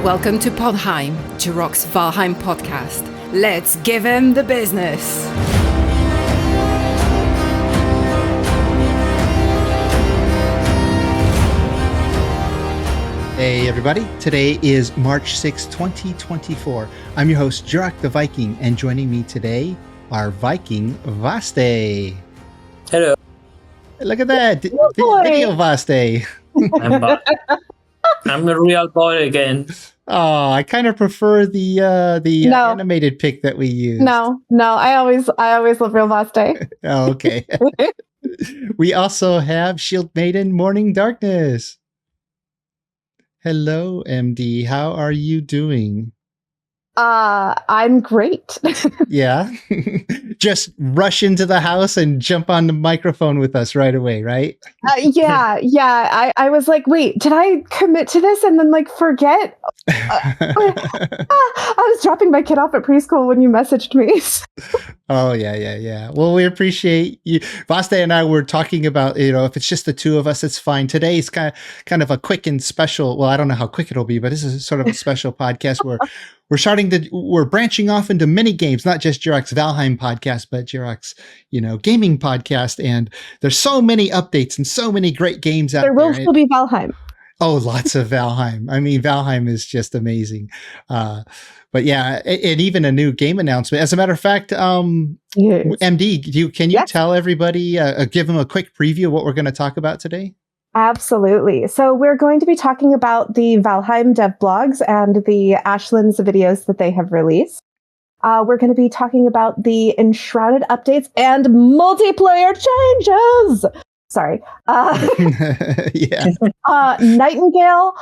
Welcome to Podheim, Jiroc's Valheim podcast. Let's give him the business. Hey everybody, today is March 6, 2024. I'm your host, Jiroc the Viking, and joining me today are Viking Vaste. Hello. Look at that, video Vaste. I'm back. I'm a real boy again. Oh, I kind of prefer the animated pic that we used. No, I always love real Vaste. Oh, okay. We also have Shield Maiden Morning Darkness. Hello, MD. How are you doing? I'm great. Yeah. Just rush into the house and jump on the microphone with us right away, right? Yeah. I was like, wait, did I commit to this and then forget? I was dropping my kid off at preschool when you messaged me. Oh, yeah. Well, we appreciate you. Vaste and I were talking about, if it's just the two of us, it's fine. Today's kind of a quick and special. Well, I don't know how quick it'll be, but this is sort of a special podcast where we're branching off into mini games, not just Jiroc's Valheim podcast, but Jiroc's, gaming podcast. And there's so many updates and so many great games out there. There will still be Valheim. Oh, lots of Valheim. I mean, Valheim is just amazing. But yeah, and even a new game announcement. As a matter of fact, yes. MD, can you tell everybody, give them a quick preview of what we're going to talk about today? Absolutely. So we're going to be talking about the Valheim dev blogs and the Ashlands videos that they have released. We're going to be talking about the Enshrouded updates and multiplayer changes. Sorry. Yeah. Nightingale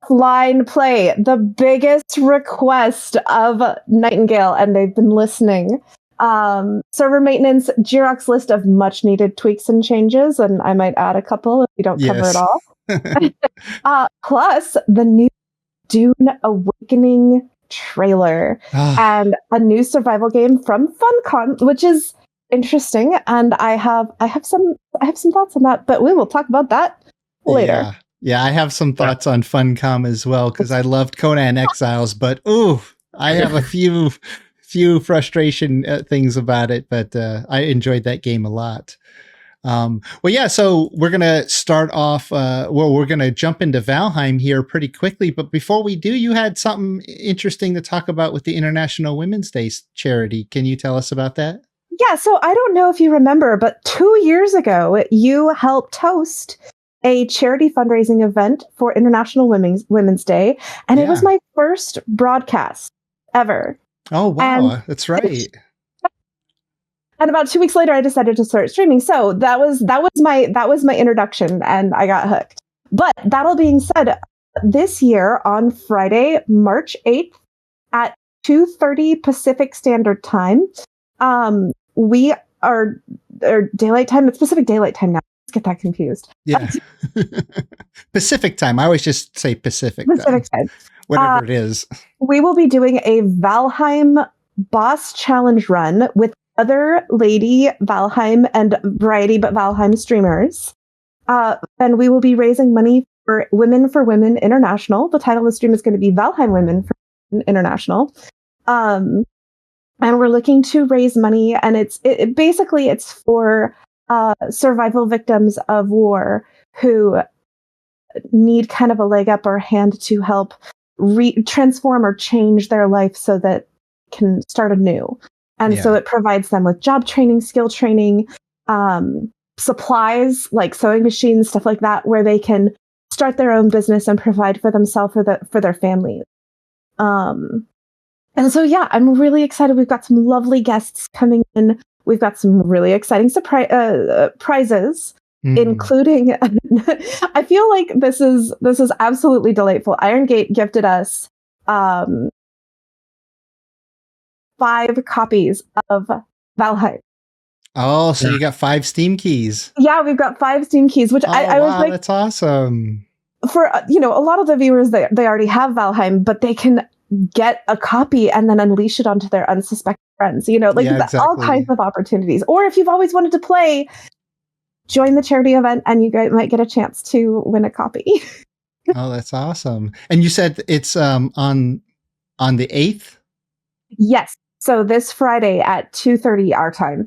line play, the biggest request of Nightingale, and they've been listening. Server maintenance, Jiroc's list of much needed tweaks and changes, and I might add a couple if we don't cover it all. Plus the new Dune Awakening trailer and a new survival game from Funcom, which is interesting, and I have some thoughts on that, but we will talk about that later. Yeah, I have some thoughts on Funcom as well, because I loved Conan Exiles, but I have a few frustration things about it, but I enjoyed that game a lot. So we're going to start off, we're going to jump into Valheim here pretty quickly, but before we do, you had something interesting to talk about with the International Women's Day charity. Can you tell us about that? Yeah, so I don't know if you remember, but 2 years ago, you helped host a charity fundraising event for International Women's Day, and it was my first broadcast ever. Oh, wow. That's right. And about 2 weeks later, I decided to start streaming. So that was my introduction, and I got hooked. But that all being said, this year on Friday, March 8th at 2:30 Pacific Standard Time, we are daylight time. It's Pacific Daylight Time now. Let's get that confused. Yeah. Pacific time. I always just say Pacific time. Whatever it is. We will be doing a Valheim boss challenge run with other lady Valheim and Variety but Valheim streamers. And we will be raising money for Women International. The title of the stream is going to be Valheim Women for Women International. And we're looking to raise money, and it's for survival victims of war who need kind of a leg up or hand to help transform or change their life so that can start anew. And so it provides them with job training, skill training, supplies like sewing machines, stuff like that, where they can start their own business and provide for themselves for their families. And so, I'm really excited. We've got some lovely guests coming in. We've got some really exciting prizes, including. I feel like this is absolutely delightful. Iron Gate gifted us 5 copies of Valheim. Oh, so you got 5 Steam keys? Yeah, we've got 5 Steam keys, which I was like, that's awesome. For a lot of the viewers, they already have Valheim, but they can get a copy and then unleash it onto their unsuspecting friends, exactly. All kinds of opportunities. Or if you've always wanted to play, join the charity event and you guys might get a chance to win a copy. Oh, that's awesome. And you said it's on the 8th? Yes. So this Friday at 2:30 our time,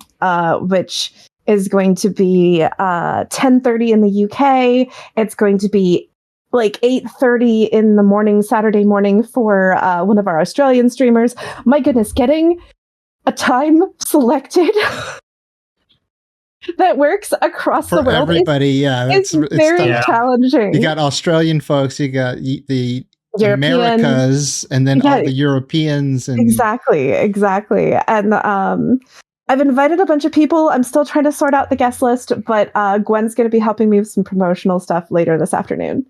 which is going to be 10:30 in the UK. It's going to be like 8:30 in the morning, Saturday morning for one of our Australian streamers. My goodness, getting a time selected that works across For the world everybody, is it's very tough. challenging. You got Australian folks, you got the European. Americas, and then all the Europeans. And Exactly. And I've invited a bunch of people. I'm still trying to sort out the guest list, but Gwen's going to be helping me with some promotional stuff later this afternoon.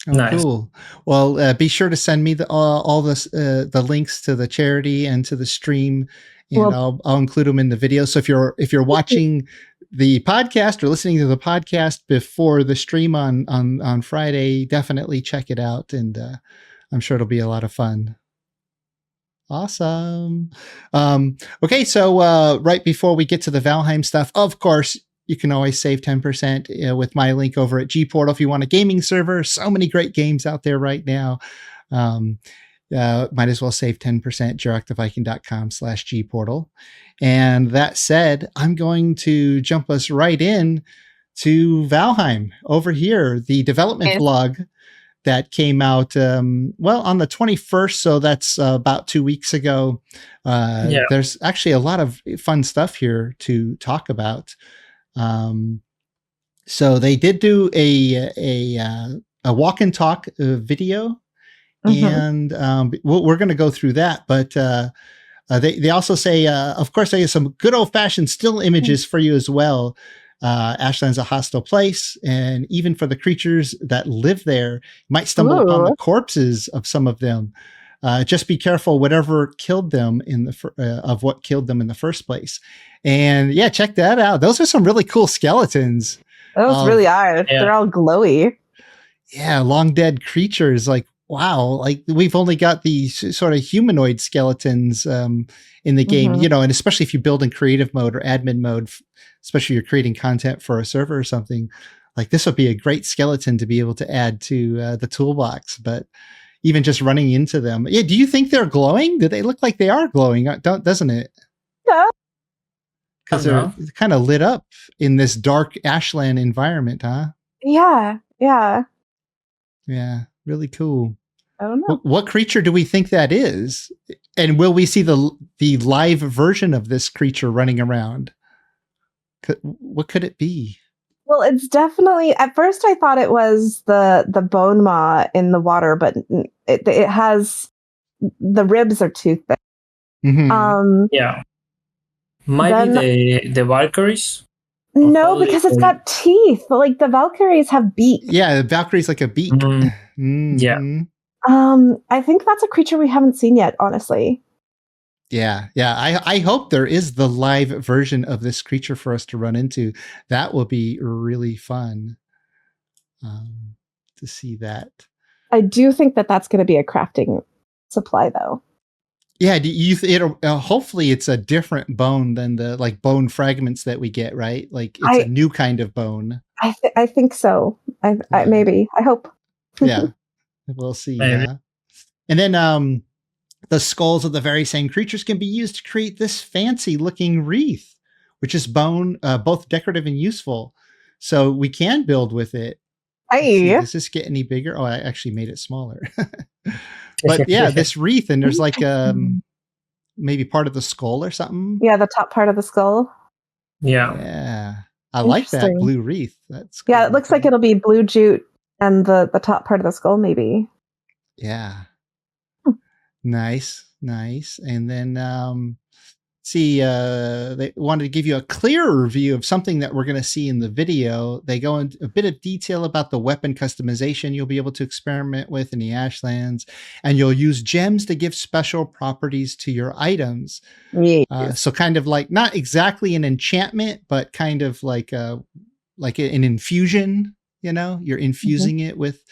Oh, Nice. cool. Well, be sure to send me all the links to the charity and to the stream, and I'll include them in the video. So if you're watching the podcast or listening to the podcast before the stream on Friday, definitely check it out, and I'm sure it'll be a lot of fun. Awesome. Okay, so right before we get to the Valheim stuff, of course, you can always save 10% with my link over at G-Portal if you want a gaming server. So many great games out there right now. Might as well save 10%, jiroctheviking.com/G-Portal. And that said, I'm going to jump us right in to Valheim over here, the development blog that came out, on the 21st. So that's about 2 weeks ago. There's actually a lot of fun stuff here to talk about. So they did do a walk and talk video, and we're going to go through that. But they also say, of course, they have some good old fashioned still images for you as well. Ashland's a hostile place, and even for the creatures that live there, you might stumble upon the corpses of some of them. Just be careful, whatever killed them of what killed them in the first place. And yeah, check that out. Those are some really cool skeletons. Those really are. Yeah. They're all glowy. Yeah, long dead creatures. Like, wow, like we've only got these sort of humanoid skeletons in the game, and especially if you build in creative mode or admin mode, especially if you're creating content for a server or something, like this would be a great skeleton to be able to add to the toolbox. But even just running into them. Yeah, do you think they're glowing? Do they look like they are glowing? Doesn't it? Yeah. Because they're kind of lit up in this dark Ashland environment, huh? Yeah. Yeah, really cool. I don't know. What creature do we think that is? And will we see the live version of this creature running around? What could it be? Well, it's definitely, at first I thought it was the bone maw in the water, but it has, the ribs are too thick. Might be the Valkyries? No, because it's got teeth. Like the Valkyries have beaks. Yeah, the Valkyrie's like a beak. Yeah. I think that's a creature we haven't seen yet, honestly. Yeah. I hope there is the live version of this creature for us to run into. That will be really fun to see that. I do think that's going to be a crafting supply, though. Yeah, hopefully it's a different bone than the bone fragments that we get, right? Like it's a new kind of bone. I think so. I maybe. I hope. Yeah, we'll see. Yeah. And then the skulls of the very same creatures can be used to create this fancy looking wreath, which is both decorative and useful. So we can build with it. Hey. Does this get any bigger? Oh, I actually made it smaller. But yeah, this wreath, and there's maybe part of the skull or something. Yeah, the top part of the skull. Yeah. I like that blue wreath. That's cool. Yeah, it looks like it'll be blue jute and the top part of the skull, maybe. Yeah. Nice. And then they wanted to give you a clearer view of something that we're going to see in the video. They go into a bit of detail about the weapon customization you'll be able to experiment with in the Ashlands, and you'll use gems to give special properties to your items. Yes. So kind of like not exactly an enchantment, but kind of like an infusion. You're infusing it with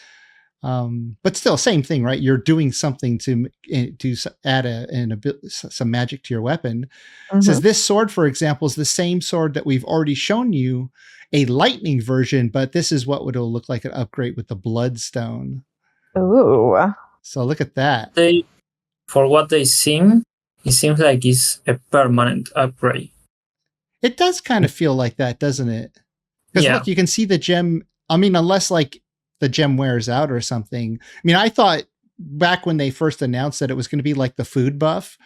But still, same thing, right? You're doing something to add some magic to your weapon. It says this sword, for example, is the same sword that we've already shown you, a lightning version, but this is what it'll look like an upgrade with the bloodstone. Ooh. So look at that. For what they seem, it seems like it's a permanent upgrade. It does kind of feel like that, doesn't it? Because look, you can see the gem. I mean, unless like the gem wears out or something. I mean, I thought back when they first announced that it was going to be like the food buff,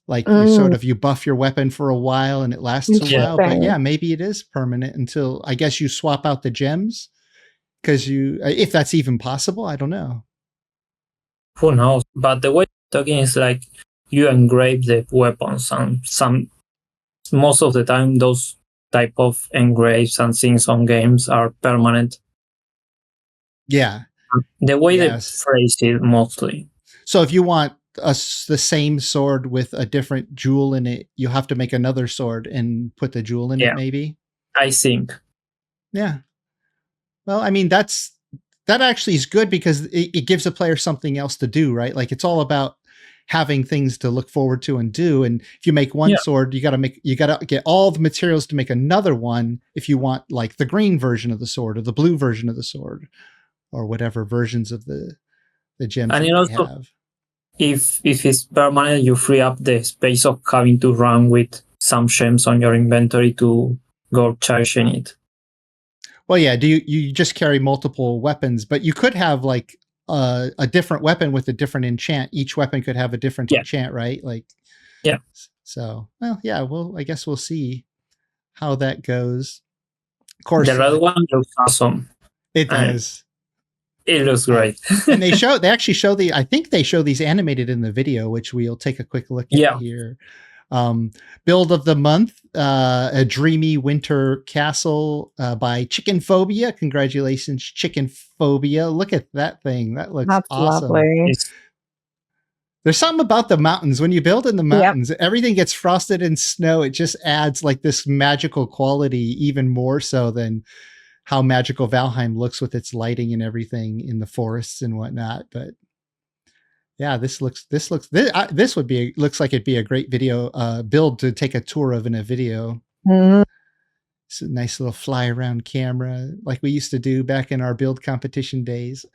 like you buff your weapon for a while and it lasts a while. But yeah, maybe it is permanent until I guess you swap out the gems, because if that's even possible, I don't know. Who knows? But the way talking is like you engrave the weapons, and most of the time those type of engraves and things on games are permanent. Yeah. The way they phrase it mostly. So if you want the same sword with a different jewel in it, you have to make another sword and put the jewel in it, maybe? I think. Yeah. Well, I mean, that actually is good because it gives a player something else to do, right? Like it's all about having things to look forward to and do. And if you make one sword, you got to get all the materials to make another one if you want like the green version of the sword or the blue version of the sword or whatever versions of the gems and that also, have. If it's permanent, you free up the space of having to run with some gems on your inventory to go charging it. Well, yeah. You just carry multiple weapons, but you could have like a different weapon with a different enchant. Each weapon could have a different enchant, right? Like, So, well, yeah. Well, I guess we'll see how that goes. Of course, the red one looks awesome. It does. It looks great. And they actually show I think they show these animated in the video, which we'll take a quick look at here. Build of the month, a dreamy winter castle by Chicken Phobia. Congratulations, Chicken Phobia. Look at that thing. That looks awesome. Lovely. There's something about the mountains. When you build in the mountains, everything gets frosted in snow. It just adds like this magical quality, even more so than how magical Valheim looks with its lighting and everything in the forests and whatnot. But yeah, this looks looks like it'd be a great video build to take a tour of in a video. It's a nice little fly around camera like we used to do back in our build competition days.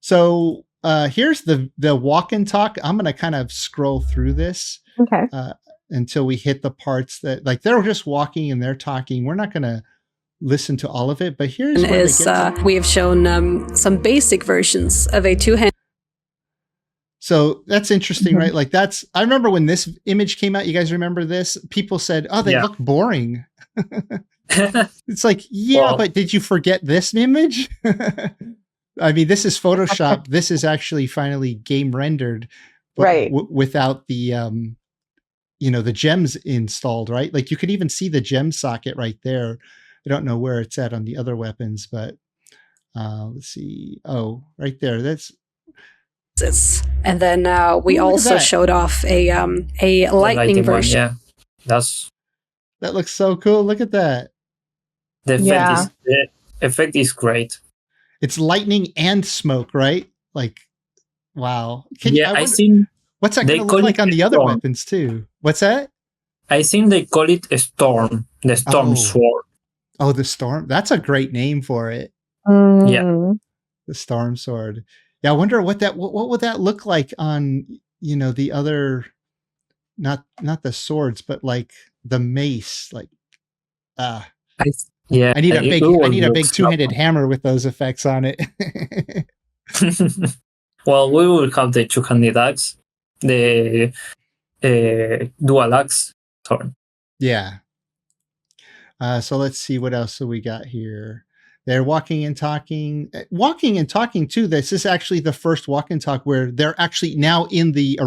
So here's the walk and talk. I'm going to kind of scroll through this. Okay. Until we hit the parts that like they're just walking and they're talking. We're not going to listen to all of it, but here's where we have shown some basic versions of a two-hand. So that's interesting, right? Like I remember when this image came out, you guys remember this? People said, oh, they look boring. It's like, but did you forget this image? I mean, this is Photoshop. This is actually finally game rendered, but right. Without the, the gems installed, right? Like you could even see the gem socket right there. I don't know where it's at on the other weapons, but let's see. Oh, right there. That's. And then we also showed off a lightning version. That looks so cool. Look at that. The effect is great. It's lightning and smoke, right? Like, wow. I think. What's that going to look like on the other weapons too? What's that? I think they call it a storm. The storm sword. Oh, the storm. That's a great name for it. Yeah. The storm sword. Yeah, I wonder what would that look like on, the other, not the swords, but like the mace. Like, I need a big two-handed hammer with those effects on it. Well, we will have the two-handed axe. The dual axe turn. Yeah. So let's see what else we got here. They're walking and talking too. This is actually the first walk and talk where they're actually now in the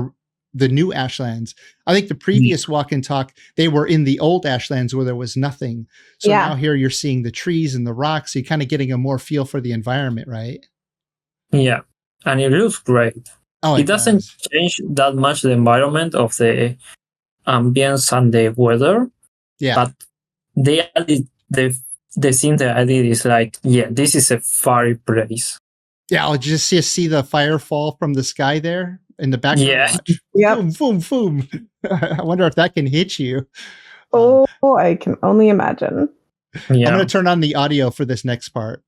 new Ashlands. I think the previous walk and talk, they were in the old Ashlands where there was nothing. So now here you're seeing the trees and the rocks. So you're kind of getting a more feel for the environment, right? Yeah. And it looks great. Oh, it doesn't change that much the environment of the ambience and the weather. Yeah. But they added the the scene that I did is like, yeah, this is a fiery place. Yeah, I'll just see the fire fall from the sky there in the background. Yeah. Watch. Yep. Boom, boom, boom. I wonder if that can hit you. Oh, I can only imagine. Yeah. I'm going to turn on the audio for this next part.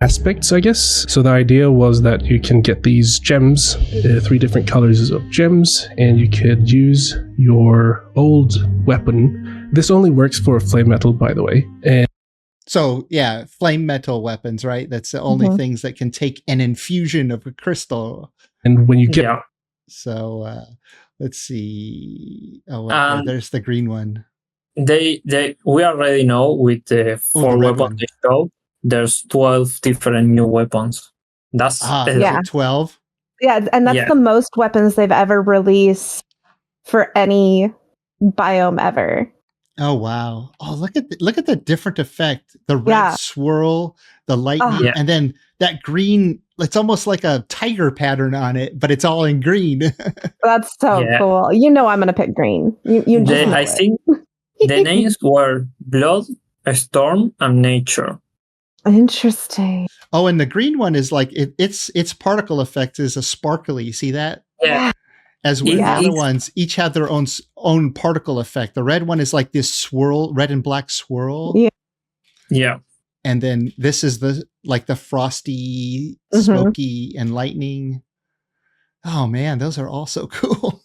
Aspects, I guess. So the idea was that you can get these gems, 3 different colors of gems, and you could use your old weapon. This only works for flame metal, by the way. And so, yeah, flame metal weapons, right? That's the only Mhm. things that can take an infusion of a crystal. and when you get Yeah. So, let's see. Oh, okay, there's the green one. We already know with the 4 the red weapons one. they show, there's 12 different new weapons. That's Yeah. 12. Yeah, and that's Yeah. the most weapons they've ever released for any biome ever. Oh wow! Oh, look at the different effect. The red Yeah. swirl, the lightning, Yeah. and then that green. It's almost like a tiger pattern on it, but it's all in green. That's so Yeah. cool. You know I'm going to pick green. You just know I it. think the names were Blood, Storm, and Nature. Interesting. Oh, and the green one is like its particle effect is a sparkly. See that? Yeah. As well, Yeah. the other ones each have their own particle effect. The red one is like this swirl, red and black swirl. Yeah. Yeah. And then this is the frosty, Mhm. smoky, and lightning. Oh man, those are all so cool.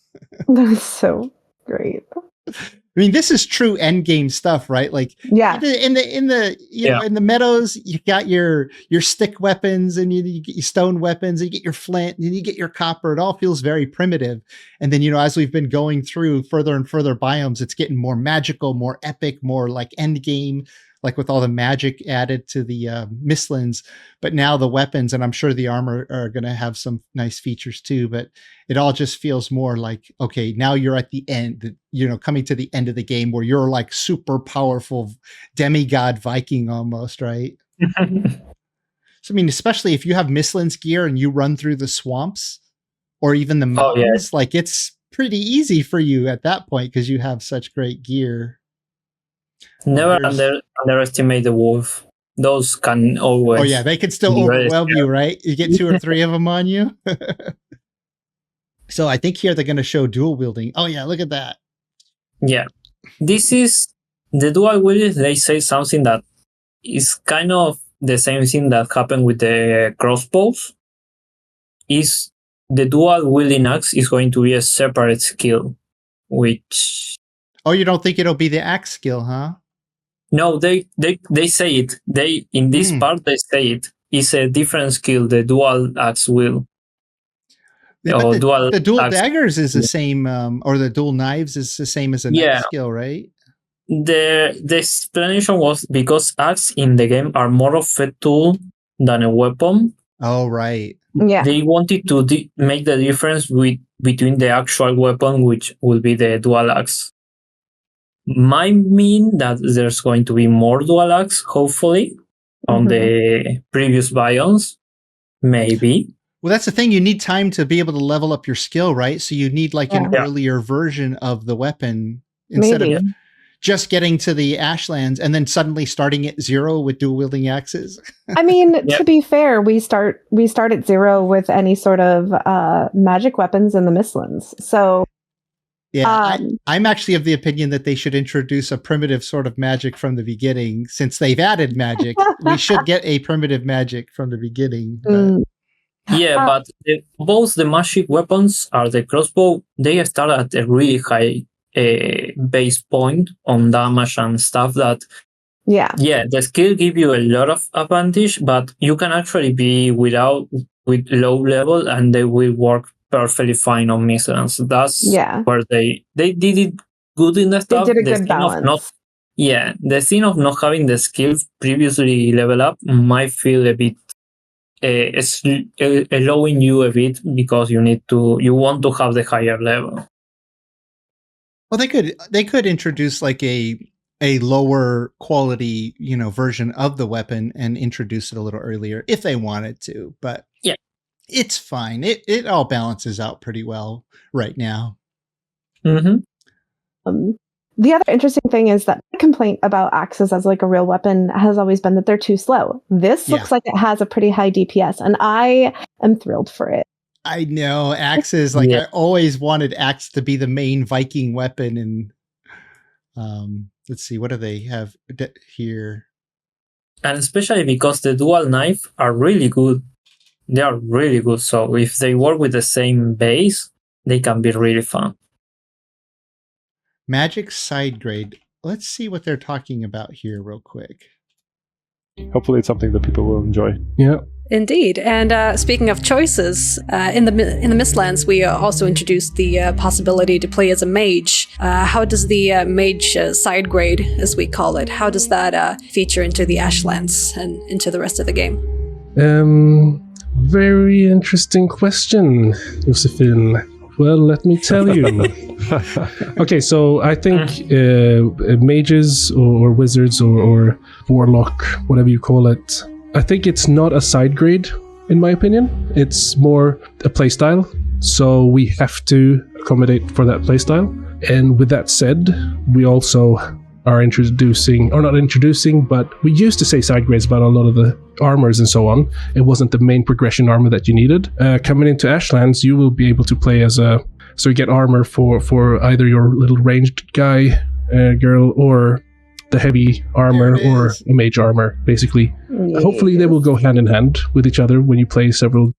That's so great. I mean, this is true end game stuff, right? Like Yeah. in the you know, in the meadows, you got your stick weapons and you get your stone weapons, and you get your flint, and you get your copper. It all feels very primitive. And then, as we've been going through further and further biomes, it's getting more magical, more epic, more like end game, like with all the magic added to the Mistlands. But now the weapons, and I'm sure the armor are going to have some nice features too, but it all just feels more like, okay, now you're at the end, coming to the end of the game where you're like super powerful demigod Viking almost, right? So, I mean, especially if you have Mistlands gear and you run through the swamps or even the mountains, like it's pretty easy for you at that point because you have such great gear. Never underestimate the wolf. Those can always. Oh yeah, they can still overwhelm you, right? You get 2 or 3 of them on you. So I think here they're going to show dual wielding. Oh yeah, look at that. Yeah, this is the dual wielding. They say something that is kind of the same thing that happened with the crossbows. Is the dual wielding axe is going to be a separate skill, which. Oh, you don't think it'll be the axe skill, huh? No, they say it. In this part they say it. It's a different skill, the dual axe wield. Yeah, but the dual daggers is the same, or the dual knives is the same as a knife skill, right? The explanation was because axes in the game are more of a tool than a weapon. Oh, right. Yeah. They wanted to make the difference between the actual weapon, which will be the dual axe. Might mean that there's going to be more dual axe, hopefully, on the previous biomes. Maybe. Well, that's the thing. You need time to be able to level up your skill, right? So you need like an earlier version of the weapon instead of just getting to the Ashlands and then suddenly starting at 0 with dual wielding axes. I mean, to be fair, we start at 0 with any sort of magic weapons in the Mistlands. So yeah, I'm actually of the opinion that they should introduce a primitive sort of magic from the beginning. Since they've added magic, we should get a primitive magic from the beginning. But. Yeah, but both the magic weapons are the crossbow. They start at a really high base point on damage and stuff that the skill give you a lot of advantage, but you can actually be with low level and they will work perfectly fine on Mistlands. That's where they did it good in the stuff. They did a good balance. The thing of not having the skill previously level up might feel a bit allowing you a bit because you want to have the higher level. Well, they could introduce like a lower quality, version of the weapon and introduce it a little earlier if they wanted to, but it's fine. It all balances out pretty well right now. Mm-hmm. The other interesting thing is that my complaint about axes as like a real weapon has always been that they're too slow. This looks like it has a pretty high DPS, and I am thrilled for it. I know axes. Like I always wanted axe to be the main Viking weapon, and let's see, what do they have here? And especially because the dual knife are really good. They are really good. So if they work with the same base, they can be really fun. Magic side grade. Let's see what they're talking about here real quick. Hopefully it's something that people will enjoy. Yeah. Indeed. And speaking of choices, in the Mistlands, we also introduced the possibility to play as a mage. How does the mage side grade, as we call it, how does that feature into the Ashlands and into the rest of the game? Very interesting question, Josephine. Well, let me tell you. Okay, so I think mages or wizards or warlock, whatever you call it, I think it's not a side grade, in my opinion. It's more a playstyle. So we have to accommodate for that playstyle. And with that said, we also are introducing, or not introducing, but we used to say side grades about a lot of the armors and so on. It wasn't the main progression armor that you needed. Coming into Ashlands, you will be able to play as a, so you get armor for either your little ranged guy, girl, or the heavy armor or a mage armor, basically. Yes. Hopefully they will go hand in hand with each other when you play several.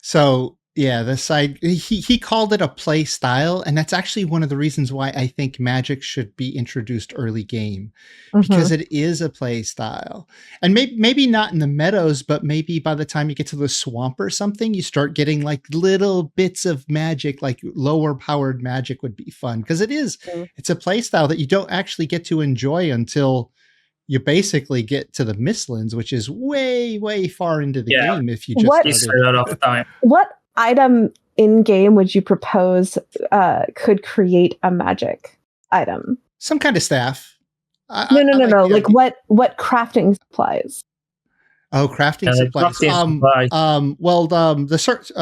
So yeah, the side, he called it a play style, and that's actually one of the reasons why I think Magic should be introduced early game, because it is a play style. And maybe not in the meadows, but maybe by the time you get to the swamp or something, you start getting like little bits of magic, like lower powered magic would be fun, because it's a play style that you don't actually get to enjoy until you basically get to the Mistlands, which is way, way far into the game if you just started. A lot of time. What item in game would you propose could create a magic item? Some kind of staff. No. Like what crafting supplies? Oh, crafting supplies. The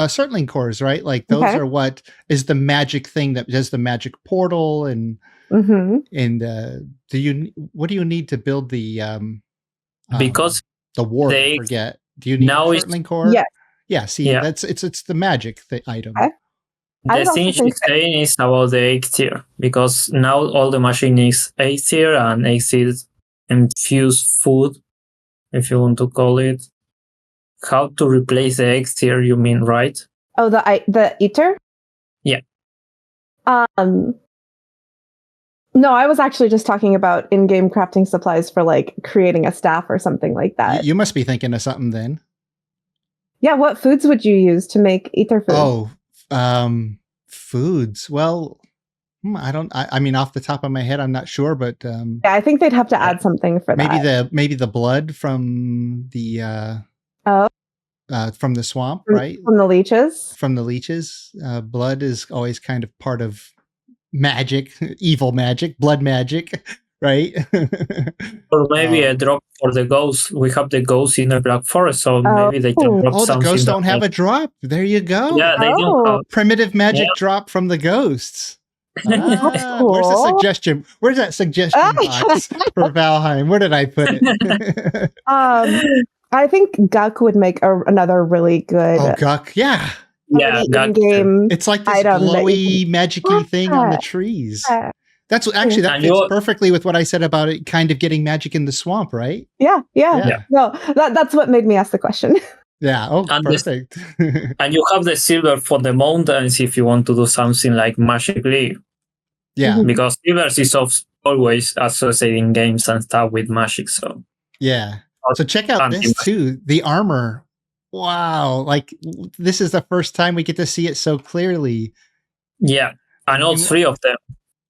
Certling cores, right? Like those are what is the magic thing that does the magic portal, and what do you need to build the because the ward? I forget. Do you need a Certling core? Yes. Yeah, see, it's the magic item. Okay. The thing she's saying is about the 8th tier, because now all the machine is 8th tier, and 8th tier infused food, if you want to call it. How to replace the 8th tier, you mean, right? Oh, the eater? Yeah. No, I was actually just talking about in-game crafting supplies for like creating a staff or something like that. You must be thinking of something then. Yeah, what foods would you use to make ether food? Oh, foods. Well, I mean, off the top of my head, I'm not sure, but yeah, I think they'd have to add something for that. Maybe the blood from the from the swamp, right? From the leeches. From the leeches, blood is always kind of part of magic, evil magic, blood magic. Right? Or maybe a drop for the ghosts. We have the ghosts in the Black Forest, so maybe they can drop something. The ghosts don't have a drop. There you go. Yeah, they don't have primitive magic drop from the ghosts. Cool. Where's the suggestion? Where's that suggestion box for Valheim? Where did I put it? I think Guck would make another really good. Oh, Guck, yeah. Yeah, game. It's like this glowy, magic-y thing on the trees. That's actually, that fits perfectly with what I said about it kind of getting magic in the swamp, right? Yeah. No, that's what made me ask the question. Yeah. Oh, and perfect. And you have the silver for the mountains if you want to do something like magically. Yeah. Because silver is always associating games and stuff with magic. So yeah. So check out this too. The armor. Wow. Like this is the first time we get to see it so clearly. Yeah. And all 3 of them.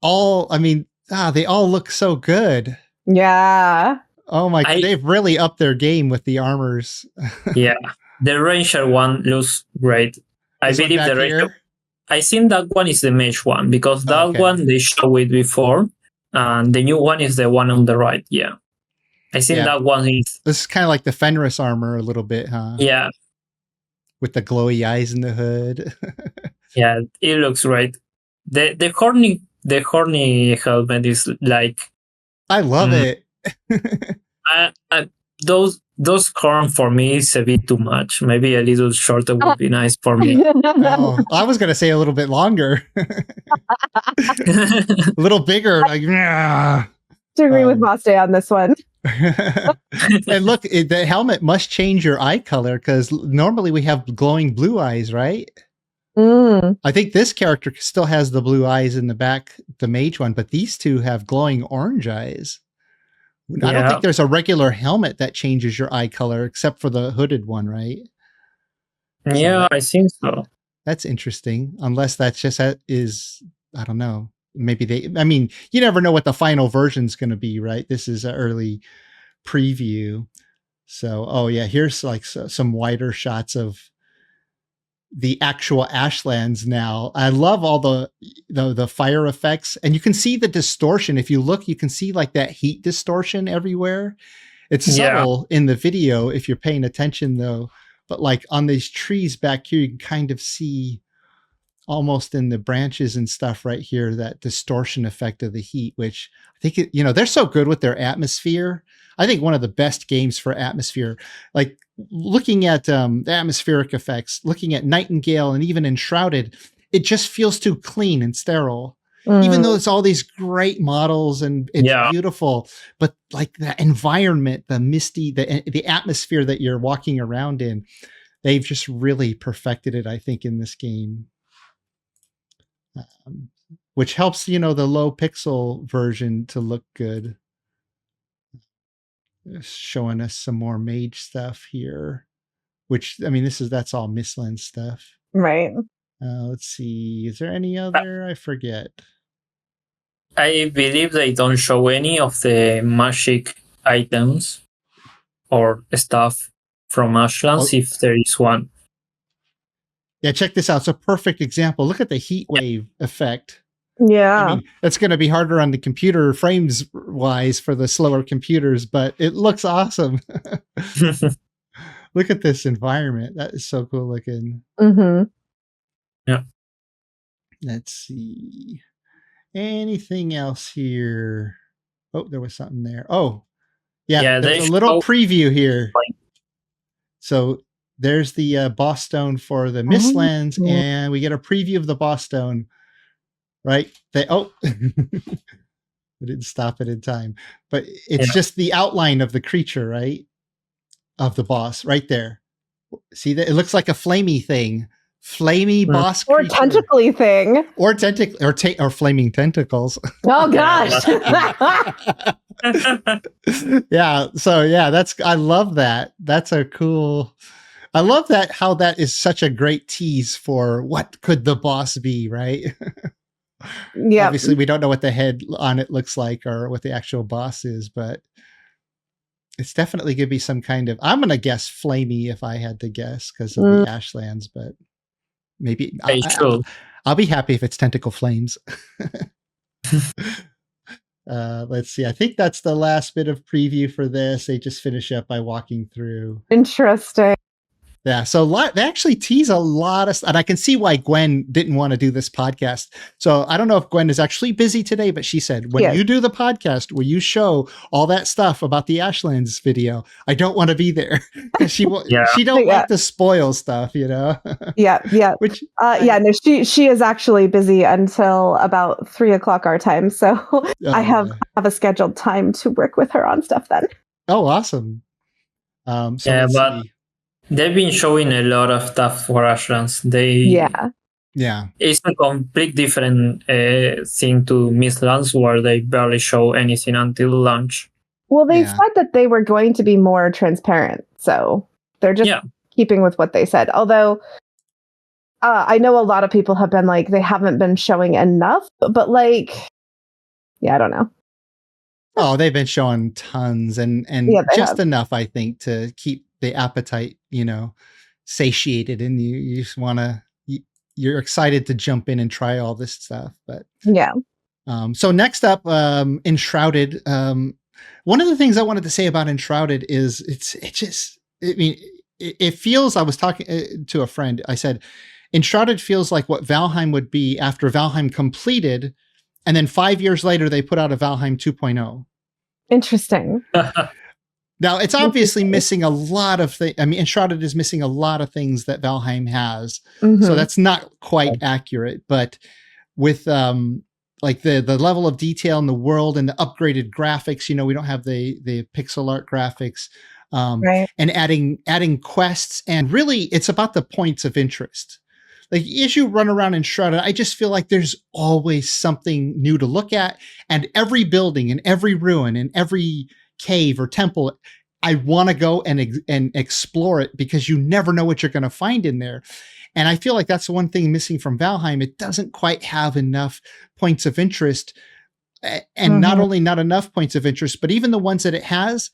They all look so good. Yeah. Oh my God, they've really upped their game with the armors. Yeah. The Ranger one looks great. I believe the Ranger. I think that one is the mage one, because that one they showed it before, and the new one is the one on the right. Yeah. I think that one is. This is kind of like the Fenris armor a little bit, huh? Yeah. With the glowy eyes in the hood. Yeah, it looks great. The horny the horny helmet is like I love it. those corn for me is a bit too much. Maybe a little shorter would be nice for me. Oh, I was gonna say a little bit longer, a little bigger. Like, yeah. To agree with Maste on this one. And look, the helmet must change your eye color because normally we have glowing blue eyes, right? I think this character still has the blue eyes in the back, the mage one, but these two have glowing orange eyes. I don't think there's a regular helmet that changes your eye color except for the hooded one, right? Yeah, I think so. That's interesting. Unless that's just is, I don't know. Maybe you never know what the final version's going to be, right? This is an early preview. So, here's like some wider shots of the actual Ashlands now. I love all the fire effects, and you can see the distortion. If you look, you can see like that heat distortion everywhere. It's subtle in the video if you're paying attention though, but like on these trees back here, you can kind of see almost in the branches and stuff right here, that distortion effect of the heat, which I think, they're so good with their atmosphere. I think one of the best games for atmosphere, like looking at the atmospheric effects, looking at Nightingale and even Enshrouded, it just feels too clean and sterile. Even though it's all these great models and it's beautiful, but like the environment, the misty, the atmosphere that you're walking around in, they've just really perfected it, I think, in this game. Which helps, the low pixel version to look good. Showing us some more mage stuff here, which, that's all Mistland stuff. Right. Let's see. Is there any other? I forget. I believe they don't show any of the magic items or stuff from Ashlands if there is one. Yeah, check this out. It's a perfect example. Look at the heat wave effect. Yeah. It's going to be harder on the computer frames wise for the slower computers, but it looks awesome. Look at this environment. That is so cool looking. Yeah. Let's see. Anything else here? Oh, there was something there. Oh, yeah. There's a little preview here. So there's the boss stone for the Mistlands, and we get a preview of the boss stone. Right? I didn't stop it in time, but it's just the outline of the creature, right? Of the boss, right there. See that? It looks like a flamey thing, boss or creature. tentacly thing, or flaming tentacles. Oh gosh! Yeah. So I love that. That's a cool. I love that. How that is such a great tease for what could the boss be, right? Yeah. Obviously, we don't know what the head on it looks like or what the actual boss is, but it's definitely going to be some kind of. I'm going to guess flamey if I had to guess because of the Ashlands, but maybe I'll be happy if it's tentacle flames. Let's see. I think that's the last bit of preview for this. They just finish up by walking through. Interesting. Yeah, so they actually tease a lot of stuff, and I can see why Gwen didn't want to do this podcast. So I don't know if Gwen is actually busy today, but she said, when you do the podcast, will you show all that stuff about the Ashlands video? I don't want to be there. She don't like to spoil stuff, Yeah. Which she is actually busy until about 3:00 our time. So I have a scheduled time to work with her on stuff then. Oh, awesome. They've been showing a lot of stuff for Ashlands. It's a complete different thing to Mistlands, where they barely show anything until launch. Well, they said that they were going to be more transparent, so they're just keeping with what they said. Although I know a lot of people have been like, they haven't been showing enough, but I don't know. Oh, they've been showing tons and just enough, I think, to keep the appetite, satiated, and you just want to, you're excited to jump in and try all this stuff. But so next up, Enshrouded. One of the things I wanted to say about Enshrouded is it feels, I was talking to a friend, I said, Enshrouded feels like what Valheim would be after Valheim completed And then 5 years later, they put out a Valheim 2.0. Interesting. Now, it's obviously missing a lot of things. I mean, Enshrouded is missing a lot of things that Valheim has. Mhm. So that's not quite accurate. But with like the level of detail in the world and the upgraded graphics, you know, we don't have the pixel art graphics. Right. And adding quests. And really, it's about the points of interest. Like as you run around Enshrouded, I just feel like there's always something new to look at. And every building and every ruin and every cave or temple, I want to go and explore it because you never know what you're going to find in there. And I feel like that's the one thing missing from Valheim. It doesn't quite have enough points of interest. And not only not enough points of interest, but even the ones that it has,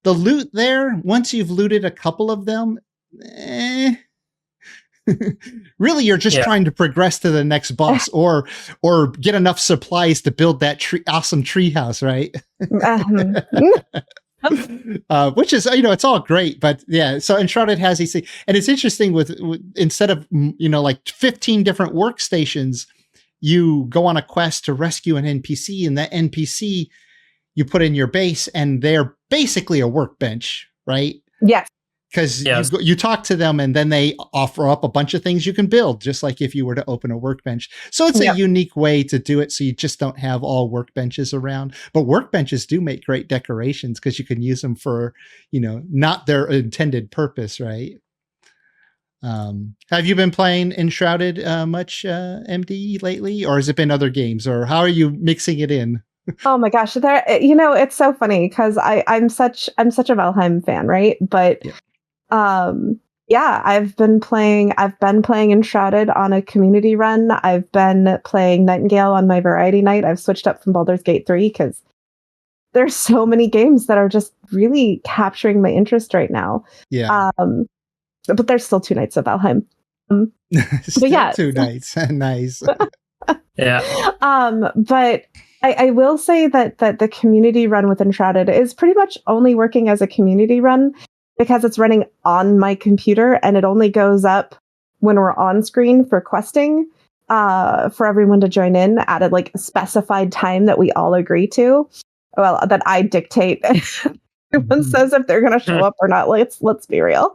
the loot there, once you've looted a couple of them, really you're just trying to progress to the next boss or get enough supplies to build that awesome treehouse, right? Which is, you know, it's all great, but yeah. So Enshrouded has these things, and it's interesting with instead of, you know, like 15 different workstations, you go on a quest to rescue an NPC, and that NPC you put in your base, and they're basically a workbench, right? Yes. Because you talk to them and then they offer up a bunch of things you can build, just like if you were to open a workbench. So it's a unique way to do it. So you just don't have all workbenches around. But workbenches do make great decorations because you can use them for, you know, not their intended purpose, right? Have you been playing Enshrouded much, MD, lately? Or has it been other games? Or how are you mixing it in? Oh my gosh, you know, it's so funny because I'm such a Valheim fan, right? But I've been playing Enshrouded on a community run. I've been playing Nightingale on my variety night. I've switched up from Baldur's Gate 3 because there's so many games that are just really capturing my interest right now. Yeah. But there's still 2 nights of Valheim. Still 2 nights. Nice. Yeah. But I will say that the community run with Enshrouded is pretty much only working as a community run because it's running on my computer and it only goes up when we're on screen for questing for everyone to join in at a like specified time that we all agree to. Well, that I dictate. Everyone says if they're going to show up or not. Let's be real.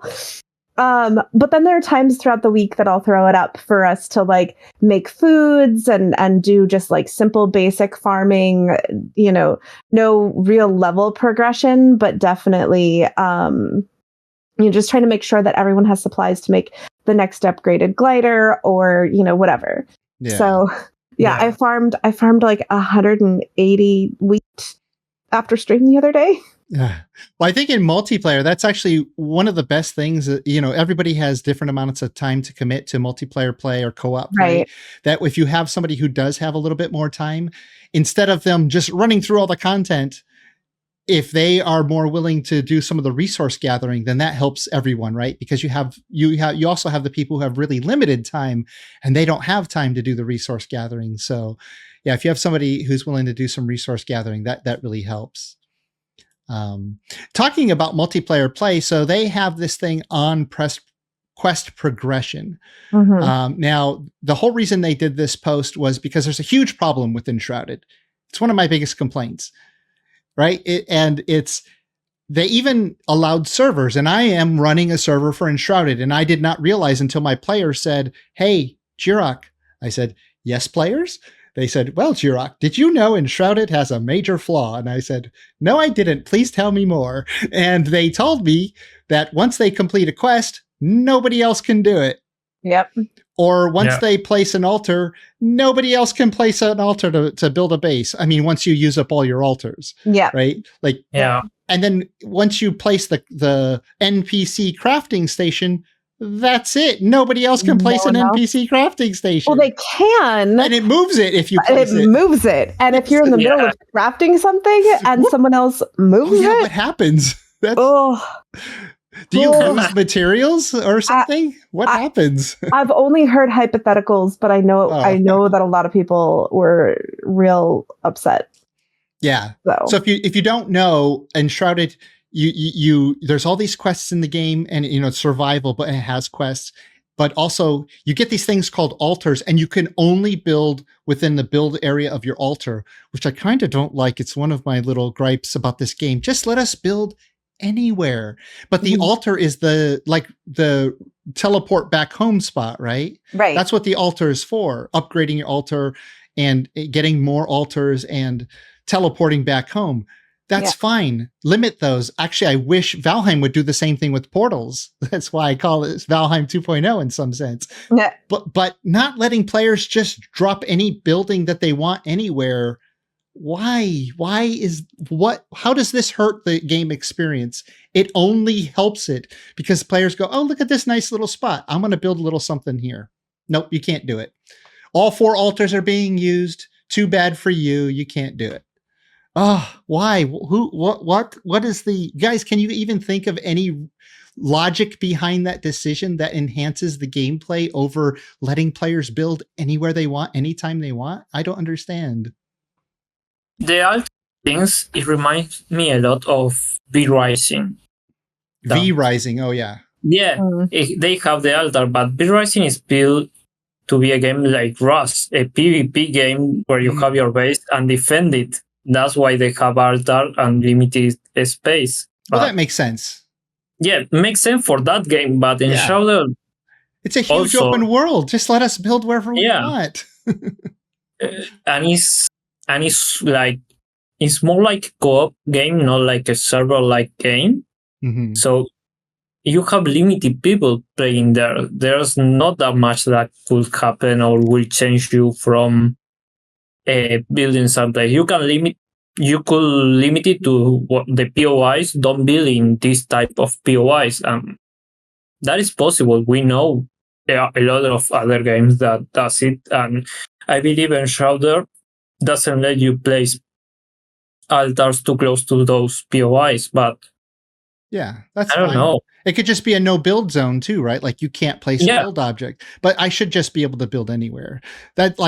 But then there are times throughout the week that I'll throw it up for us to like make foods and do just like simple basic farming, you know, no real level progression, but definitely, you know, just trying to make sure that everyone has supplies to make the next upgraded glider or, you know, whatever. Yeah. So I farmed like 180 wheat after stream the other day. Well, I think in multiplayer, that's actually one of the best things. You know, everybody has different amounts of time to commit to multiplayer play or co-op play. Right. That if you have somebody who does have a little bit more time, instead of them just running through all the content, if they are more willing to do some of the resource gathering, then that helps everyone, right? Because you also have the people who have really limited time and they don't have time to do the resource gathering. So yeah, if you have somebody who's willing to do some resource gathering, that really helps. Talking about multiplayer play, so they have this thing on quest progression. Now, the whole reason they did this post was because there's a huge problem with Enshrouded. It's one of my biggest complaints, right? They even allowed servers, and I am running a server for Enshrouded, and I did not realize until my player said, "Hey, Jiroc." I said, "Yes, players?" They said, "Well, Jiroc, did you know Enshrouded has a major flaw?" And I said, "No, I didn't. Please tell me more." And they told me that once they complete a quest, nobody else can do it. Yep. Or once they place an altar, nobody else can place an altar to build a base. I mean, once you use up all your altars. Yeah. Right? Like, and then once you place the NPC crafting station, that's it. Nobody else can place an NPC crafting station. Well, they can. And it moves it if you place it. It moves it. And if you're in the middle of crafting something and someone else moves it. What happens? Do you lose materials or something? What happens? I've only heard hypotheticals, but I know that a lot of people were real upset. Yeah. So if you don't know, Enshrouded, you there's all these quests in the game, and you know it's survival, but it has quests. but also you get these things called altars, and you can only build within the build area of your altar, which I kind of don't like. It's one of my little gripes about this game. Just let us build anywhere. But the altar is the teleport back home spot, right? Right. That's what the altar is for, upgrading your altar and getting more altars and teleporting back home. That's fine. Limit those. Actually, I wish Valheim would do the same thing with portals. That's why I call it Valheim 2.0 in some sense. Yeah. But not letting players just drop any building that they want anywhere. Why? How does this hurt the game experience? It only helps it because players go, oh, look at this nice little spot. I'm going to build a little something here. Nope, you can't do it. All 4 altars are being used. Too bad for you. You can't do it. Oh, why? What is the guys? Can you even think of any logic behind that decision that enhances the gameplay over letting players build anywhere they want, anytime they want? I don't understand. The alt things, it reminds me a lot of V Rising. V Rising, oh yeah. Yeah, they have the altar, but V Rising is built to be a game like Rust, a PvP game where you have your base and defend it. That's why they have altar and limited space. Well, that makes sense. Yeah, it makes sense for that game, but in Enshrouded, it's a huge open world. Just let us build wherever we want. and it's like it's more like a co-op game, not like a server-like game. Mm-hmm. So you have limited people playing there. There's not that much that could happen or will change you from building someplace. You could limit it to what the POIs. Don't build in this type of POIs. That is possible. We know there are a lot of other games that does it, and I believe Enshrouded doesn't let you place altars too close to those POIs, but yeah, that's I don't know. It could just be a no build zone too, right? Like you can't place a build object, but I should just be able to build anywhere.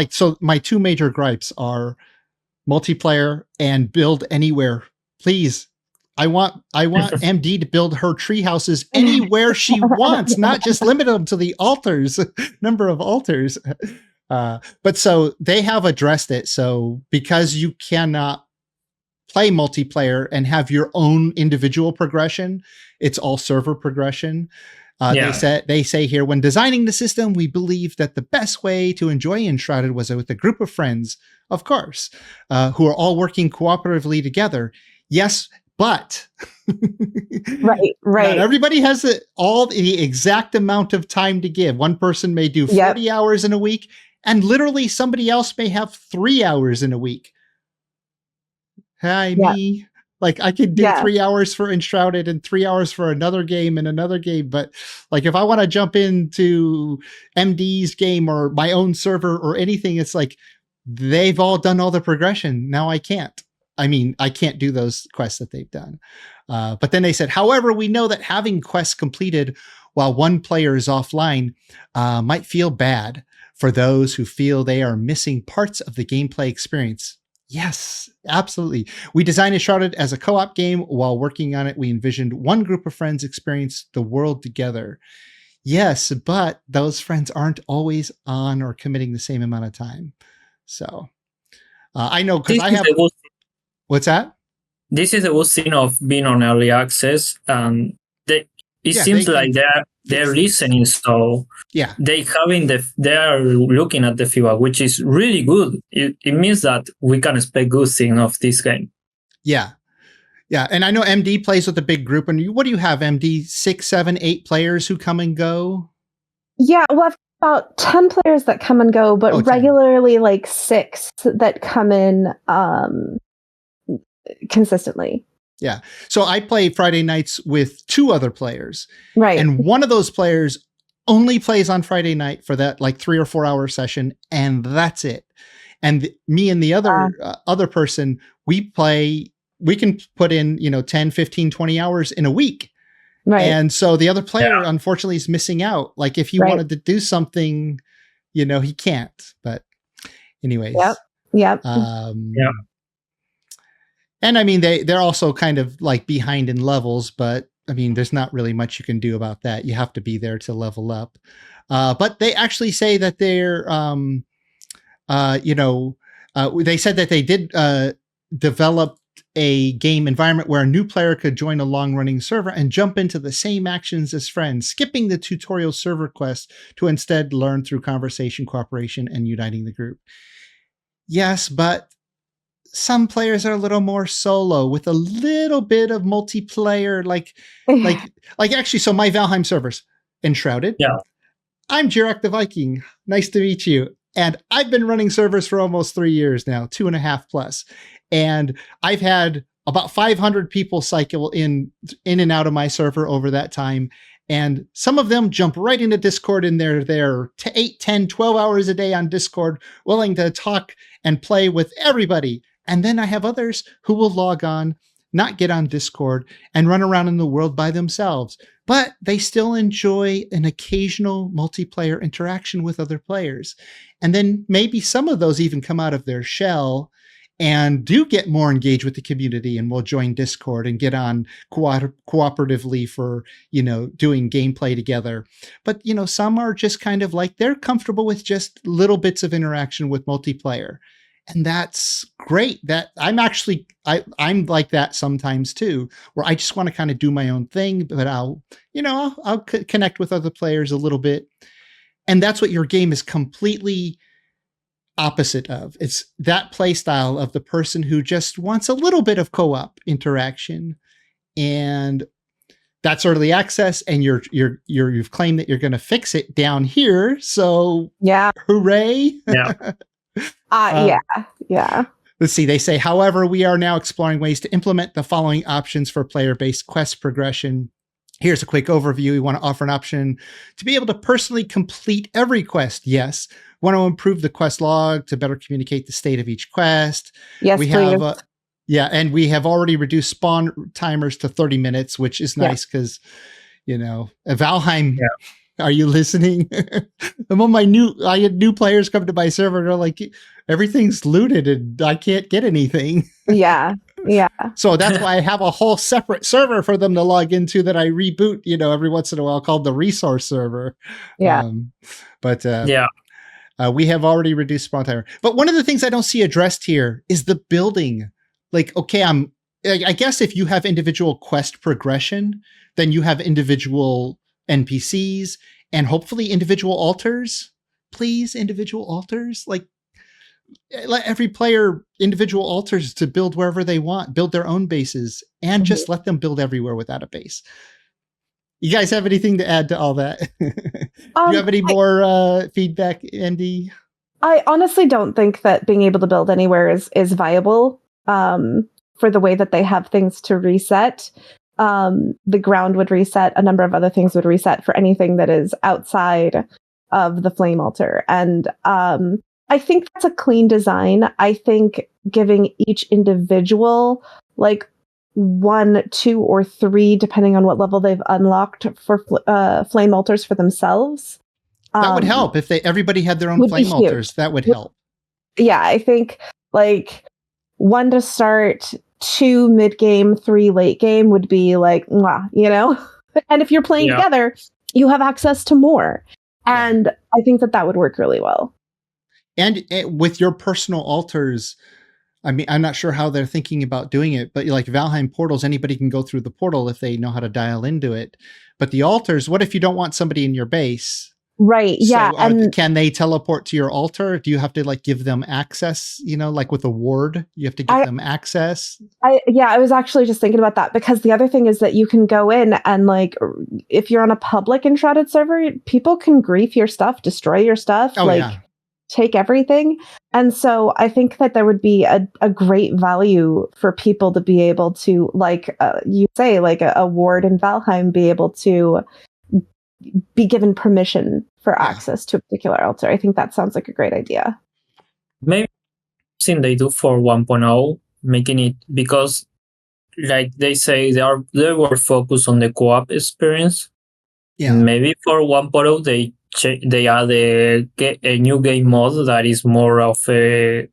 So my 2 major gripes are multiplayer and build anywhere. Please. I want MD to build her tree houses anywhere she wants, not just limit them to the altars, number of altars. But so they have addressed it. So because you cannot play multiplayer and have your own individual progression, it's all server progression. They say here, when designing the system, we believe that the best way to enjoy Enshrouded was with a group of friends, of course, who are all working cooperatively together. Yes, but right. Not everybody has all the exact amount of time to give. One person may do 40 hours in a week, and literally somebody else may have 3 hours in a week. Me. Like I could do 3 hours for Enshrouded and 3 hours for another game and another game. But like, if I want to jump into MD's game or my own server or anything, it's like, they've all done all the progression. Now I can't. I mean, I can't do those quests that they've done. But then they said, however, we know that having quests completed while one player is offline might feel bad for those who feel they are missing parts of the gameplay experience. Yes, absolutely. We designed Enshrouded as a co-op game. While working on it, we envisioned one group of friends experience the world together. Yes, but those friends aren't always on or committing the same amount of time. So I know because I have... What's that? This is a good thing of being on early access. It seems like they're listening, so they are looking at the feedback, which is really good. It means that we can expect good things of this game. Yeah, and I know MD plays with a big group. And what do you have, MD? 6, 7, 8 players who come and go? Yeah, well, I've about 10 players that come and go, but regularly like 6 that come in consistently. Yeah. So I play Friday nights with 2 other players. Right. And one of those players only plays on Friday night for that like 3 or 4 hour session. And that's it. And me and the other person, we can put in, 10, 15, 20 hours in a week. Right. And so the other player, unfortunately, is missing out. Like if he wanted to do something, he can't. But anyways. Yep. And I mean, they're also kind of like behind in levels, but I mean, there's not really much you can do about that. You have to be there to level up. But they actually say that they're, they said that they did develop a game environment where a new player could join a long-running server and jump into the same actions as friends, skipping the tutorial server quest to instead learn through conversation, cooperation, and uniting the group. Yes, but some players are a little more solo with a little bit of multiplayer, like actually. So my Valheim servers, Enshrouded. Yeah. I'm Jiroc the Viking. Nice to meet you. And I've been running servers for almost 3 years now, 2.5 plus. And I've had about 500 people cycle in and out of my server over that time. And some of them jump right into Discord and they're there 8, 10, 12 hours a day on Discord, willing to talk and play with everybody. And then I have others who will log on, not get on Discord, and run around in the world by themselves. But they still enjoy an occasional multiplayer interaction with other players. And then maybe some of those even come out of their shell and do get more engaged with the community and will join Discord and get on cooperatively for, doing gameplay together. But, some are just kind of like they're comfortable with just little bits of interaction with multiplayer. And that's great. That I'm like that sometimes too, where I just want to kind of do my own thing, but I'll connect with other players a little bit. And that's what your game is completely opposite of. It's that play style of the person who just wants a little bit of co-op interaction, and that's early access. And you've claimed that you're going to fix it down here. So yeah, hooray! Yeah. Yeah. Let's see. They say, however, we are now exploring ways to implement the following options for player-based quest progression. Here's a quick overview. We want to offer an option to be able to personally complete every quest. Yes. Want to improve the quest log to better communicate the state of each quest. Yes, we please. have, and we have already reduced spawn timers to 30 minutes, which is nice because, Valheim. Yeah. Are you listening? I had new players come to my server and they're like, everything's looted and I can't get anything. Yeah. Yeah. So that's why I have a whole separate server for them to log into that I reboot, every once in a while, called the resource server. Yeah. We have already reduced spawn timer. But one of the things I don't see addressed here is the building. Like, okay, I guess if you have individual quest progression, then you have individual NPCs and hopefully individual altars. Please, individual altars. Like, let every player individual altars to build wherever they want, build their own bases, and just let them build everywhere without a base. You guys have anything to add to all that? Do you have any more feedback, Andy? I honestly don't think that being able to build anywhere is viable for the way that they have things to reset. The ground would reset, a number of other things would reset for anything that is outside of the flame altar. And I think that's a clean design. I think giving each individual like 1, 2, or 3, depending on what level they've unlocked for flame altars for themselves. That would help if everybody had their own flame altars. That would help. Yeah, I think like 1 to start, 2 mid game, 3 late game would be like, and if you're playing together, you have access to more. And I think that would work really well. And with your personal altars, I mean, I'm not sure how they're thinking about doing it, but like Valheim portals, anybody can go through the portal if they know how to dial into it. But the altars, what if you don't want somebody in your base? Right. Yeah. So, and can they teleport to your altar? Do you have to like give them access? Like with a ward, you have to give them access. I was actually just thinking about that, because the other thing is that you can go in and like, if you're on a public Enshrouded server, people can grief your stuff, destroy your stuff, take everything. And so I think that there would be a great value for people to be able to, like you say, like a ward in Valheim, be able to be given permission for access to a particular altar. I think that sounds like a great idea. Maybe something they do for 1.0, making it, because like they say they were focused on the co-op experience. Yeah. Maybe for 1.0 they add a new game mode that is more of a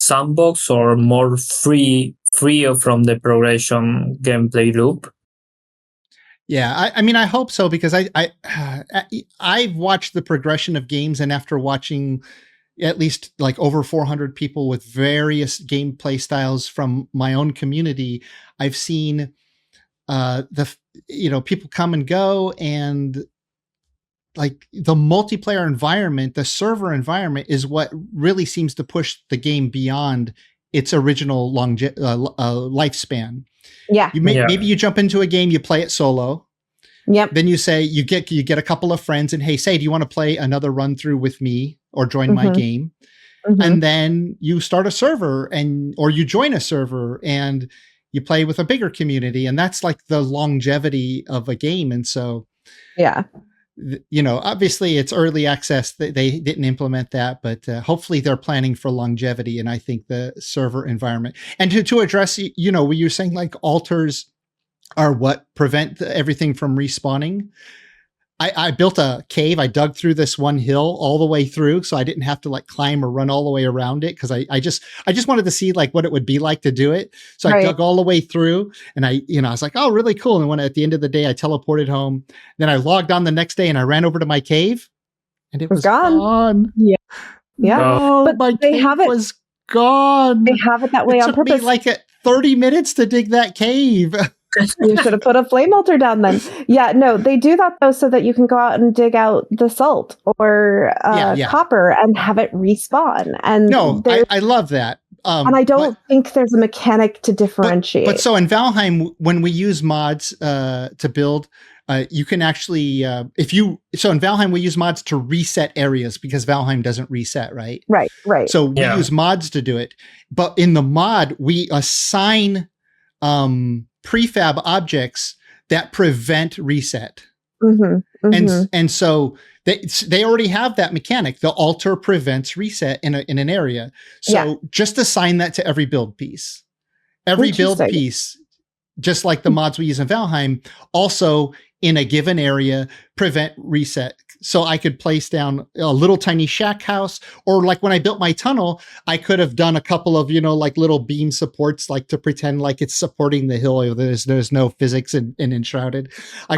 sandbox or more free from the progression gameplay loop. Yeah, I mean, I hope so, because I've watched the progression of games, and after watching at least like over 400 people with various gameplay styles from my own community, I've seen people come and go, and like the multiplayer environment, the server environment is what really seems to push the game beyond its original lifespan. Yeah. Maybe you jump into a game, you play it solo. Yep. Then you say you get a couple of friends and, hey, say, do you want to play another run through with me or join my game? Mm-hmm. And then you start a server or you join a server and you play with a bigger community, and that's like the longevity of a game. And so, yeah, obviously it's early access. They didn't implement that, but hopefully they're planning for longevity. And I think the server environment, and to address, what you're saying, like altars are what prevent everything from respawning. I built a cave. I dug through this one hill all the way through, so I didn't have to like climb or run all the way around it, because I just wanted to see like what it would be like to do it. So I dug all the way through, and I was like, oh, really cool. And when at the end of the day, I teleported home. Then I logged on the next day, and I ran over to my cave, and it was gone. Yeah, yeah. No, but my cave was gone. They have it that way on purpose. It took me like 30 minutes to dig that cave. You should have put a flame altar down then. Yeah, no, they do that though, so that you can go out and dig out the salt or copper and have it respawn. And no, I love that. And I don't think there's a mechanic to differentiate. But so in Valheim, when we use mods to build, you can actually, in Valheim, we use mods to reset areas, because Valheim doesn't reset, right? Right. So we use mods to do it. But in the mod, we assign prefab objects that prevent reset. Mm-hmm, mm-hmm. And so they already have that mechanic. The altar prevents reset in an area. So just assign that to every build piece. Every build piece, just like the mods we use in Valheim, also in a given area prevent reset. So I could place down a little tiny shack house, or like when I built my tunnel, I could have done a couple of, like little beam supports, like to pretend like it's supporting the hill. There's no physics in Enshrouded. I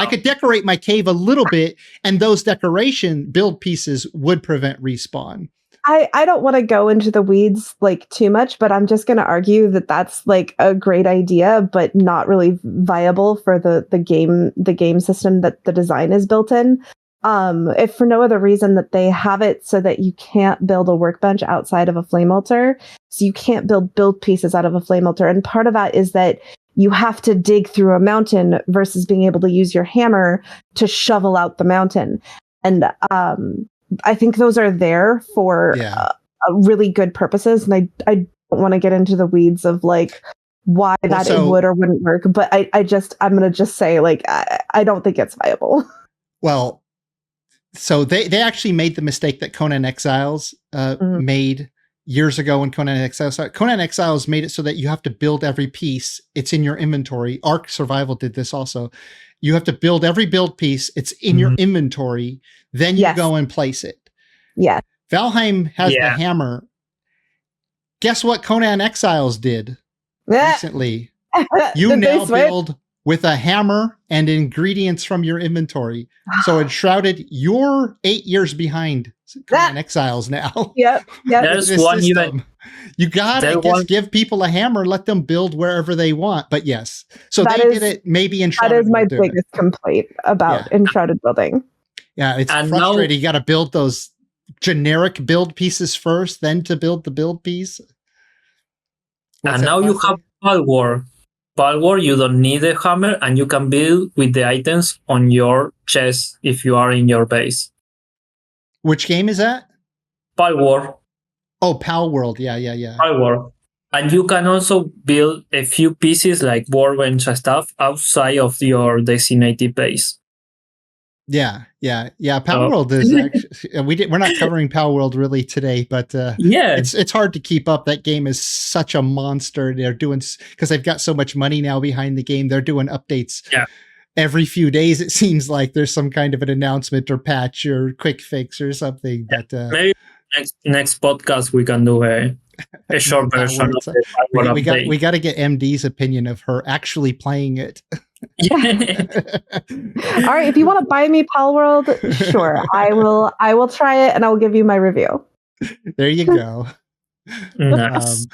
could decorate my cave a little bit, and those decoration build pieces would prevent respawn. I don't want to go into the weeds like too much, but I'm just going to argue that that's like a great idea, but not really viable for the game system that the design is built in. If for no other reason that they have it so that you can't build a workbench outside of a flame altar, so you can't build pieces out of a flame altar. And part of that is that you have to dig through a mountain versus being able to use your hammer to shovel out the mountain. And I think those are there for really good purposes. And I don't want to get into the weeds of like why it would or wouldn't work. But I'm going to just say, like, I don't think it's viable. Well, so they actually made the mistake that Conan Exiles made years ago when Conan Exiles started. Conan Exiles made it so that you have to build every piece. It's in your inventory. Ark Survival did this also. You have to build every build piece. It's in your inventory. Then you go and place it. Yeah. Valheim has the hammer. Guess what Conan Exiles did recently? You now build with a hammer and ingredients from your inventory. So Enshrouded, you're 8 years behind Conan Exiles now. Yep. There's one even. You gotta give people a hammer, let them build wherever they want. But yes, so did it. Maybe Enshrouded. That is my biggest complaint about Enshrouded building. Yeah, it's frustrating. You got to build those generic build pieces first, then to build the build piece. And now you have Palworld. Palworld, you don't need a hammer, and you can build with the items on your chest if you are in your base. Which game is that? Palworld. Oh, Palworld. Yeah. Palworld. And you can also build a few pieces like workbench and stuff outside of your designated base. Yeah. Palworld is actually, we're not covering Palworld really today, but it's hard to keep up. That game is such a monster. They're doing, because they've got so much money now behind the game. They're doing updates every few days. It seems like there's some kind of an announcement or patch or quick fix or something. But maybe next podcast we can do a short version of it. We got to get MD's opinion of her actually playing it. Yeah. All right, if you want to buy me Pal World, sure. I will try it and I'll give you my review. There you go. Nice.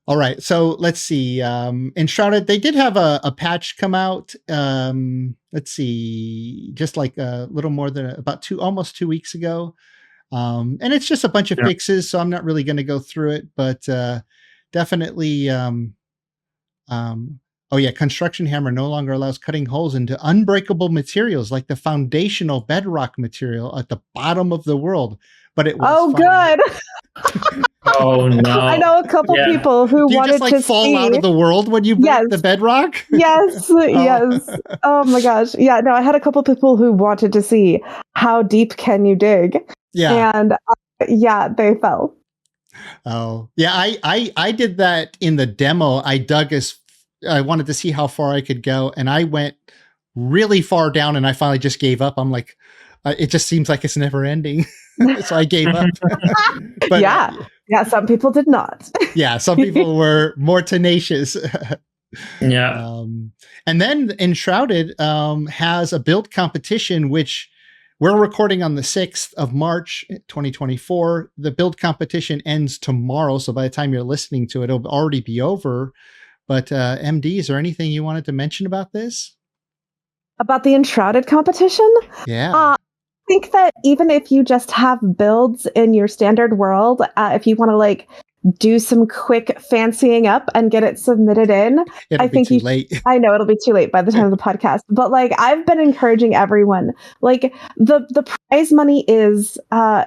All right, so let's see. Enshrouded, they did have a patch come out. Let's see, just like a little more than almost 2 weeks ago. And it's just a bunch of fixes, so I'm not really going to go through it, but definitely. Oh yeah, Construction Hammer no longer allows cutting holes into unbreakable materials like the foundational bedrock material at the bottom of the world. But it was good. Oh no! I know a couple people who Do you wanted just like to fall out of the world when you break the bedrock? Yes, yes. Oh my gosh. Yeah, no, I had a couple people who wanted to see how deep can you dig. Yeah. And yeah, they fell. Oh, yeah. I did that in the demo. I wanted to see how far I could go, and I went really far down, and I finally just gave up. I'm like, it just seems like it's never ending. So I gave up. But yeah, some people did not. Yeah, some people were more tenacious. Yeah. And then Enshrouded has a build competition, which we're recording on the 6th of March, 2024. The build competition ends tomorrow. So by the time you're listening to it, it'll already be over. But MD, is there anything you wanted to mention about this? About the Enshrouded competition? Yeah. I think that even if you just have builds in your standard world, if you want to like do some quick fancying up and get it submitted in, I think too late. I know it'll be too late by the time of the podcast, but like I've been encouraging everyone. Like the prize money is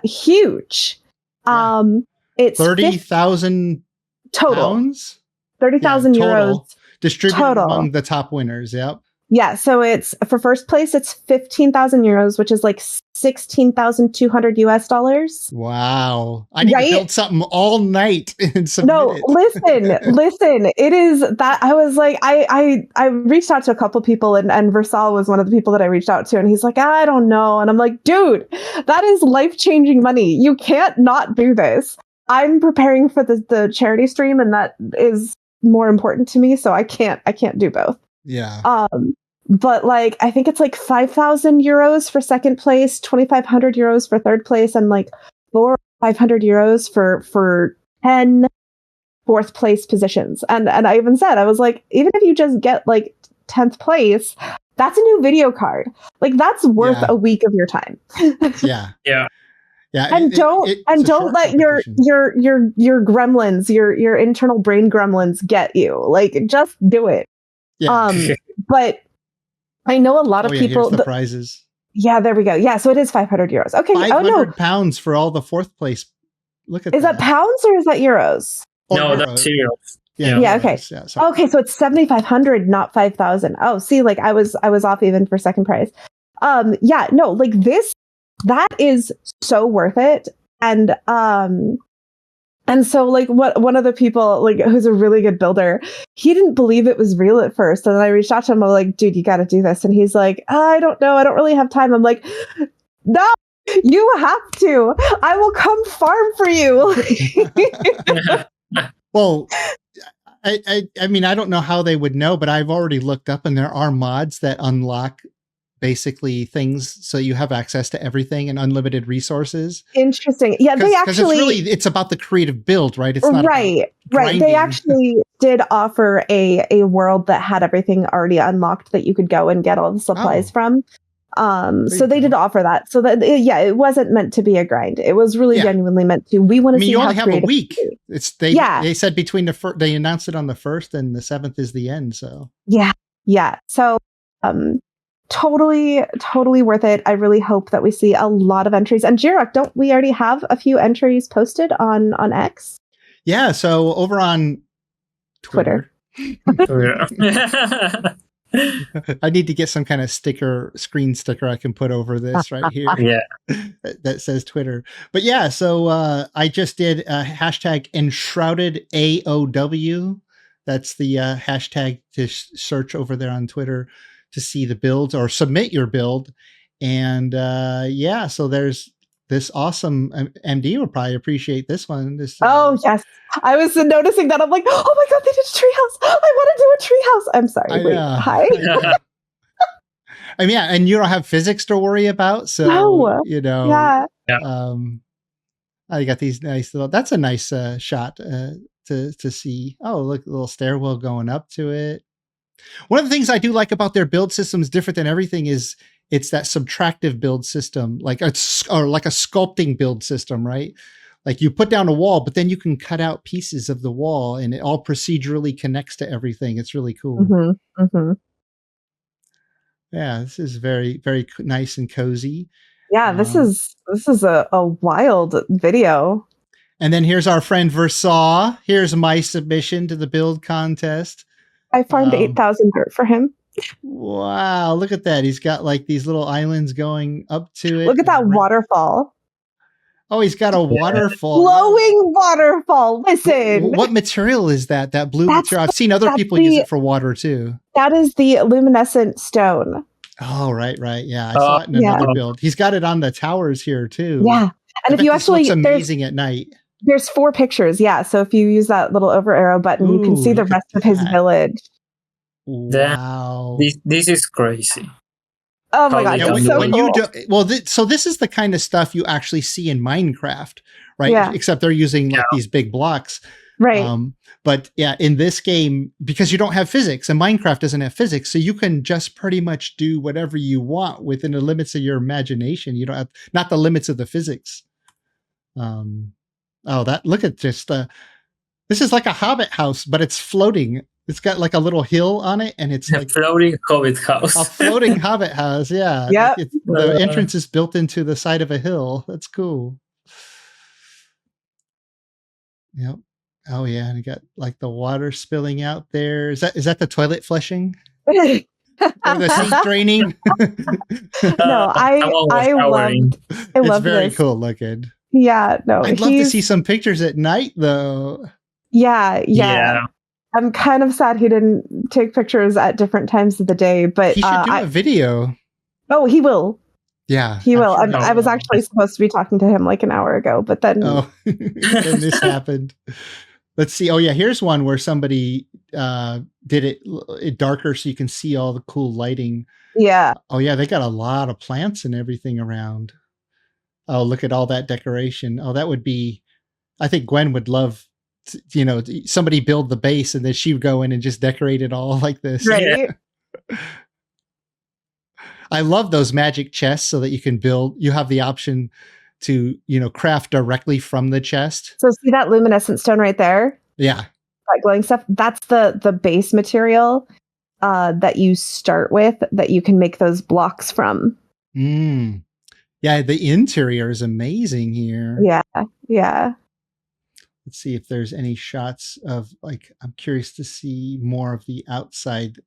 huge. It's 30,000 total. Pounds? 30,000 euros distributed among the top winners. Yep. Yeah, so it's for first place, it's 15,000 euros, which is like 16,200 US dollars. Wow. I need to build something all night and submit it. listen. It is that I was like, I reached out to a couple people and Versal was one of the people that I reached out to. And he's like, I don't know. And I'm like, dude, that is life-changing money. You can't not do this. I'm preparing for the charity stream, and that is more important to me. So I can't do both. Yeah. But like, I think it's like 5,000 euros for second place, 2,500 euros for third place, and like 500 euros for 10 fourth place positions. And I even said, I was like, even if you just get like 10th place, that's a new video card. Like that's worth a week of your time. Yeah. Yeah. Yeah. And don't let your gremlins, your internal brain gremlins get you. Like just do it. Yeah. But I know a lot of people. Here's the prizes. Yeah, there we go. Yeah, so it is 500 euros. Okay. 500 pounds for all the fourth place. Look at that. Is that pounds or is that euros? No, that's euros. Yeah. Okay. Yeah, okay, so it's 7,500, not 5,000. Oh, see, like I was off even for second prize. Yeah, no, like that is so worth it. And so like one of the people like who's a really good builder, he didn't believe it was real at first. And then I reached out to him. I'm like, dude, you got to do this. And he's like, I don't know. I don't really have time. I'm like, no, you have to. I will come farm for you. Well, I mean, I don't know how they would know, but I've already looked up and there are mods that unlock basically things so you have access to everything and unlimited resources. Interesting. Yeah, they actually it's about the creative build, right? It's not right. They actually did offer a world that had everything already unlocked that you could go and get all the supplies from. So they did offer that. So that it wasn't meant to be a grind. It was really genuinely meant to. We want to see. You how only have a week. They said between they announced it on the 1st and the 7th is the end. So yeah. So totally worth it. I really hope that we see a lot of entries. And Jiroc, don't we already have a few entries posted on X? Yeah. So over on Twitter. I need to get some kind of screen sticker I can put over this right here. That says Twitter. But yeah, so I just did hashtag Enshrouded AOW. That's the hashtag to search over there on Twitter to see the builds or submit your build. And so there's this awesome MD will probably appreciate this one. Yes. I was noticing that. I'm like, oh my God, they did a treehouse. I want to do a treehouse. I'm sorry. Wait, hi. I mean, yeah, and you don't have physics to worry about, so No. you know. Yeah. I got these nice little. That's a nice shot to see. Oh, look, a little stairwell going up to it. One of the things I do like about their build systems, different than everything, is it's that subtractive build system, like or like a sculpting build system, right? Like you put down a wall, but then you can cut out pieces of the wall, and it all procedurally connects to everything. It's really cool. Mm-hmm. Mm-hmm. Yeah, this is very, very nice and cozy. Yeah, this is a wild video. And then here's our friend Versaw. Here's my submission to the build contest. I farmed 8,000 dirt for him. Wow, look at that. He's got like these little islands going up to it. Look at that waterfall. Oh, he's got a waterfall. Glowing waterfall. Listen. What material is that? That blue material? I've seen other people use it for water too. That is the luminescent stone. Oh, right. Yeah, I saw it in another build. He's got it on the towers here too. Yeah. And if you actually, looks amazing at night. There's 4 pictures. Yeah. So if you use that little over arrow button, you can see the rest of his village. Wow. This is crazy. Oh my god! Yeah, so cool. So this is the kind of stuff you actually see in Minecraft, right? Yeah. Except they're using like these big blocks, right? But yeah, in this game, because you don't have physics, and Minecraft doesn't have physics, so you can just pretty much do whatever you want within the limits of your imagination. You don't have not the limits of the physics. Look at this. This is like a Hobbit house, but it's floating. It's got like a little hill on it, and it's like floating Hobbit house. A floating Hobbit house, yeah. Yeah. Like the entrance is built into the side of a hill. That's cool. Yep. Oh yeah, and you got like the water spilling out there. Is that the toilet flushing? Or the sink draining? No, I love It's very this. cool looking. Yeah, no. I'd love to see some pictures at night though. Yeah. I'm kind of sad he didn't take pictures at different times of the day, but he should do a video. Oh, he will. Yeah, he will. Sure I was actually supposed to be talking to him like an hour ago, but then then this happened. Let's see. Oh yeah, here's one where somebody did it darker so you can see all the cool lighting. Yeah. Oh yeah, they got a lot of plants and everything around. Oh, look at all that decoration. Oh, that would be. I think Gwen would love. Somebody build the base and then she would go in and just decorate it all like this. Right. Yeah. I love those magic chests so that you can build. You have the option to, craft directly from the chest. So see that luminescent stone right there? Yeah. That glowing stuff. That's the base material that you start with that you can make those blocks from. Yeah, the interior is amazing here. Yeah. Let's see if there's any shots of I'm curious to see more of the outside.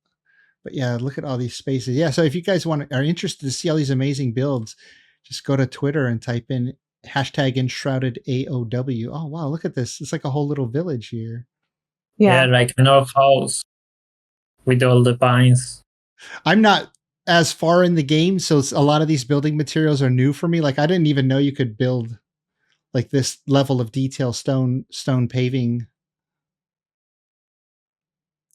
But yeah, look at all these spaces. Yeah, so if you guys are interested to see all these amazing builds, just go to Twitter and type in #Enshrouded AOW. Oh wow, look at this. It's like a whole little village here. Yeah, like an old house with all the pines. I'm not as far in the game, so a lot of these building materials are new for me. Like I didn't even know you could build like this level of detail stone paving.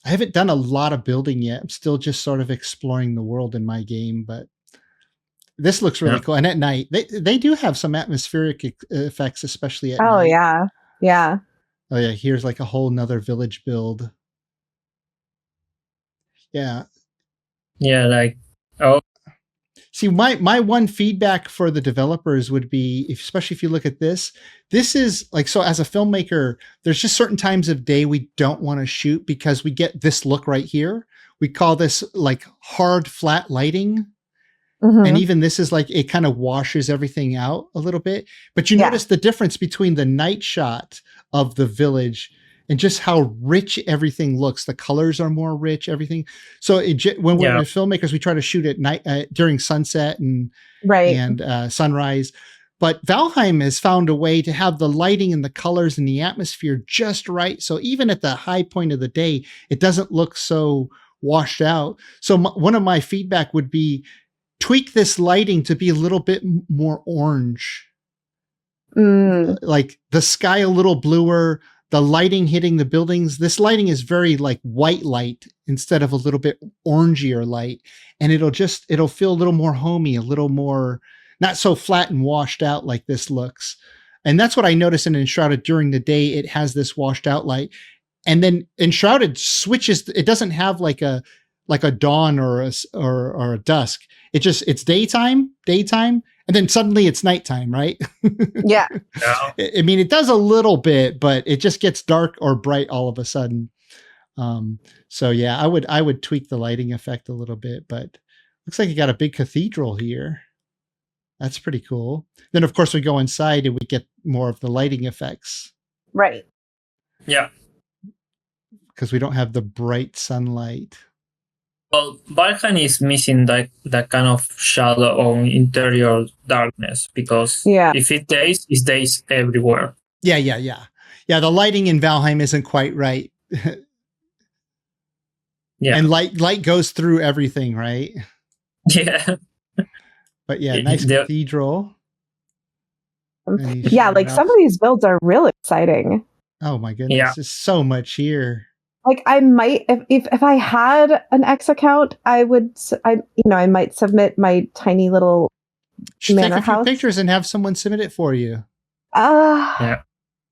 I haven't done a lot of building yet. I'm still just sort of exploring the world in my game, but this looks really cool. And at night, they do have some atmospheric effects, especially at night. Oh yeah. Oh yeah, here's like a whole nother village build. Yeah. Yeah, See, my one feedback for the developers would be, especially if you look at this is like, so as a filmmaker, there's just certain times of day we don't want to shoot because we get this look right here. We call this like hard, flat lighting. Mm-hmm. And even this is like, it kind of washes everything out a little bit. But you notice the difference between the night shot of the village and just how rich everything looks. The colors are more rich, everything. So when we're filmmakers, we try to shoot at night during sunset and sunrise. But Valheim has found a way to have the lighting and the colors and the atmosphere just right. So even at the high point of the day, it doesn't look so washed out. So one of my feedback would be tweak this lighting to be a little bit more orange. Like the sky a little bluer, the lighting hitting the buildings. This lighting is very like white light instead of a little bit orangier light. And it'll feel a little more homey, a little more, not so flat and washed out like this looks. And that's what I noticed in Enshrouded during the day. It has this washed out light. And then Enshrouded switches. It doesn't have like a dawn or a dusk. It's daytime, and then suddenly it's nighttime, right? Yeah. I mean, it does a little bit, but it just gets dark or bright all of a sudden. So yeah, I would tweak the lighting effect a little bit, but looks like you got a big cathedral here. That's pretty cool. Then of course we go inside and we get more of the lighting effects. Right. Yeah. Because we don't have the bright sunlight. Well, Valheim is missing that kind of shadow on interior darkness, because if it's days everywhere. Yeah. The lighting in Valheim isn't quite right. Yeah. And light goes through everything, right? Yeah. But yeah, nice cathedral. Yeah, like some of these builds are real exciting. Oh my goodness, there's so much here. Like I might, if I had an X account, I might submit my tiny little manor take a few house. pictures and have someone submit it for you. Yeah.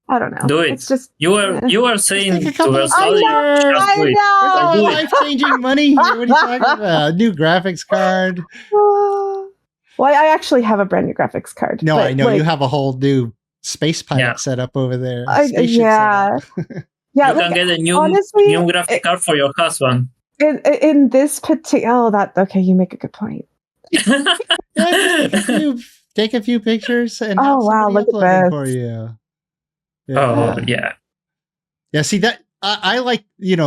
I don't know. Do it. It's just you are saying take a couple to of us, pictures. I know. Life-changing money. What are you talking about? New graphics card. Well, I actually have a brand new graphics card. No, but, I know like, you have a whole new space pilot set up over there. Yeah. Yeah, you can get a new graphic card for your husband. In this particular, you make a good point. Take a few pictures and look at upload this for you. Yeah. See that I like,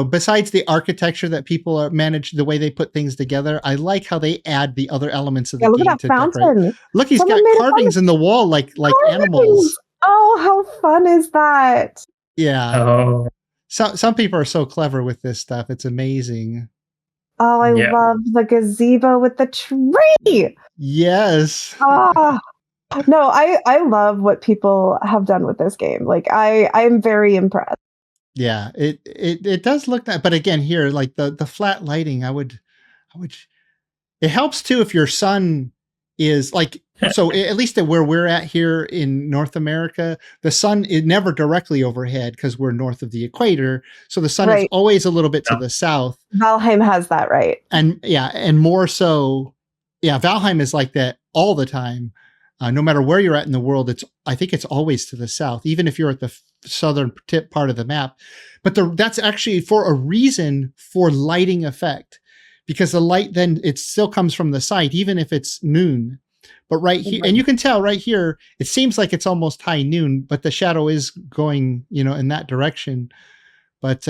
besides the architecture that people manage the way they put things together, I like how they add the other elements of the game. Look at that fountain. Decorate. Look, he's got carvings in the wall like animals. Oh, how fun is that? Yeah. Oh. Some people are so clever with this stuff. It's amazing. Oh, I love the gazebo with the tree. Yes. No, I love what people have done with this game. Like I'm very impressed. Yeah, it does look that, but again, here, like the flat lighting, I would, it helps too if your sun is like, so at least at where we're at here in North America, the sun is never directly overhead because we're north of the equator. So the sun is always a little bit to the south. Valheim has that, right? And more so, Valheim is like that all the time. No matter where you're at in the world, I think it's always to the south, even if you're at the southern tip part of the map. But that's actually for a reason for lighting effect, because the light then it still comes from the side, even if it's noon. But right here, and you can tell right here, it seems like it's almost high noon, but the shadow is going, in that direction. But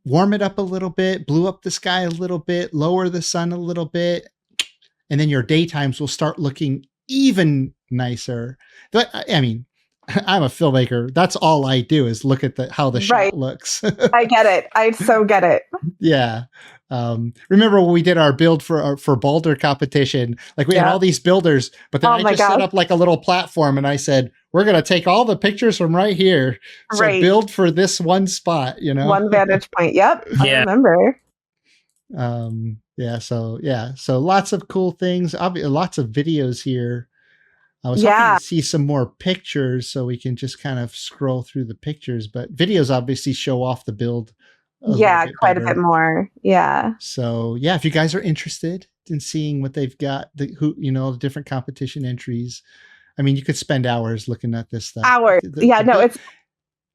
warm it up a little bit, blue up the sky a little bit, lower the sun a little bit, and then your daytimes will start looking even nicer. But I mean, I'm a filmmaker. That's all I do is look at how the shot looks. I get it. I so get it. Yeah. Remember when we did our build for Boulder competition? Like we had all these builders, but then I just set up like a little platform and I said, we're going to take all the pictures from right here. So build for this one spot, One vantage point. Yep. I remember. So lots of cool things. Lots of videos here. I was hoping to see some more pictures so we can just kind of scroll through the pictures, but videos obviously show off the build. Quite a bit more. Yeah. So if you guys are interested in seeing what they've got, the different competition entries, I mean, you could spend hours looking at this stuff.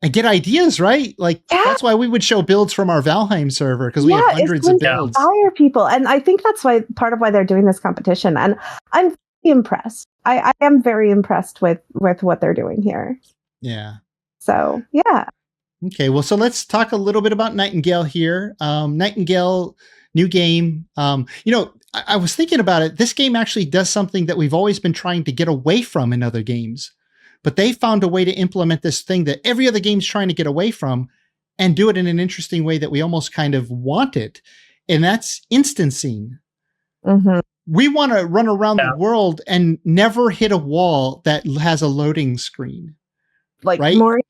And get ideas, right? Like that's why we would show builds from our Valheim server, because we have hundreds of builds. Inspire people, and I think that's why part of why they're doing this competition. And I'm impressed. I am very impressed with what they're doing here. Yeah. So yeah. Okay, well, so let's talk a little bit about Nightingale here. Nightingale, new game. I was thinking about it. This game actually does something that we've always been trying to get away from in other games. But they found a way to implement this thing that every other game's trying to get away from and do it in an interesting way that we almost kind of want it. And that's instancing. Mm-hmm. We want to run around the world and never hit a wall that has a loading screen. Like right? more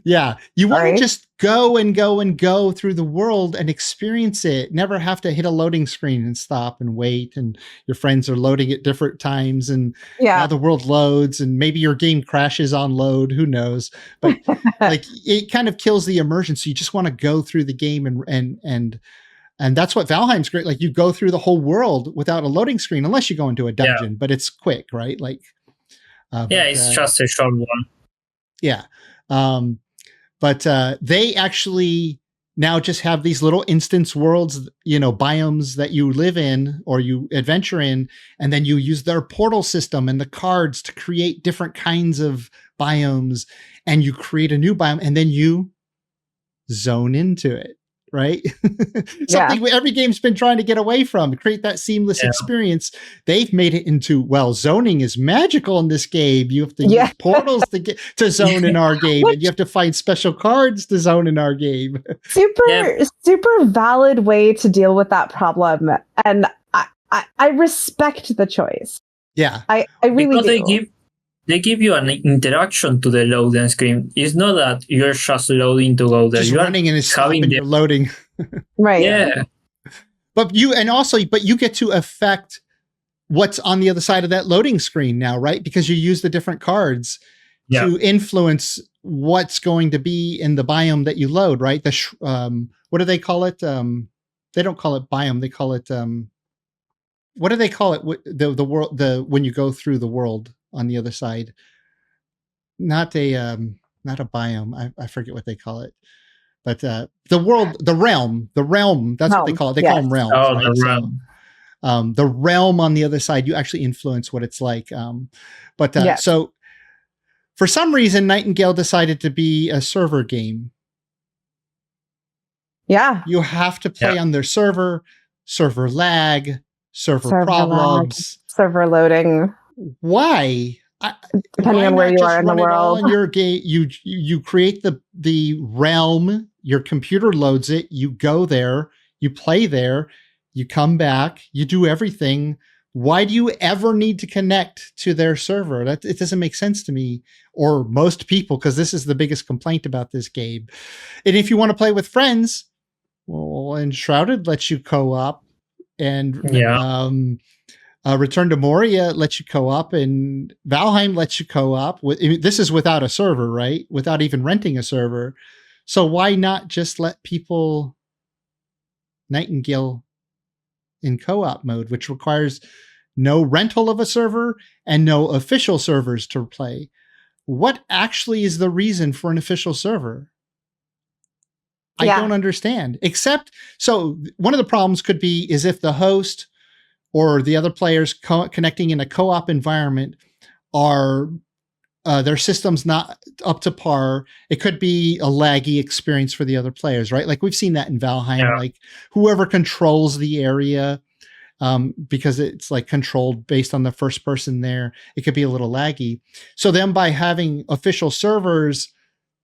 Yeah, you want Sorry. to just go and go and go through the world and experience it. Never have to hit a loading screen and stop and wait, and your friends are loading at different times, and now Yeah. the world loads, and maybe your game crashes on load. Who knows? But like, it kind of kills the immersion. So you just want to go through the game, and that's what Valheim's great. Like, you go through the whole world without a loading screen, unless you go into a dungeon, but it's quick, right? Like, It's just a short one. yeah. But they actually now just have these little instance worlds, biomes that you live in or you adventure in, and then you use their portal system and the cards to create different kinds of biomes, and you create a new biome, and then you zone into it. Right? Something every game's been trying to get away from, create that seamless experience. They've made it into, zoning is magical in this game. You have to use portals to zone in our game, and you have to find special cards to zone in our game. Super valid way to deal with that problem. And I respect the choice. Yeah. I really do. They give you an interaction to the loading screen. It's not that you're just loading to go there. Just you're running and it's stopping you're loading. Right. Yeah. But you get to affect what's on the other side of that loading screen now, right? Because you use the different cards to influence what's going to be in the biome that you load, right? What do they call it? They don't call it biome. They call it, what do they call it? The world, when you go through the world on the other side, not a biome. I forget what they call it, but the realm, that's what they call it. They call them realms. Oh, right? the realm. So, the realm on the other side, you actually influence what it's like. So for some reason, Nightingale decided to be a server game. Yeah. You have to play on their server lag, server problems, server loading. Why? Depending on where you are in the world. In your game, you create the realm, your computer loads it, you go there, you play there, you come back, you do everything. Why do you ever need to connect to their server? It doesn't make sense to me, or most people, because this is the biggest complaint about this game. And if you want to play with friends, well, Enshrouded lets you co-op, and Return to Moria lets you co-op, and Valheim lets you co-op. This is without a server, right? Without even renting a server. So why not just let people Nightingale in co-op mode, which requires no rental of a server and no official servers to play? What actually is the reason for an official server? I don't understand. Except, so one of the problems could be is if the host or the other players connecting in a co-op environment are their system's not up to par. It could be a laggy experience for the other players, right? Like we've seen that in Valheim, like whoever controls the area, because it's like controlled based on the first person there, it could be a little laggy. So then by having official servers,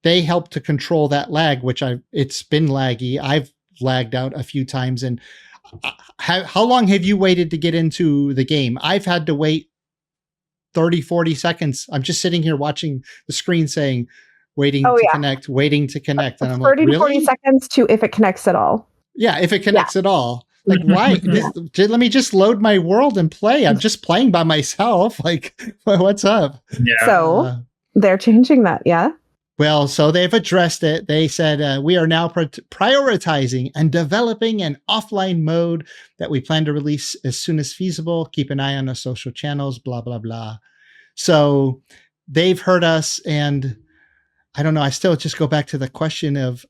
they help to control that lag, which it's been laggy. I've lagged out a few times. And how long have you waited to get into the game? I've had to wait 30, 40 seconds. I'm just sitting here watching the screen saying, waiting to connect. And I'm 30 like, to 40 seconds to if it connects at all. Yeah, if it connects at all. Like, why? Let me just load my world and play. I'm just playing by myself. Like, what's up? Yeah. So they're changing that, Well, so they've addressed it. They said, we are now prioritizing and developing an offline mode that we plan to release as soon as feasible. Keep an eye on our social channels, blah, blah, blah. So they've heard us. And I don't know, I still just go back to the question of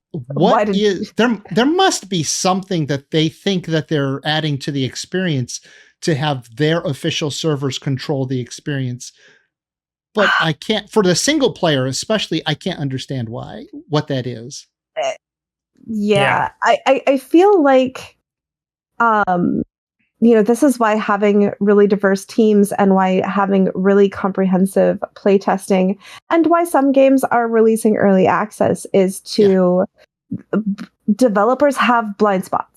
there must be something that they think that they're adding to the experience to have their official servers control the experience. But I can't, for the single player especially, I can't understand what that is. I feel like, this is why having really diverse teams and why having really comprehensive playtesting and why some games are releasing early access is to developers have blind spots.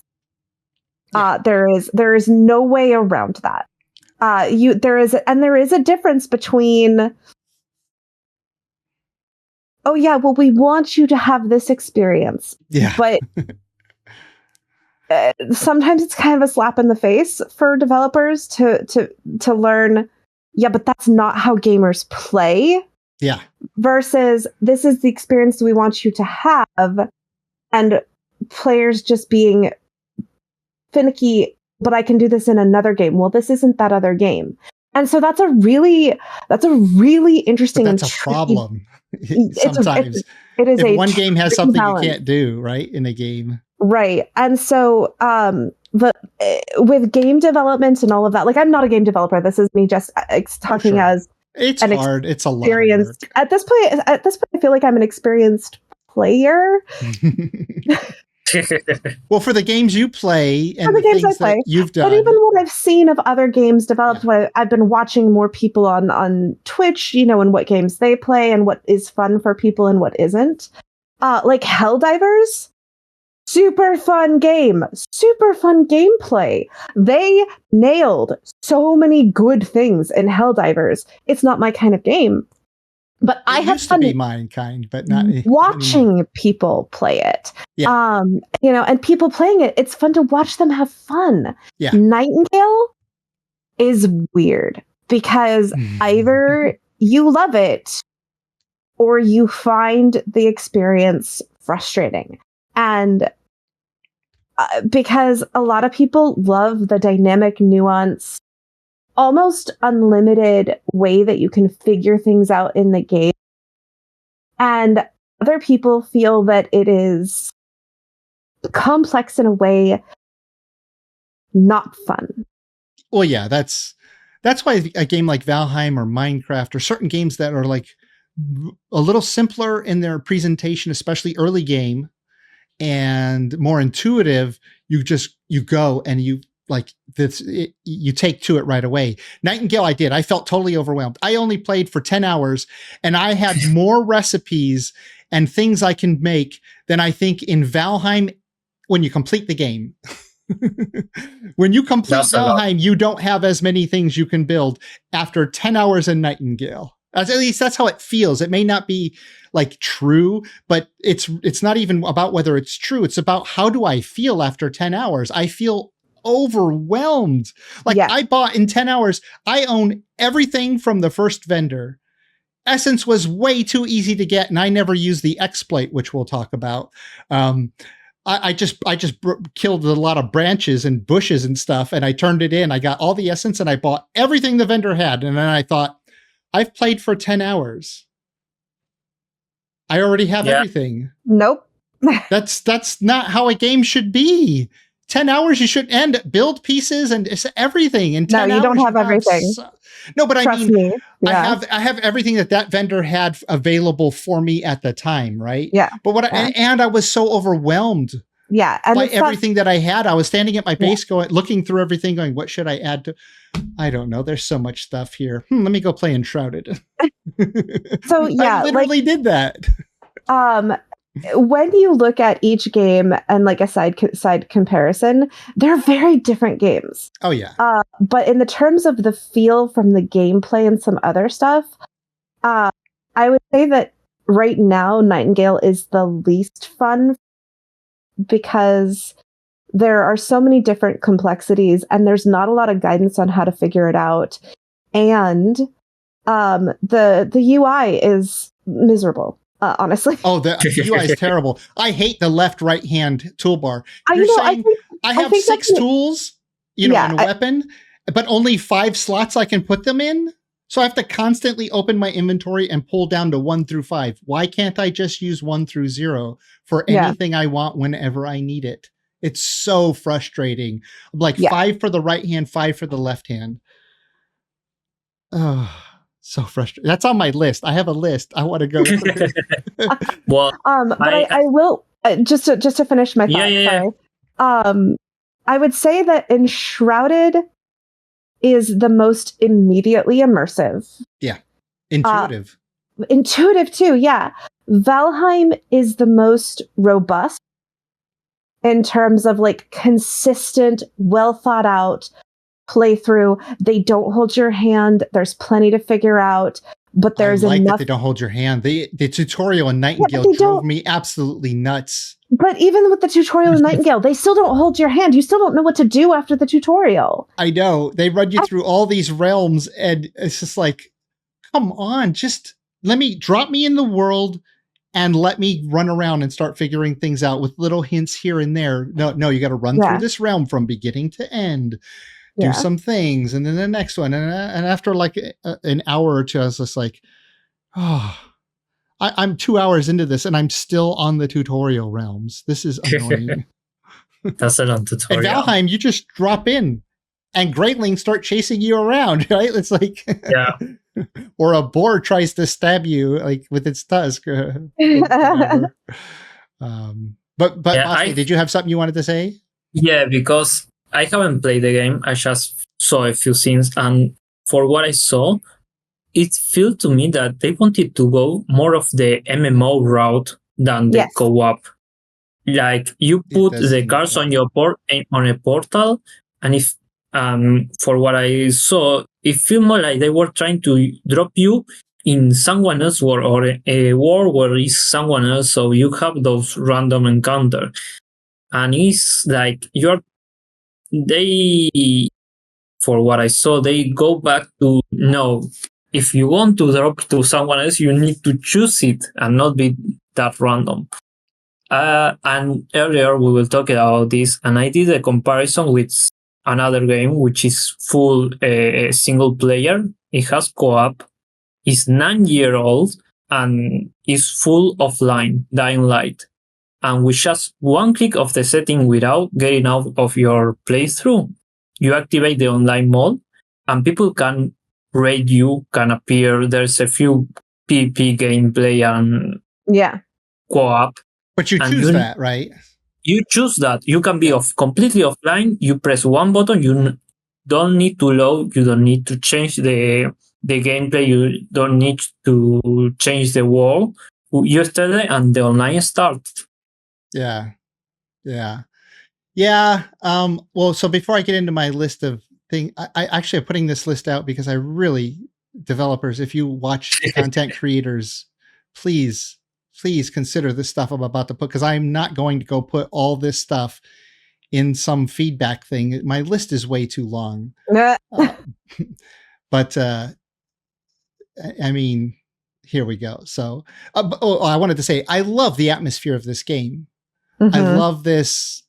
There is no way around that. There is a difference between oh yeah, well, we want you to have this experience. Yeah. But sometimes it's kind of a slap in the face for developers to learn, yeah, but that's not how gamers play. Yeah. Versus this is the experience we want you to have, and players just being finicky, but I can do this in another game. Well, this isn't that other game. And so that's a really interesting But that's and a problem. Sometimes it is if a one game has something balance. you can't do, right, in a game. Right. And so but with game development and all of that, like, I'm not a game developer. This is me just talking as it's an hard. It's a lot of work. At this point, I feel like I'm an experienced player. Well, for the games you play and the games I things play, that you've done. But even what I've seen of other games developed, I've been watching more people on Twitch, and what games they play and what is fun for people and what isn't. Like Helldivers, super fun game, super fun gameplay. They nailed so many good things in Helldivers. It's not my kind of game. But I have fun to be mine kind, but not watching anymore. People play it. Yeah. And people playing it, it's fun to watch them have fun. Yeah. Nightingale is weird because either you love it or you find the experience frustrating. And because a lot of people love the dynamic nuance, almost unlimited way that you can figure things out in the game. And other people feel that it is complex in a way not fun. Well, yeah, that's why a game like Valheim or Minecraft or certain games that are like a little simpler in their presentation, especially early game, and more intuitive, you go and you like this, you take to it right away. Nightingale, I felt totally overwhelmed. I only played for 10 hours and I had more recipes and things I can make than I think in Valheim when you complete the game. When you complete Valheim, you don't have as many things you can build after 10 hours in Nightingale. At least that's how it feels. It may not be like true, but it's not even about whether it's true. It's about how do I feel after 10 hours? I feel overwhelmed. Like I bought in 10 hours, I own everything from the first vendor. Essence was way too easy to get, and I never used the exploit, which we'll talk about. I just killed a lot of branches and bushes and stuff, and I turned it in. I got all the essence, and I bought everything the vendor had. And then I thought, I've played for 10 hours. I already have everything. Nope. That's not how a game should be. 10 hours, you should build pieces and it's everything. In 10 no, you don't have everything. No, but Trust I mean, me. Yeah. I have everything that vendor had available for me at the time, right? Yeah. But and I was so overwhelmed. Yeah, and by everything that I had. I was standing at my base, looking through everything, going, "What should I add to?" I don't know. There's so much stuff here. Let me go play Enshrouded. So yeah, I literally did that. When you look at each game and like a side comparison, they're very different games. Oh yeah. But in the terms of the feel from the gameplay and some other stuff, I would say that right now Nightingale is the least fun because there are so many different complexities and there's not a lot of guidance on how to figure it out. And the UI is miserable. Honestly. Oh, the UI is terrible. I hate the left-right hand toolbar. I have 6 tools, in a weapon, but only 5 slots I can put them in. So I have to constantly open my inventory and pull down to 1 through 5. Why can't I just use 1 through 0 for anything I want whenever I need it? It's so frustrating. Like 5 for the right hand, 5 for the left hand. Oh. So frustrating. That's on my list. I have a list. I want to go through. Well, but I will just to finish my thought. Sorry. I would say that Enshrouded is the most immediately immersive. Yeah, intuitive. Intuitive too. Yeah, Valheim is the most robust in terms of like consistent, well thought out playthrough. They don't hold your hand. There's plenty to figure out. but there's I like enough. that they don't hold your hand. The tutorial in Nightingale they drove don't. me absolutely nuts. But even with the tutorial in Nightingale, they still don't hold your hand. You still don't know what to do after the tutorial. I know. They run you through all these realms, and it's just like, come on, just drop me in the world and let me run around and start figuring things out with little hints here and there. No, you got to run through this realm from beginning to end, do some things, and then the next one. And after like an hour or two, I was just like, oh, I'm 2 hours into this and I'm still on the tutorial realms. This is annoying. That's a long tutorial. At Valheim, you just drop in and Greatlings start chasing you around, right? It's like, or a boar tries to stab you like with its tusk. But Bosky, did you have something you wanted to say? Yeah, because I haven't played the game. I just saw a few scenes, and for what I saw, it felt to me that they wanted to go more of the MMO route than the co-op. Like you put the cards on your on a portal, and if for what I saw, it felt more like they were trying to drop you in someone else's world or a world where is someone else, so you have those random encounters. And it's like for what I saw, they go back to no. If you want to drop to someone else, you need to choose it and not be that random. And earlier we were talking about this, and I did a comparison with another game which is full single player. It has co-op. It's 9-year-old and is full offline, Dying Light. And with just one click of the setting without getting out of your playthrough, you activate the online mode, and people can raid you, can appear. There's a few PvP gameplay and co-op. But you choose that, right? You choose that. You can be completely offline. You press one button. You don't need to load. You don't need to change the gameplay. You don't need to change the world. You start it and the online starts. Yeah. Well, so before I get into my list of things, I actually am putting this list out because I really, developers, if you watch content creators, please consider this stuff I'm about to put, because I'm not going to go put all this stuff in some feedback thing. My list is way too long. But I mean, here we go. So, I wanted to say, I love the atmosphere of this game. Mm-hmm. I love this,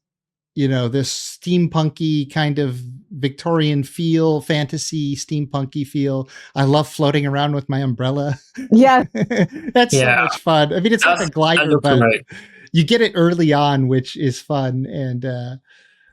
this steampunky kind of Victorian feel, fantasy steampunky feel. I love floating around with my umbrella. Yeah. That's so much fun. I mean, it's like a glider, but you get it early on, which is fun. And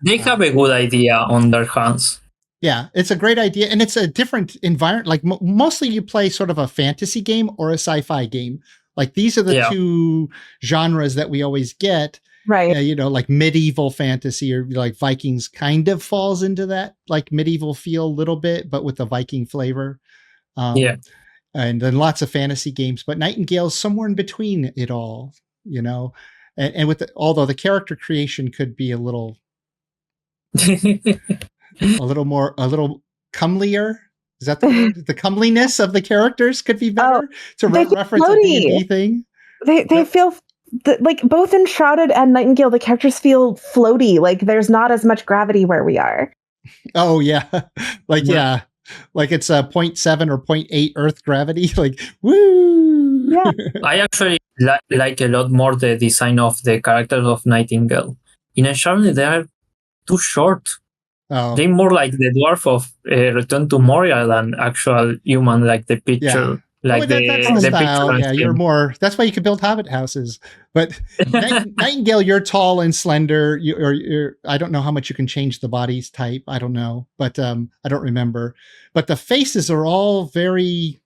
they have a good idea on their hands. Yeah, it's a great idea. And it's a different environment. Like mostly you play sort of a fantasy game or a sci-fi game. Like these are the two genres that we always get. Right. Like medieval fantasy, or like Vikings kind of falls into that like medieval feel a little bit, but with a Viking flavor. And then lots of fantasy games, but Nightingale's somewhere in between it all, and with although the character creation could be a little comelier. Is that the word? The comeliness of the characters could be better to reference a D&D thing. They feel like both Enshrouded and Nightingale, the characters feel floaty. Like there's not as much gravity where we are. Oh yeah. Like it's a 0.7 or 0.8 Earth gravity. Like woo. Yeah. I actually like a lot more the design of the characters of Nightingale. In Enshrouded, they are too short. Oh. They're more like the dwarf of Return to Moria than actual human, like the picture. Yeah. Like that's the style. Yeah, you're more. That's why you can build hobbit houses. But Nightingale, you're tall and slender. You're. I don't know how much you can change the body's type. I don't know, but I don't remember. But the faces are all very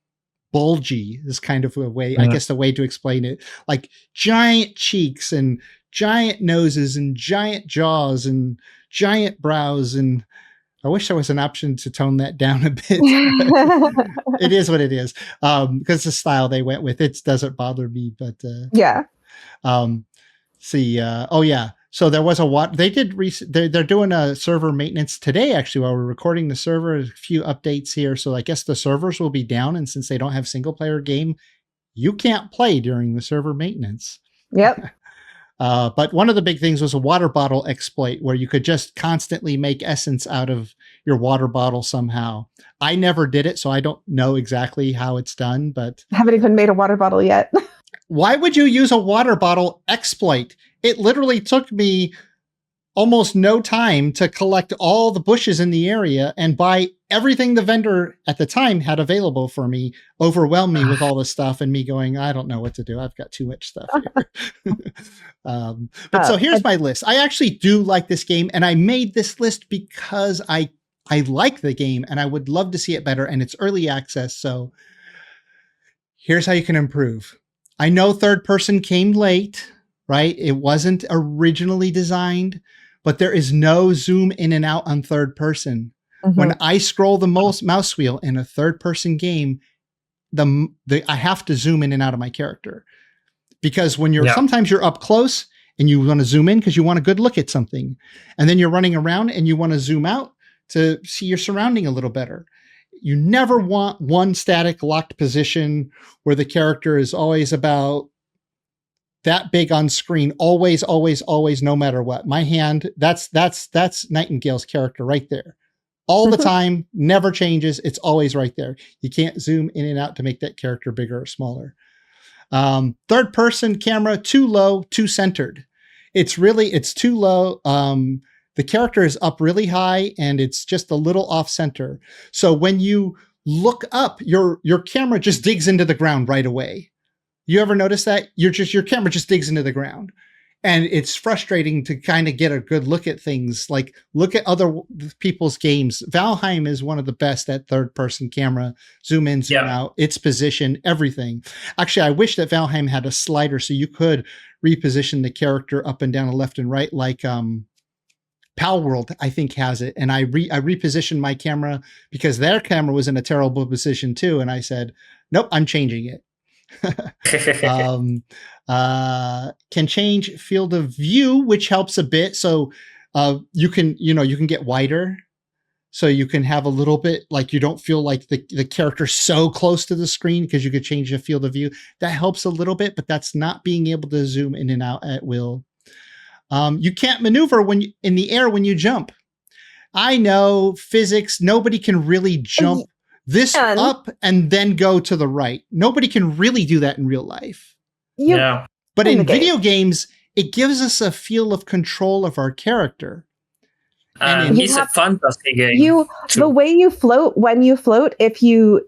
bulgy. Is kind of a way. I guess the way to explain it. Like giant cheeks and giant noses and giant jaws and giant brows, and I wish there was an option to tone that down a bit. It is what it is. Because the style they went with, it doesn't bother me, but So there was they're doing a server maintenance today, actually, while we're recording the server. A few updates here. So I guess the servers will be down. And since they don't have single player game, you can't play during the server maintenance. Yep. But one of the big things was a water bottle exploit where you could just constantly make essence out of your water bottle somehow. I never did it, so I don't know exactly how it's done, but I haven't even made a water bottle yet. why would you use a water bottle exploit? It literally took me almost no time to collect all the bushes in the area and buy everything the vendor at the time had available for me, overwhelm me with all the stuff, and me going, I don't know what to do. I've got too much stuff here. So here's my list. I actually do like this game, and I made this list because I like the game and I would love to see it better, and it's early access. So here's how you can improve. I know third person came late, right? It wasn't originally designed, but there is no zoom in and out on third person. Mm-hmm. When I scroll the mouse wheel in a third person game, I have to zoom in and out of my character, because when sometimes you're up close and you want to zoom in because you want a good look at something, and then you're running around and you want to zoom out to see your surrounding a little better. You never want one static locked position where the character is always about that big on screen, always, no matter what. My hand, that's Nightingale's character right there. All the time, never changes. It's always right there. You can't zoom in and out to make that character bigger or smaller. Third person camera, too low, too centered. It's too low. The character is up really high and it's just a little off center. So when you look up, your camera just digs into the ground right away. You ever notice that? Your camera just digs into the ground, and it's frustrating to kind of get a good look at things. Like, look at other people's games. Valheim is one of the best at third person camera, zoom in, zoom out, its position, everything. Actually, I wish that Valheim had a slider so you could reposition the character up and down and left and right, like Pal World, I think, has it. And I repositioned my camera because their camera was in a terrible position too. And I said, nope, I'm changing it. Can change field of view, which helps a bit. So you can get wider, so you can have a little bit, like, you don't feel like the character's so close to the screen because you could change the field of view. That helps a little bit, but that's not being able to zoom in and out at will. You can't maneuver in the air when you jump. I know physics. Nobody can really jump up and then go to the right. Nobody can really do that in real life. But in video games, it gives us a feel of control of our character. And it's a fantasy game. The way you float, when you float, if you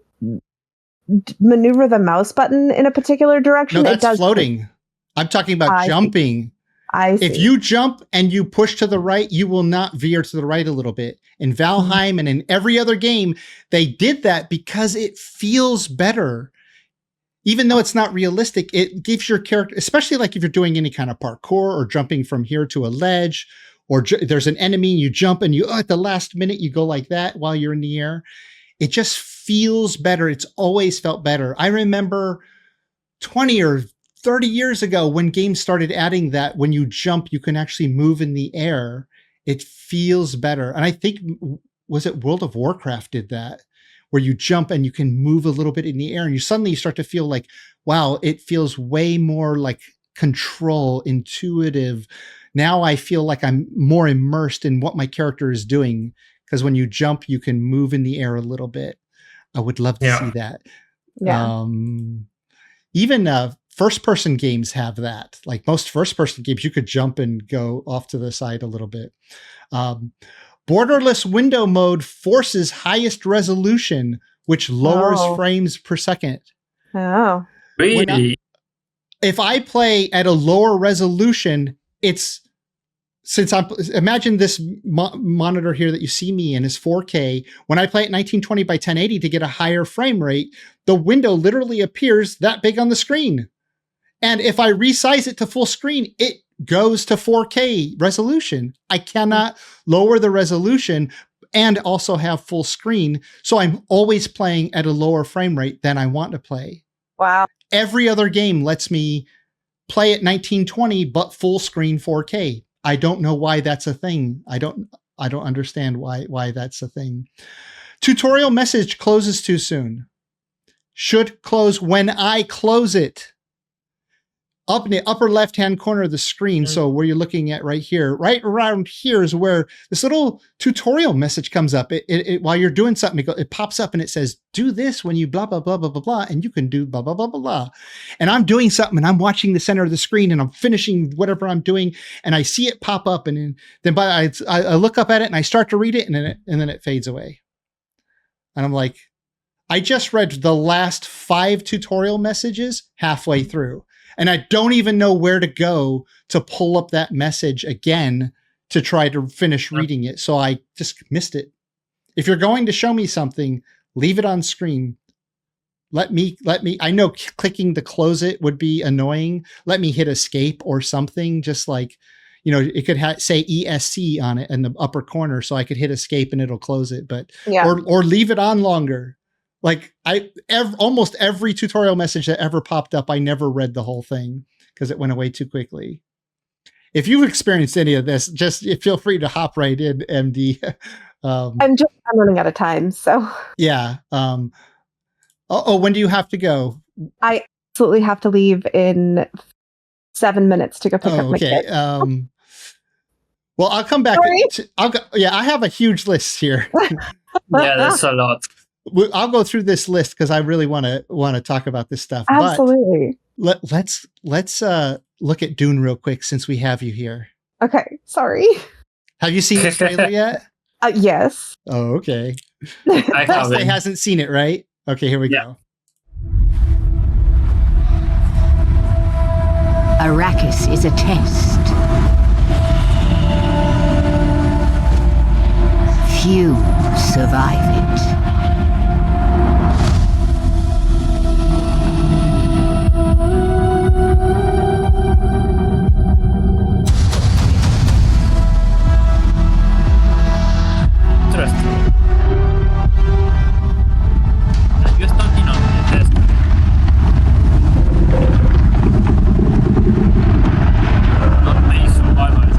maneuver the mouse button in a particular direction, no, that's floating. I'm talking about jumping. I see. If you jump and you push to the right, you will not veer to the right a little bit. In Valheim and in every other game, they did that because it feels better. Even though it's not realistic, it gives your character, especially like if you're doing any kind of parkour or jumping from here to a ledge, or there's an enemy and you jump and at the last minute you go like that while you're in the air. It just feels better. It's always felt better. I remember 20 or 30 years ago when games started adding that when you jump, you can actually move in the air. It feels better. And I think, was it World of Warcraft did that, where you jump and you can move a little bit in the air and you suddenly start to feel like, wow, it feels way more like control, intuitive. Now I feel like I'm more immersed in what my character is doing, because when you jump, you can move in the air a little bit. I would love to see that. Yeah. Even first-person games have that. Like most first-person games, you could jump and go off to the side a little bit. Borderless window mode forces highest resolution, which lowers frames per second. Oh. Really? If I play at a lower resolution, imagine this monitor here that you see me in is 4K. When I play at 1920 by 1080 to get a higher frame rate, the window literally appears that big on the screen. And if I resize it to full screen, it goes to 4K resolution. I cannot lower the resolution and also have full screen. So I'm always playing at a lower frame rate than I want to play. Wow. Every other game lets me play at 1920, but full screen 4K. I don't know why that's a thing. I don't understand why that's a thing. Tutorial message closes too soon. Should close when I close it. Up in the upper left-hand corner of the screen, so where you're looking at right here, right around here is where this little tutorial message comes up. It while you're doing something, it pops up and it says, do this when you blah, blah, blah, blah, blah, blah, and you can do blah, blah, blah, blah, blah. And I'm doing something and I'm watching the center of the screen and I'm finishing whatever I'm doing and I see it pop up and then I look up at it and I start to read it and then it fades away. And I'm like, I just read the last 5 tutorial messages halfway through. And I don't even know where to go to pull up that message again to try to finish reading it. So I just missed it. If you're going to show me something, leave it on screen. Let me, I know clicking to close it would be annoying. Let me hit escape or something. Just like, it could say ESC on it in the upper corner. So I could hit escape and it'll close it, but, or leave it on longer. Like almost every tutorial message that ever popped up, I never read the whole thing because it went away too quickly. If you've experienced any of this, just feel free to hop right in, MD. I'm running out of time, so yeah. When do you have to go? I absolutely have to leave in 7 minutes to go pick up my kid. Well, I'll come back. I have a huge list here. Yeah, that's a lot. I'll go through this list because I really want to talk about this stuff. Absolutely. But let's look at Dune real quick since we have you here. Okay. Sorry. Have you seen the trailer yet? Yes. Oh, okay. I haven't. Hasn't seen it, right? Okay, here we go. Arrakis is a test. Few survive it. You're starting on the test. Not many survivors.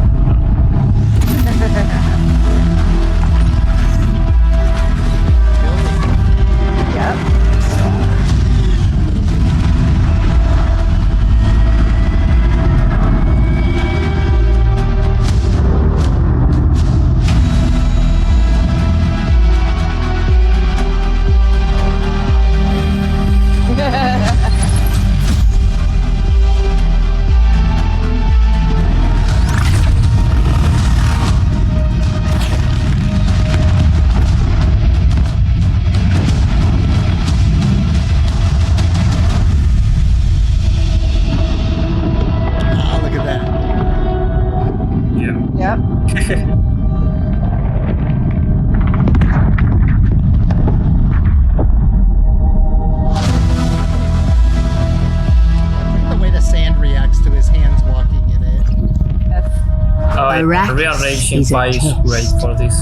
Rearranging files great for this.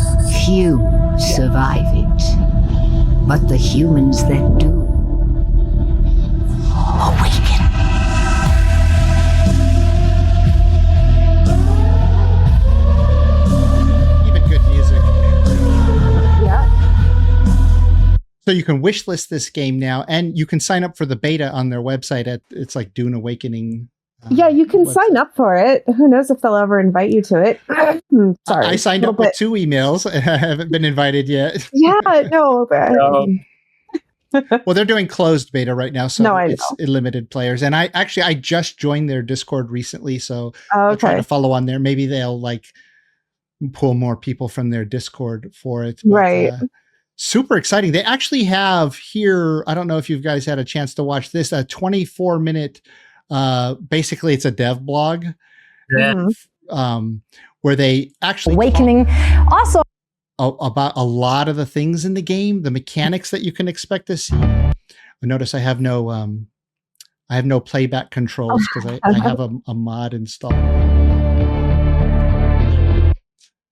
Few survive it, but the humans that do awaken. Even good music. Yeah. So you can wishlist this game now, and you can sign up for the beta on their website it's like Dune Awakening. Yeah, you can sign up for it. Who knows if they'll ever invite you to it. Sorry. I signed up with 2 emails. I haven't been invited yet. Yeah, no. Well, they're doing closed beta right now, so it's know. limited players. And I just joined their Discord recently, so I'm trying to follow on there. Maybe they'll pull more people from their Discord for it. But, right. Super exciting. They actually have here, I don't know if you guys had a chance to watch this, a 24-minute basically it's a dev blog where they actually Awakening also about a lot of the things in the game, the mechanics that you can expect to see. Notice I have no playback controls because I have a mod installed,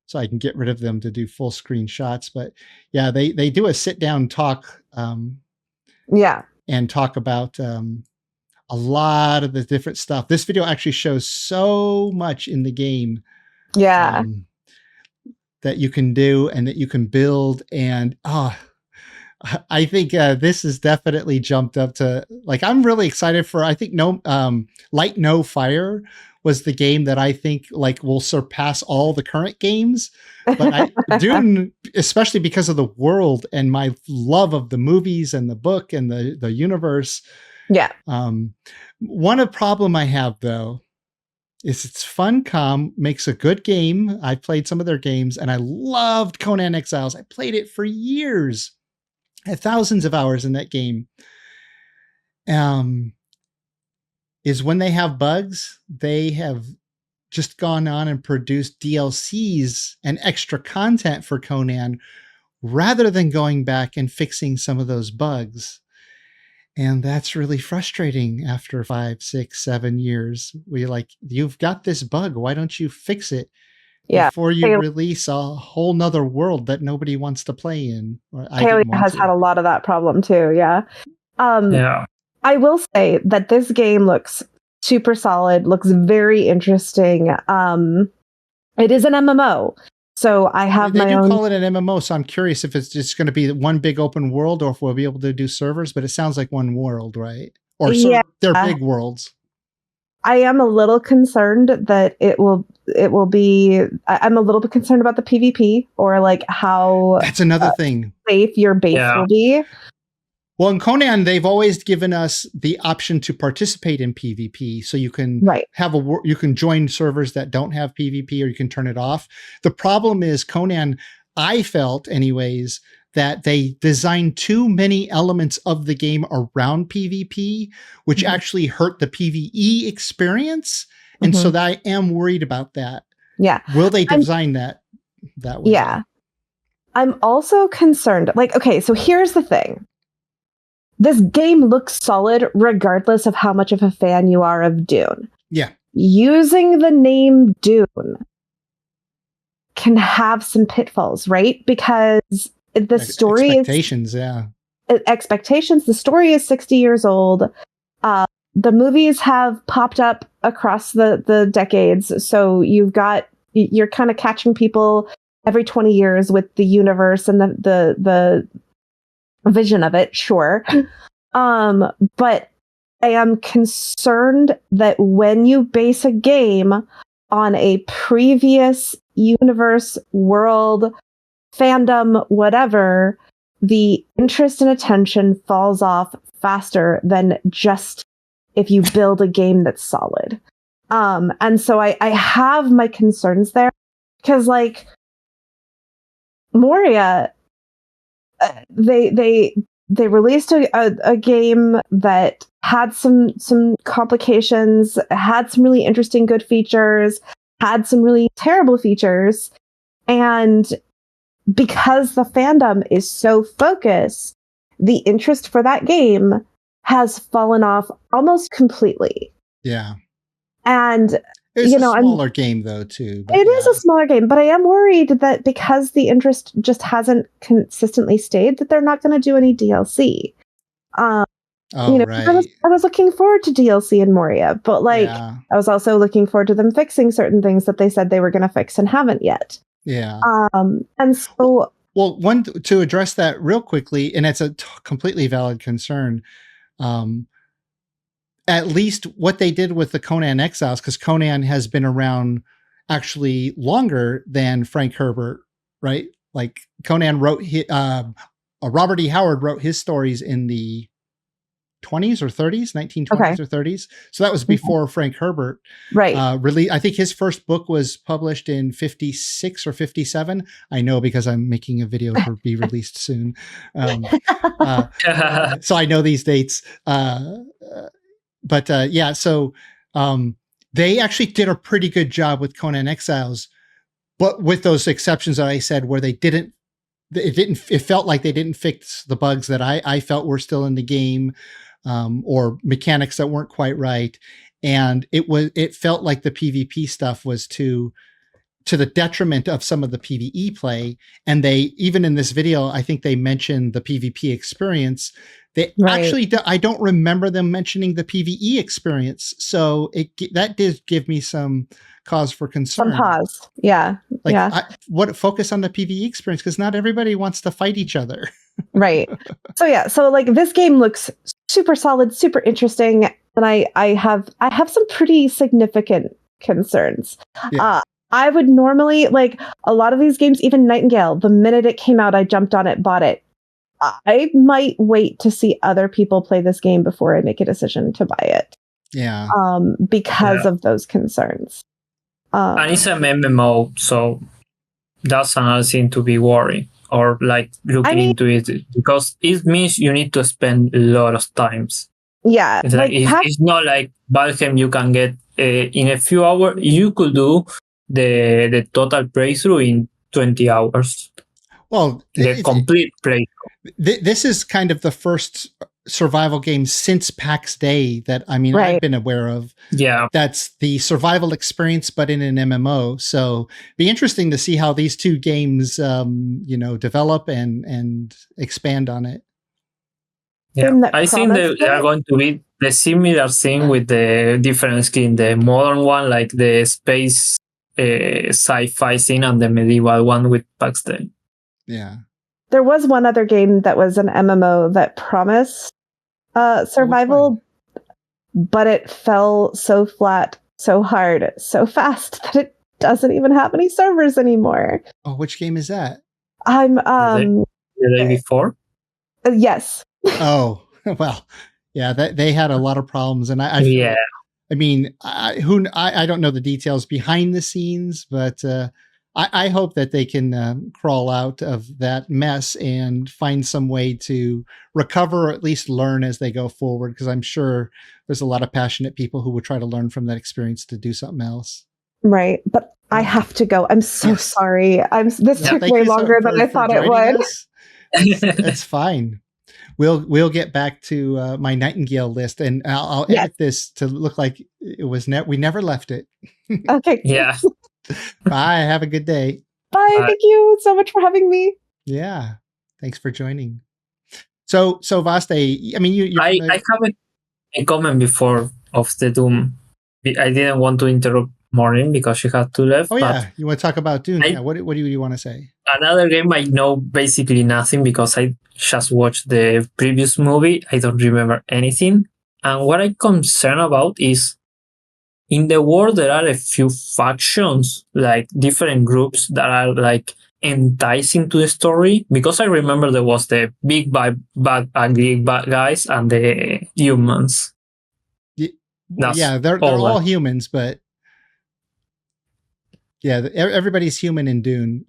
so I can get rid of them to do full screen shots. But yeah, they do a sit down talk and talk about a lot of the different stuff. This video actually shows so much in the game Yeah. That you can do and that you can build. And I think this has definitely jumped up to, like, I'm really excited for, I think Light No Fire was the game that I think like will surpass all the current games. But Dune, especially because of the world and my love of the movies and the book and the universe. Yeah. One problem I have though is it's Funcom makes a good game. I played some of their games and I loved Conan Exiles. I played it for years. I had thousands of hours in that game. Is when they have bugs, they have just gone on and produced DLCs and extra content for Conan rather than going back and fixing some of those bugs. And that's really frustrating after 5, 6, 7 years. We're like, you've got this bug. Why don't you fix it before you release a whole nother world that nobody wants to play in? Paleo has had a lot of that problem too. Yeah. Yeah. I will say that this game looks super solid, looks very interesting. It is an MMO. So I have they do call it an MMO, so I'm curious if it's just going to be one big open world or if we'll be able to do servers, but it sounds like one world, right? Or they're big worlds. I am a little concerned that it will be, I'm a little bit concerned about the PvP or like how that's another thing. Safe your base will be. Well, in Conan, they've always given us the option to participate in PvP. So you can you can join servers that don't have PvP or you can turn it off. The problem is Conan, I felt anyways, that they designed too many elements of the game around PvP, which actually hurt the PvE experience. And so I am worried about that. Yeah. Will they design that way? Yeah. I'm also concerned. Like, okay, so here's the thing. This game looks solid regardless of how much of a fan you are of Dune. Yeah. Using the name Dune can have some pitfalls, right? Because the story expectations, expectations. The story is 60 years old. The movies have popped up across the decades. So you're kind of catching people every 20 years with the universe and the vision of it, sure. But I am concerned that when you base a game on a previous universe, world, fandom, whatever, the interest and attention falls off faster than just if you build a game that's solid. And so I have my concerns there because like Moria, they released a game that had some complications, had some really interesting good features, had some really terrible features, and because the fandom is so focused, the interest for that game has fallen off almost completely. Yeah. And it's a smaller game though too. It is a smaller game, but I am worried that because the interest just hasn't consistently stayed, that they're not going to do any DLC. Right. I was looking forward to DLC in Moria, but I was also looking forward to them fixing certain things that they said they were going to fix and haven't yet. Yeah. And so, well, one to address that real quickly, and it's a completely valid concern. At least what they did with the Conan Exiles, because Conan has been around actually longer than Frank Herbert, right? Like Conan wrote, Robert E. Howard wrote his stories in the 1920s or 30s. So that was before Frank Herbert. Right. I think his first book was published in 56 or 57. I know because I'm making a video to be released soon. So I know these dates. So they actually did a pretty good job with Conan Exiles, but with those exceptions that I said, where it felt like they didn't fix the bugs that I felt were still in the game, or mechanics that weren't quite right. And it felt like the PvP stuff was too to the detriment of some of the PvE play. And they, even in this video, I think they mentioned the PvP experience. They actually, I don't remember them mentioning the PvE experience. So that did give me some cause for concern. Some pause. Yeah. What focus on the PvE experience? Because not everybody wants to fight each other. Right. So like this game looks super solid, super interesting. And I have some pretty significant concerns. Yeah. I would normally, like a lot of these games, even Nightingale, the minute it came out, I jumped on it, bought it. I might wait to see other people play this game before I make a decision to buy it. Yeah. Because of those concerns. And it's an MMO, so that's another thing to be worried or like looking into it, because it means you need to spend a lot of times. Yeah. It's not like Valheim you can get in a few hours. You could do the total playthrough in 20 hours. Well, the complete playthrough. This is kind of the first survival game since PAX Day that I've been aware of. Yeah. That's the survival experience, but in an MMO. So be interesting to see how these two games, develop and expand on it. Yeah, I think they are going to be the similar thing with the different skin. The modern one, like the space sci-fi thing, and the medieval one with PAX Day. Yeah. There was one other game that was an MMO that promised survival, but it fell so flat, so hard, so fast that it doesn't even have any servers anymore. Oh, which game is that? The day before? Yes. Oh, well, yeah, they had a lot of problems, and I don't know the details behind the scenes, but I hope that they can crawl out of that mess and find some way to recover, or at least learn as they go forward, because I'm sure there's a lot of passionate people who would try to learn from that experience to do something else. Right, but I have to go. I'm so sorry. This took way longer than I thought it would. That's fine. We'll get back to my Nightingale list, and I'll edit this to look like it was we never left it. Okay. Yeah. Bye. Have a good day. Bye. Thank you so much for having me. Yeah. Thanks for joining. So Vaste, I have a comment before of the Doom. I didn't want to interrupt Maureen because she had to leave. Oh yeah, you want to talk about Dune? What do you want to say? Another game I know basically nothing because I just watched the previous movie. I don't remember anything. And what I'm concerned about is in the world there are a few factions, like different groups that are like enticing to the story. Because I remember there was the big bad ugly bad guys and the humans. They're all humans, but yeah, everybody's human in Dune.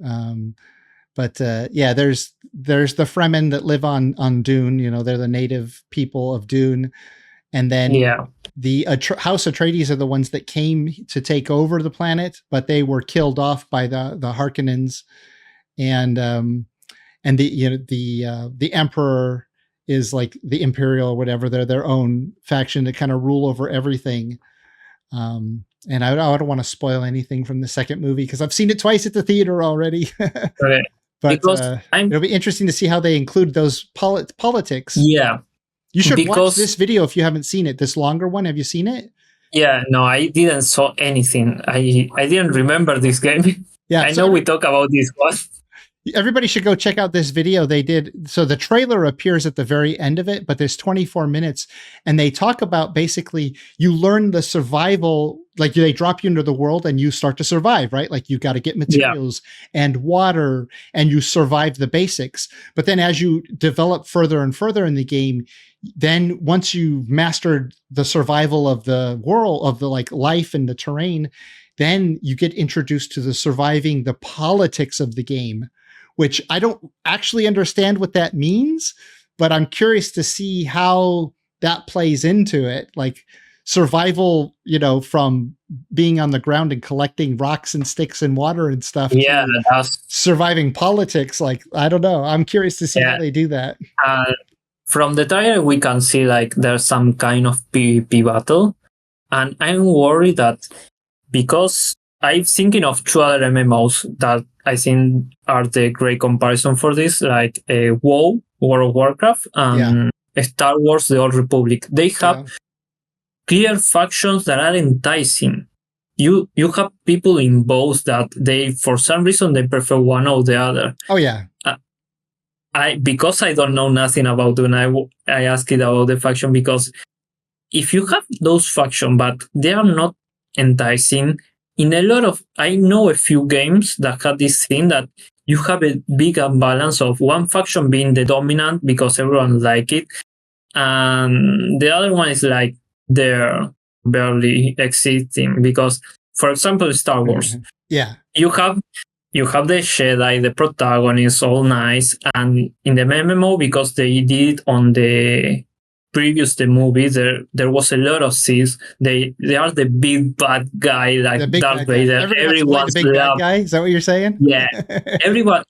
But there's the Fremen that live on Dune. They're the native people of Dune, and then the House Atreides are the ones that came to take over the planet, but they were killed off by the Harkonnens, and the Emperor is like the Imperial or whatever. They're their own faction that kind of rule over everything. And I don't want to spoil anything from the second movie because I've seen it twice at the theater already. Okay. But it'll be interesting to see how they include those politics. Yeah. You should watch this video if you haven't seen it. This longer one. Have you seen it? Yeah. No, I didn't saw anything. I didn't remember this game. Yeah. I know we talk about this one. Everybody should go check out this video they did. So the trailer appears at the very end of it, but there's 24 minutes and they talk about basically you learn the survival, like they drop you into the world and you start to survive, right? Like you got to get materials and water and you survive the basics. But then as you develop further and further in the game, then once you've mastered the survival of the world, of the like life and the terrain, then you get introduced to the surviving the politics of the game, which I don't actually understand what that means, but I'm curious to see how that plays into it. Like survival, from being on the ground and collecting rocks and sticks and water and stuff. Yeah. Surviving politics. Like, I don't know. I'm curious to see how they do that. From the trailer, we can see like there's some kind of PvP battle. And I'm worried that because I'm thinking of two other MMOs that I think are the great comparison for this, like WoW, World of Warcraft, and Star Wars: The Old Republic. They have clear factions that are enticing. You have people in both that they, for some reason, they prefer one or the other. Oh yeah. Because I don't know nothing about Dune, I asked it about the faction, because if you have those factions but they are not enticing, I know a few games that have this thing that you have a big imbalance of one faction being the dominant because everyone like it, and the other one is like they're barely existing. Because, for example, Star Wars, you have the Jedi, the protagonist, all nice, and in the MMO, because they did on the movies, there was a lot of scenes. They are the big bad guy, like Darth Vader. Everyone's the big bad guy. Is that what you're saying? Yeah, everyone.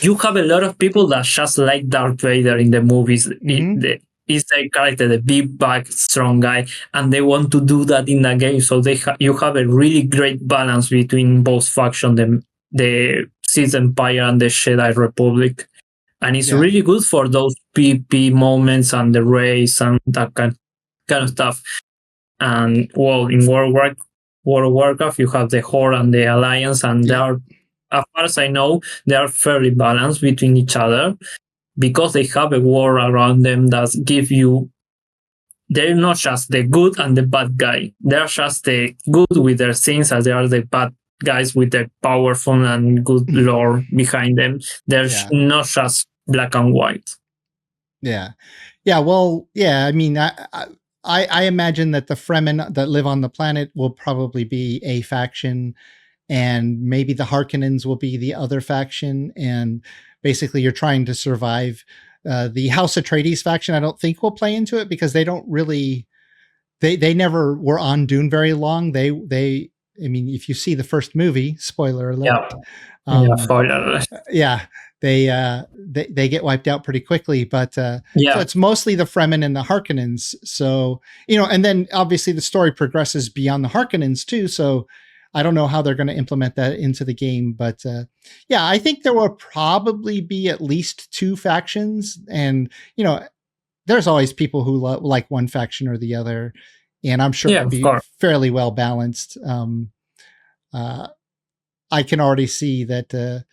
You have a lot of people that just like Darth Vader in the movies. He's the character, the big bad strong guy, and they want to do that in the game. So you have a really great balance between both factions, the Sith Empire and the Jedi Republic. And it's really good for those PvP moments and the race and that kind of stuff. And well, in World of Warcraft, you have the Horde and the Alliance, and they are, as far as I know, they are fairly balanced between each other, because they have a war around them that give you. They're not just the good and the bad guy. They're just the good with their things, as they are the bad guys with the powerful and good lore behind them. They're not just black and white. Well, I mean, I imagine that the Fremen that live on the planet will probably be a faction, and maybe the Harkonnens will be the other faction, and basically you're trying to survive. The House Atreides faction, I don't think will play into it, because they don't really, they never were on Dune very long. I mean, if you see the first movie, spoiler alert. Spoiler alert. They get wiped out pretty quickly, but so it's mostly the Fremen and the Harkonnens. So, and then obviously the story progresses beyond the Harkonnens too. So I don't know how they're going to implement that into the game, but I think there will probably be at least two factions, and there's always people who like one faction or the other, and I'm sure it'll be fairly well balanced. I can already see that.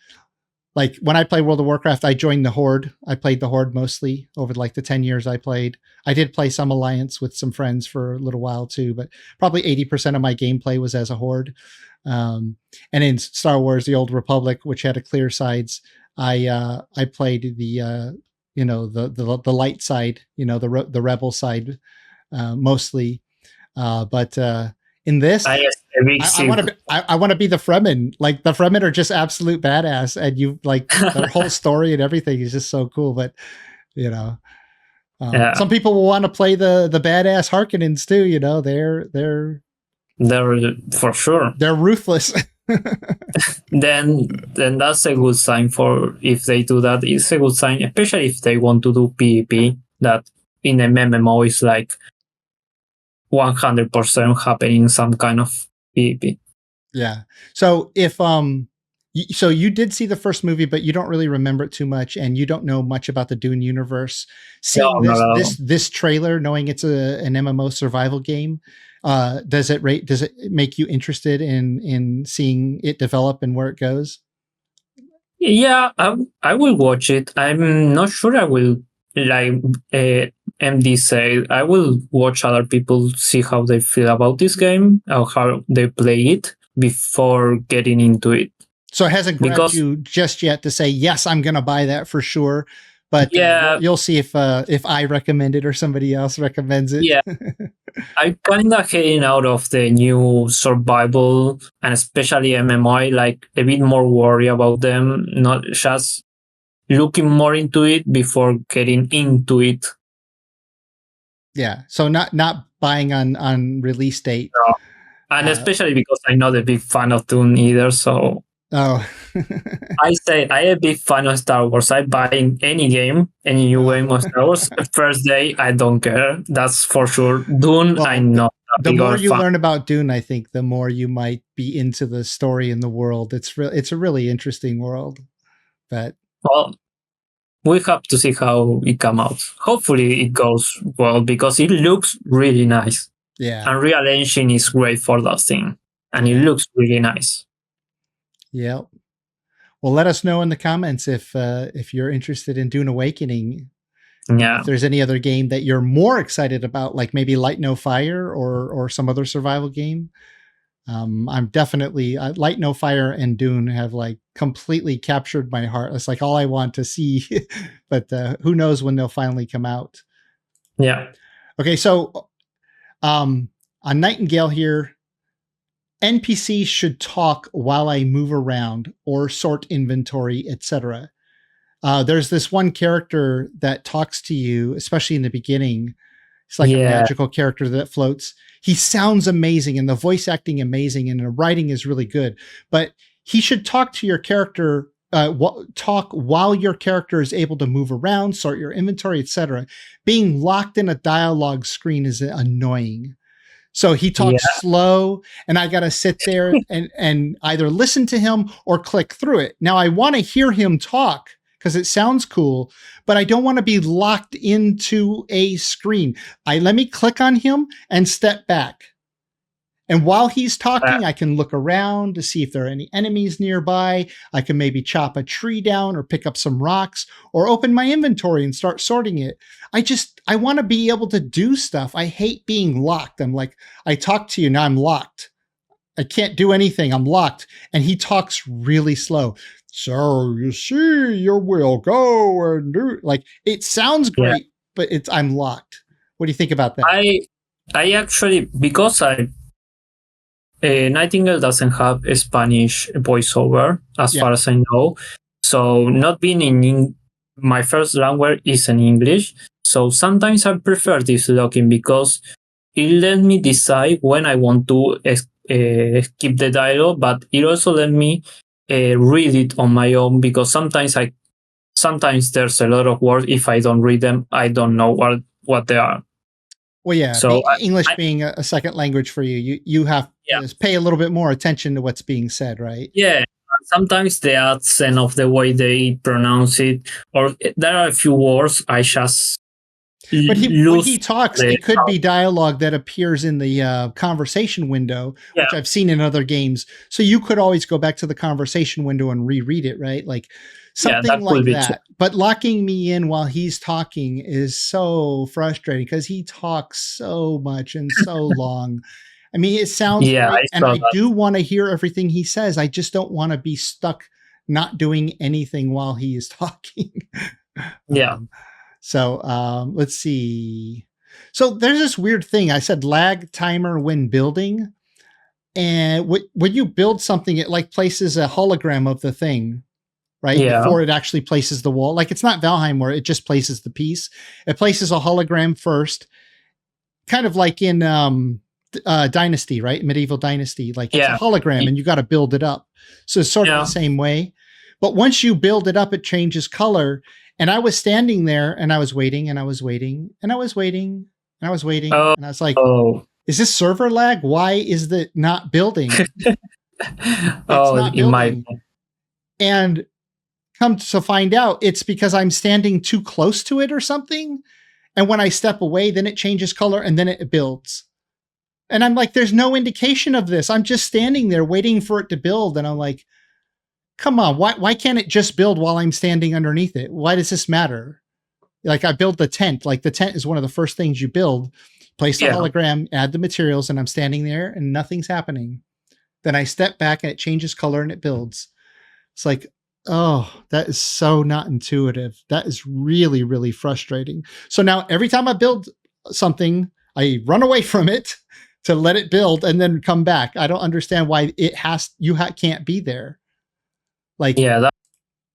Like when I played World of Warcraft, I joined the Horde. I played the Horde mostly over like the 10 years I played. I did play some Alliance with some friends for a little while too, but probably 80% of my gameplay was as a Horde. And in Star Wars: The Old Republic, which had a clear sides, I played the the light side, the rebel side mostly. But in this, I want to be the Fremen. Like the Fremen are just absolute badass, and you like their whole story and everything is just so cool. But some people will want to play the badass Harkonnens too. They're for sure. They're ruthless. then that's a good sign. For if they do that, it's a good sign, especially if they want to do PvP. That in a MMO is like 100% happening some kind of PvP. Yeah. So if so you did see the first movie, but you don't really remember it too much, and you don't know much about the Dune universe. Seeing this trailer, knowing it's an MMO survival game, does it make you interested in seeing it develop and where it goes? Yeah, I will watch it. I'm not sure I will like MD said. I will watch other people, see how they feel about this game or how they play it before getting into it. So it hasn't grabbed you just yet to say, yes, I'm going to buy that for sure. But you'll see if I recommend it or somebody else recommends it. Yeah, I'm kind of heading out of the new survival and especially MMO, like a bit more worried about them, not just looking more into it before getting into it. Yeah, so not buying on release date. No. And especially because I'm not a big fan of Dune either, so Oh. I say I am a big fan of Star Wars. I buy any game, any new game of Star Wars. First day, I don't care. That's for sure. Dune, Well, I'm not a the bigger more you fan. learn about Dune, I think the more you might be into the story and the world. It's a really interesting world. But Well, we have to see how it come out. Hopefully, it goes well because it looks really nice. yeah. Unreal Engine is great for that thing, and it Yeah. looks really nice. Yep. Well, let us know in the comments if you're interested in Dune Awakening. Yeah. If there's any other game that you're more excited about, like maybe Light No Fire or some other survival game. I'm definitely Light No Fire and Dune have like completely captured my heart. It's like all I want to see, but who knows when they'll finally come out. Yeah. Okay, so on Nightingale here, NPCs should talk while I move around or sort inventory, etc. There's this one character that talks to you, especially in the beginning. It's like a magical character that floats. He sounds amazing and the voice acting amazing and the writing is really good. But he should talk to your character, talk while your character is able to move around, sort your inventory, etc. Being locked in a dialogue screen is annoying. So he talks slow and I got to sit there and either listen to him or click through it. Now I want to hear him talk because it sounds cool, but I don't want to be locked into a screen. Let me click on him and step back. And while he's talking, I can look around to see if there are any enemies nearby. I can maybe chop a tree down or pick up some rocks or open my inventory and start sorting it. I want to be able to do stuff. I hate being locked. I'm like, I talk to you, now I'm locked. I can't do anything. I'm locked. And he talks really slow. So you see, you will go and do like it sounds great, but I'm locked. What do you think about that? I actually, because Nightingale doesn't have a Spanish voiceover, as far as I know. So not being in my first language is in English. So sometimes I prefer this locking because it let me decide when I want to skip the dialogue, but it also let me read it on my own because sometimes there's a lot of words. If I don't read them, I don't know what they are. Well, yeah. So English being a second language for you have to pay a little bit more attention to what's being said, right? Yeah. Sometimes the accent of the way they pronounce it, or there are a few words I just. But when he talks, it could be dialogue that appears in the conversation window, which I've seen in other games. So you could always go back to the conversation window and reread it, right? Like something like that. But locking me in while he's talking is so frustrating because he talks so much and so long. I mean, it sounds great, and I do want to hear everything he says. I just don't want to be stuck not doing anything while he is talking. So let's see. So there's this weird thing. I said lag timer when building. And when you build something, it like places a hologram of the thing, right? Before it actually places the wall. Like it's not Valheim where it just places the piece. It places a hologram first. Kind of like in Dynasty, right? Medieval Dynasty. Like it's a hologram and you got to build it up. So it's sort of the same way. But once you build it up, it changes color. And I was standing there and I was waiting and I was waiting and I was waiting and I was waiting. And I was like, is this server lag? Why is it not building? It might. And come to find out, it's because I'm standing too close to it or something. And when I step away, then it changes color and then it builds. And I'm like, there's no indication of this. I'm just standing there waiting for it to build. And I'm like, come on, why can't it just build while I'm standing underneath it? Why does this matter? Like I built the tent. Like the tent is one of the first things you build. Place the hologram, add the materials, and I'm standing there and nothing's happening. Then I step back and it changes color and it builds. It's like, oh, that is so not intuitive. That is really, really frustrating. So now every time I build something, I run away from it to let it build and then come back. I don't understand why you can't be there. Like,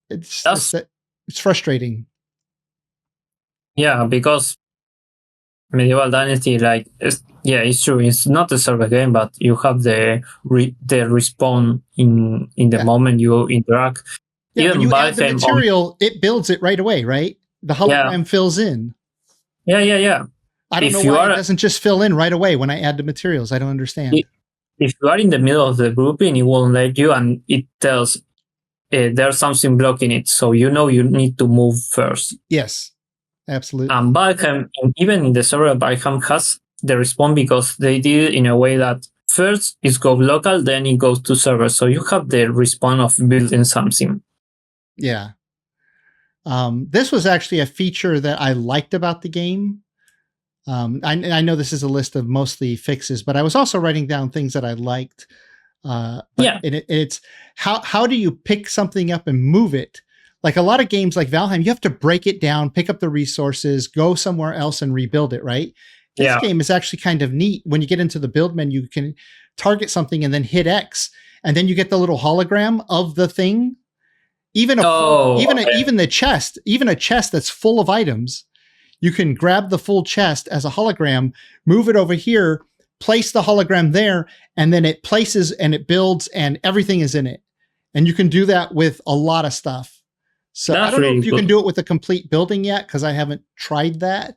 it's frustrating. Yeah, because Medieval Dynasty, like, it's true. It's not a survey game, but you have the respawn in the moment you interact. Yeah, Even when you add the Valheim material, it builds it right away, right? The hologram fills in. Yeah. I don't know why it doesn't just fill in right away when I add the materials. I don't understand. If you are in the middle of the grouping, it won't let you, and it tells there's something blocking it, so you need to move first. Yes, absolutely. And Valheim, even in the server, Valheim has the respawn because they did it in a way that first it goes local, then it goes to server, so you have the respawn of building something. Yeah. This was actually a feature that I liked about the game. I know this is a list of mostly fixes, but I was also writing down things that I liked. It's how do you pick something up and move it? Like a lot of games like Valheim, you have to break it down, pick up the resources, go somewhere else and rebuild it, right? This game is actually kind of neat. When you get into the build menu, you can target something and then hit X, and then you get the little hologram of the thing. Even the chest, even a chest that's full of items, you can grab the full chest as a hologram, move it over here, place the hologram there, and then it places and it builds and everything is in it. And you can do that with a lot of stuff. So I don't know if you can do it with a complete building yet, because I haven't tried that.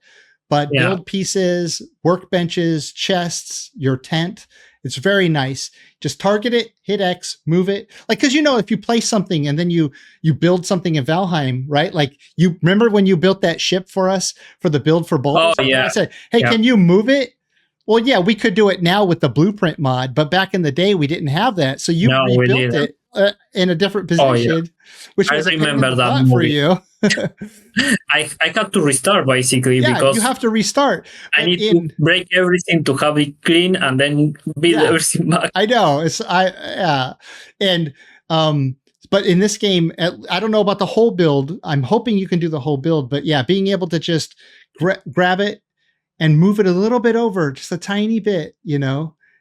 But build pieces, workbenches, chests, your tent. It's very nice. Just target it, hit X, move it. Like, because if you place something and then you build something in Valheim, right? Like, you remember when you built that ship for us for the build for Boulders? Oh, yeah. I said, hey, can you move it? Well, yeah, we could do it now with the blueprint mod, but back in the day we didn't have that. So you rebuilt it in a different position, which was a pain in the butt for you. I had to restart basically because you have to restart. I need to break everything to have it clean and then build everything back. I know but in this game, I don't know about the whole build. I'm hoping you can do the whole build, but being able to just grab it and move it a little bit over, just a tiny bit,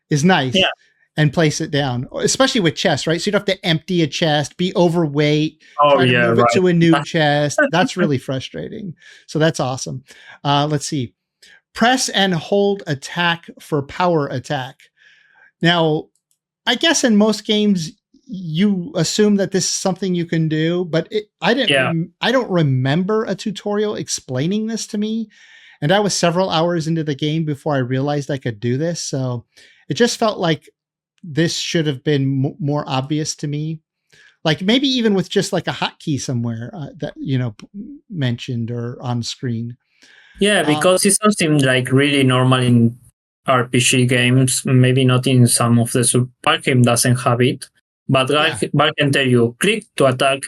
is nice. Yeah. And place it down, especially with chests, right? So you don't have to empty a chest, be overweight, try to move it to a new chest. That's really frustrating. So that's awesome. Let's see. Press and hold attack for power attack. Now, I guess in most games, you assume that this is something you can do, but I don't remember a tutorial explaining this to me. And I was several hours into the game before I realized I could do this. So it just felt like this should have been more obvious to me. Like maybe even with just like a hotkey somewhere that, mentioned or on screen. Yeah, because it's something like really normal in RPG games. Maybe not in some of the Valheim doesn't have it. But Valheim tell you, click to attack,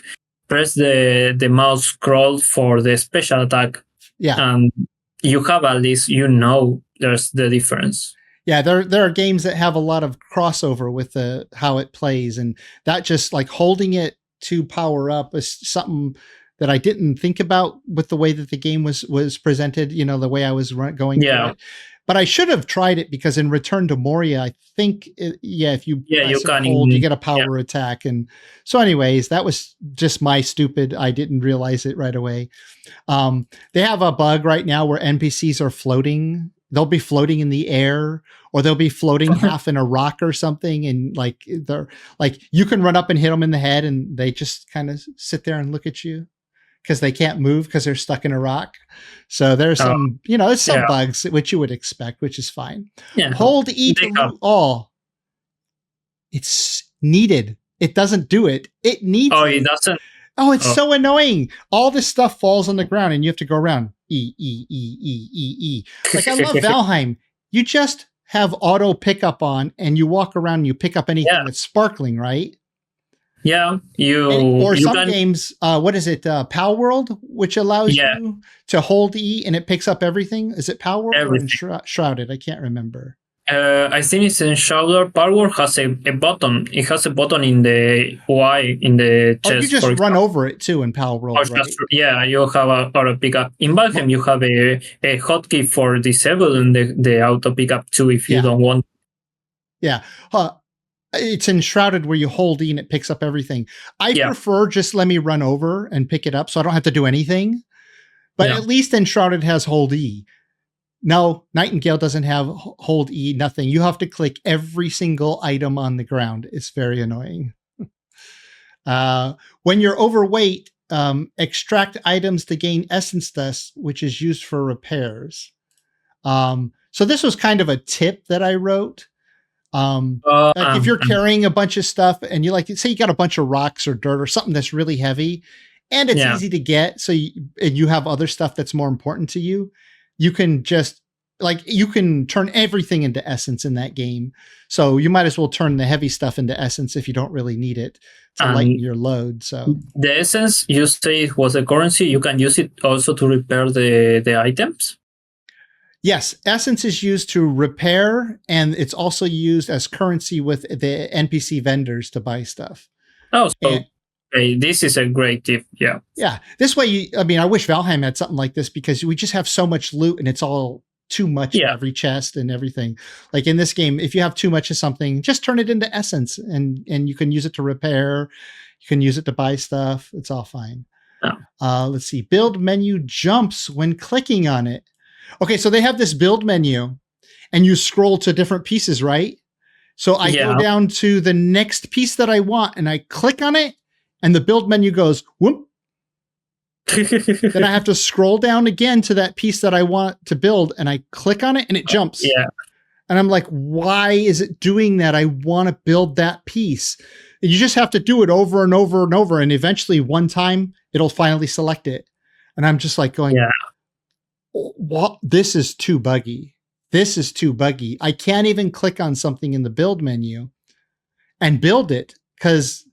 press the mouse scroll for the special attack. Yeah. And you have at least, there's the difference. Yeah, there are games that have a lot of crossover with how it plays, and that just like holding it to power up is something that I didn't think about with the way that the game was presented. The way I was going through it. But I should have tried it because in Return to Moria, I think if you hold, you get a power attack, and so anyways, that was just my stupid. I didn't realize it right away. They have a bug right now where NPCs are floating. They'll be floating in the air, or they'll be floating half in a rock or something. And like, they're like, you can run up and hit them in the head and they just kind of sit there and look at you because they can't move because they're stuck in a rock. So there's some, there's some bugs which you would expect, which is fine. Yeah. Hold E to loot all. It's needed. It doesn't do it. It needs it. It doesn't. Oh, it's so annoying. All this stuff falls on the ground and you have to go around. E. Like, I love Valheim. You just have auto pickup on and you walk around and you pick up anything that's sparkling, right? Yeah. Games, what is it? Pal World, which allows you to hold E and it picks up everything. Is it Pal World or Enshrouded? I can't remember. I think it's Enshrouded. Pal World has a button. It has a button in the Y in the chest. You just run over it too in Pal World, right? You have a auto pickup. In Valheim, you have a hotkey for disabling the auto pickup too if you don't want. Yeah. It's Enshrouded where you hold E and it picks up everything. I prefer just let me run over and pick it up so I don't have to do anything. But at least Enshrouded has hold E. No, Nightingale doesn't have hold E, nothing. You have to click every single item on the ground. It's very annoying. When you're overweight, extract items to gain essence dust, which is used for repairs. So this was kind of a tip that I wrote. Like if you're carrying a bunch of stuff and you say you got a bunch of rocks or dirt or something that's really heavy and it's easy to get. And you have other stuff that's more important to you. You can just you can turn everything into essence in that game. So you might as well turn the heavy stuff into essence if you don't really need it to lighten your load. So the essence you say was a currency. You can use it also to repair the items. Yes, essence is used to repair, and it's also used as currency with the NPC vendors to buy stuff. Oh, so this is a great tip. Yeah. Yeah. This way, I wish Valheim had something like this because we just have so much loot and it's all too much in every chest and everything. Like in this game, if you have too much of something, just turn it into essence and you can use it to repair. You can use it to buy stuff. It's all fine. Oh. Let's see. Build menu jumps when clicking on it. Okay, so they have this build menu and you scroll to different pieces, right? So I go down to the next piece that I want and I click on it and the build menu goes, whoop. Then I have to scroll down again to that piece that I want to build and I click on it and it jumps. Yeah. And I'm like, why is it doing that? I want to build that piece. And you just have to do it over and over and over. And eventually one time it'll finally select it. And I'm just like going, what? This is too buggy. This is too buggy. I can't even click on something in the build menu and build it because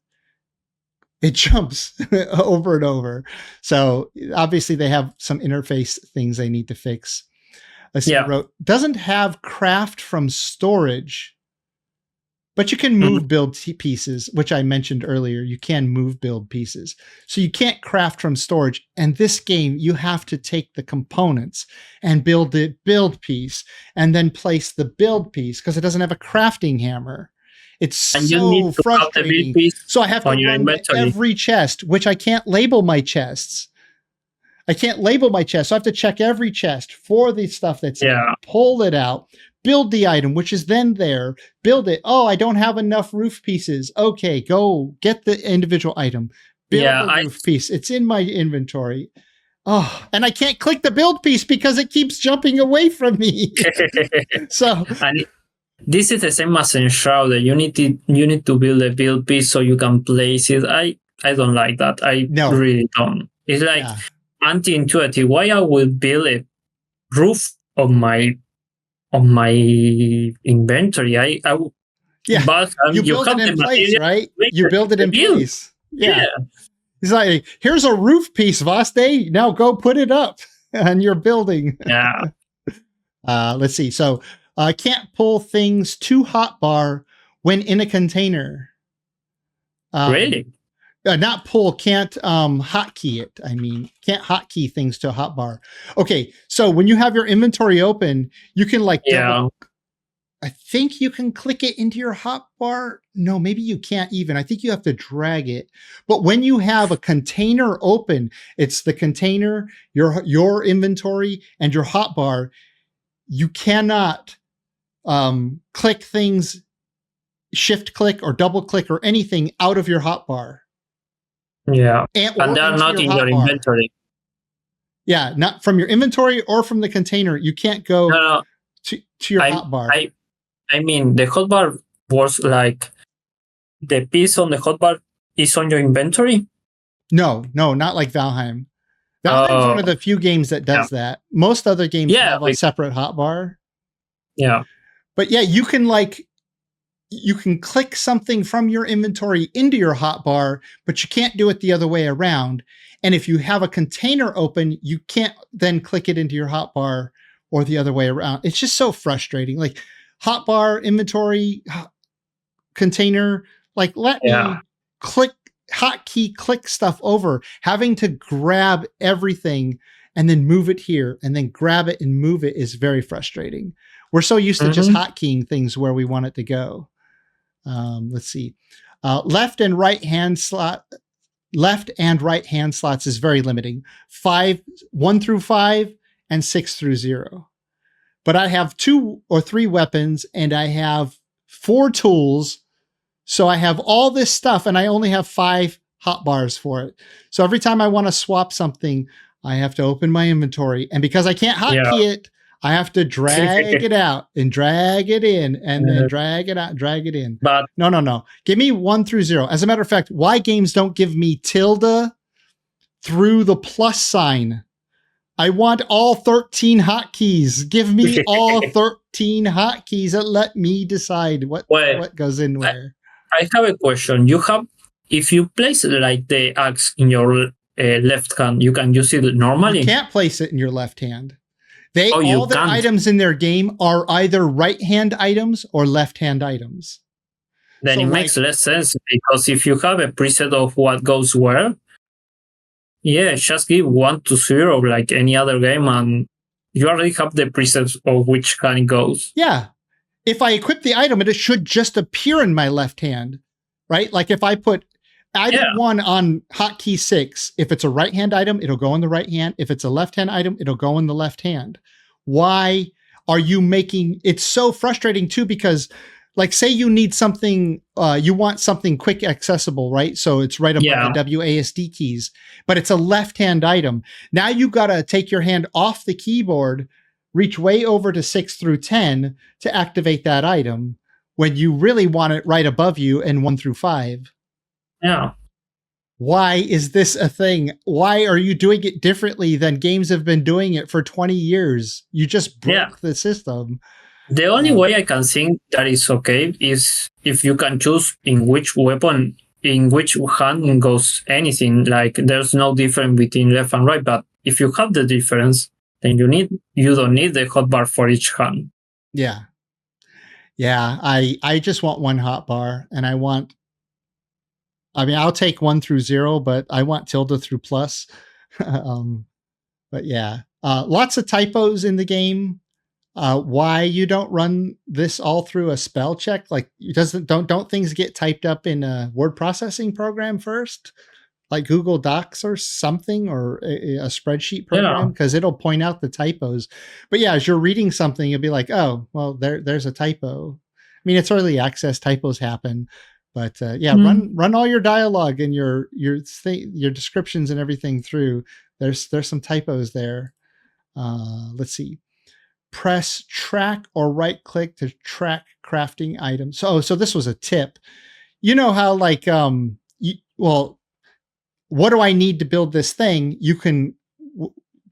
it jumps over and over. So obviously they have some interface things they need to fix. Let's see, I wrote, doesn't have craft from storage, but you can move build pieces, which I mentioned earlier. You can move build pieces. So you can't craft from storage. And this game, you have to take the components and build the build piece and then place the build piece because it doesn't have a crafting hammer. It's so frustrating. So I have to run every chest, which I can't label my chests. I can't label my chest. So I have to check every chest for the stuff that's in it, pull it out, build the item, which is then there, build it. Oh, I don't have enough roof pieces. Okay, go get the individual item. Build the roof piece. It's in my inventory. Oh, and I can't click the build piece because it keeps jumping away from me. So... This is the same as Enshrouded. You need to build a build piece so you can place it. I don't like that. Really don't. It's like anti-intuitive. Why I will build a roof on my inventory? But you build it in place, right? You build it in place. Yeah. It's like, here's a roof piece, Vaste. Now go put it up on your building. Yeah. Let's see. So. Can't pull things to hotbar when in a container. Really? Not pull, can't hotkey it. I mean, can't hotkey things to hotbar. Okay, so when you have your inventory open, you can I think you can click it into your hotbar. No, maybe you can't even. I think you have to drag it. But when you have a container open, it's the container, your inventory, and your hotbar. You cannot click things, shift click or double click or anything out of your hotbar. Yeah. And they're not in your inventory. Yeah, not from your inventory or from the container. You can't go to your hotbar. I mean, the hotbar was like the piece on the hotbar is on your inventory? No, not like Valheim. Valheim's one of the few games that does that. Most other games have a separate hotbar. Yeah. But yeah, you can click something from your inventory into your hotbar, but you can't do it the other way around. And if you have a container open, you can't then click it into your hotbar or the other way around. It's just so frustrating. Like hotbar, inventory, container, let me click stuff over, having to grab everything and then move it here and then grab it and move it is very frustrating. We're so used to just hotkeying things where we want it to go. Let's see. Left and right hand slots is very limiting. 1 through 5 and 6 through 0. but I have 2 or 3 weapons and I have 4 tools. So I have all this stuff and I only have 5 hotbars for it. So every time I want to swap something, I have to open my inventory. And because I can't hotkey it, I have to drag it out and drag it in and then drag it out, drag it in. But No. Give me 1 through 0. As a matter of fact, why games don't give me tilde through the plus sign? I want all 13 hotkeys. Give me all 13 hotkeys and let me decide what goes in where. I have a question. If you place like the axe in your left hand, you can use it normally? You can't place it in your left hand. You the can't. items in their game are either right-hand items or left-hand items. Then it makes less sense, because if you have a preset of what goes where, just give 1 to 0 like any other game, and you already have the presets of which hand it goes. Yeah. If I equip the item, it should just appear in my left hand, right? Like if I put either one on hotkey 6, if it's a right-hand item, it'll go in the right hand. If it's a left-hand item, it'll go in the left hand. Why are you making it's so frustrating too? Because like say you need something, you want something quick accessible, right? So it's right above the WASD keys, but it's a left-hand item. Now you got to take your hand off the keyboard, reach way over to 6 through 10 to activate that item when you really want it right above you in 1 through 5. Yeah. Why is this a thing? Why are you doing it differently than games have been doing it for 20 years? You just broke the system. The only way I can think that is okay is if you can choose in which weapon, in which hand goes anything. Like there's no difference between left and right, but if you have the difference, then you don't need the hotbar for each hand. Yeah. I just want 1 hotbar, and I'll take 1 through 0, but I want tilde through plus. But yeah, lots of typos in the game. Why you don't run this all through a spell check? Like don't things get typed up in a word processing program first? Like Google Docs or something, or a spreadsheet program, because it'll point out the typos. But yeah, as you're reading something, you'll be like, oh, well, there's a typo. I mean, it's early access, typos happen, but run all your dialogue and your descriptions and everything through. There's some typos there. Let's see. Press track or right click to track crafting items. So this was a tip. You know how like what do I need to build this thing? You can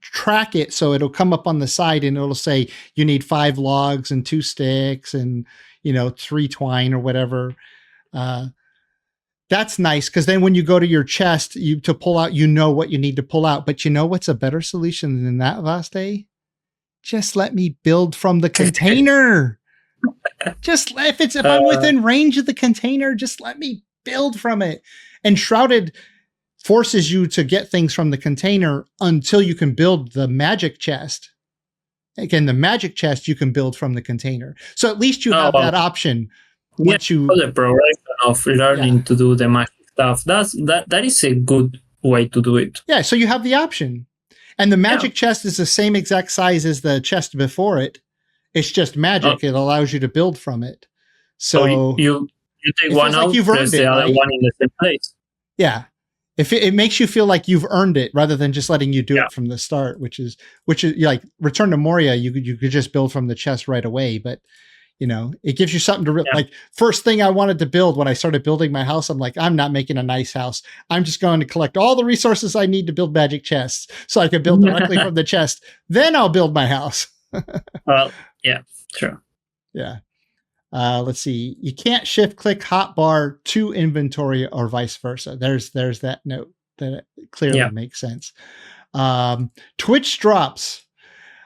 track it, so it'll come up on the side and it'll say you need 5 logs and 2 sticks and 3 twine or whatever. That's nice, because then when you go to your chest to pull out, what you need to pull out. But you know what's a better solution than that, Vaste? Just let me build from the container. If I'm within range of the container, just let me build from it. Enshrouded forces you to get things from the container until you can build the magic chest. Again, the magic chest you can build from the container. So at least you have that option. Once the progression of learning to do the magic stuff, that is a good way to do it. Yeah, so you have the option. And the magic chest is the same exact size as the chest before it. It's just magic. It allows you to build from it. So you take one out, press the other one in the same place. Yeah. If it makes you feel like you've earned it rather than just letting you do it from the start, which is like Return to Moria, you could just build from the chest right away. But it gives you something to like. First thing I wanted to build when I started building my house, I'm like, I'm not making a nice house. I'm just going to collect all the resources I need to build magic chests, so I can build directly from the chest. Then I'll build my house. Well, yeah, sure. Yeah. Let's see. You can't shift click hotbar to inventory or vice versa. There's that note that clearly makes sense. Twitch drops.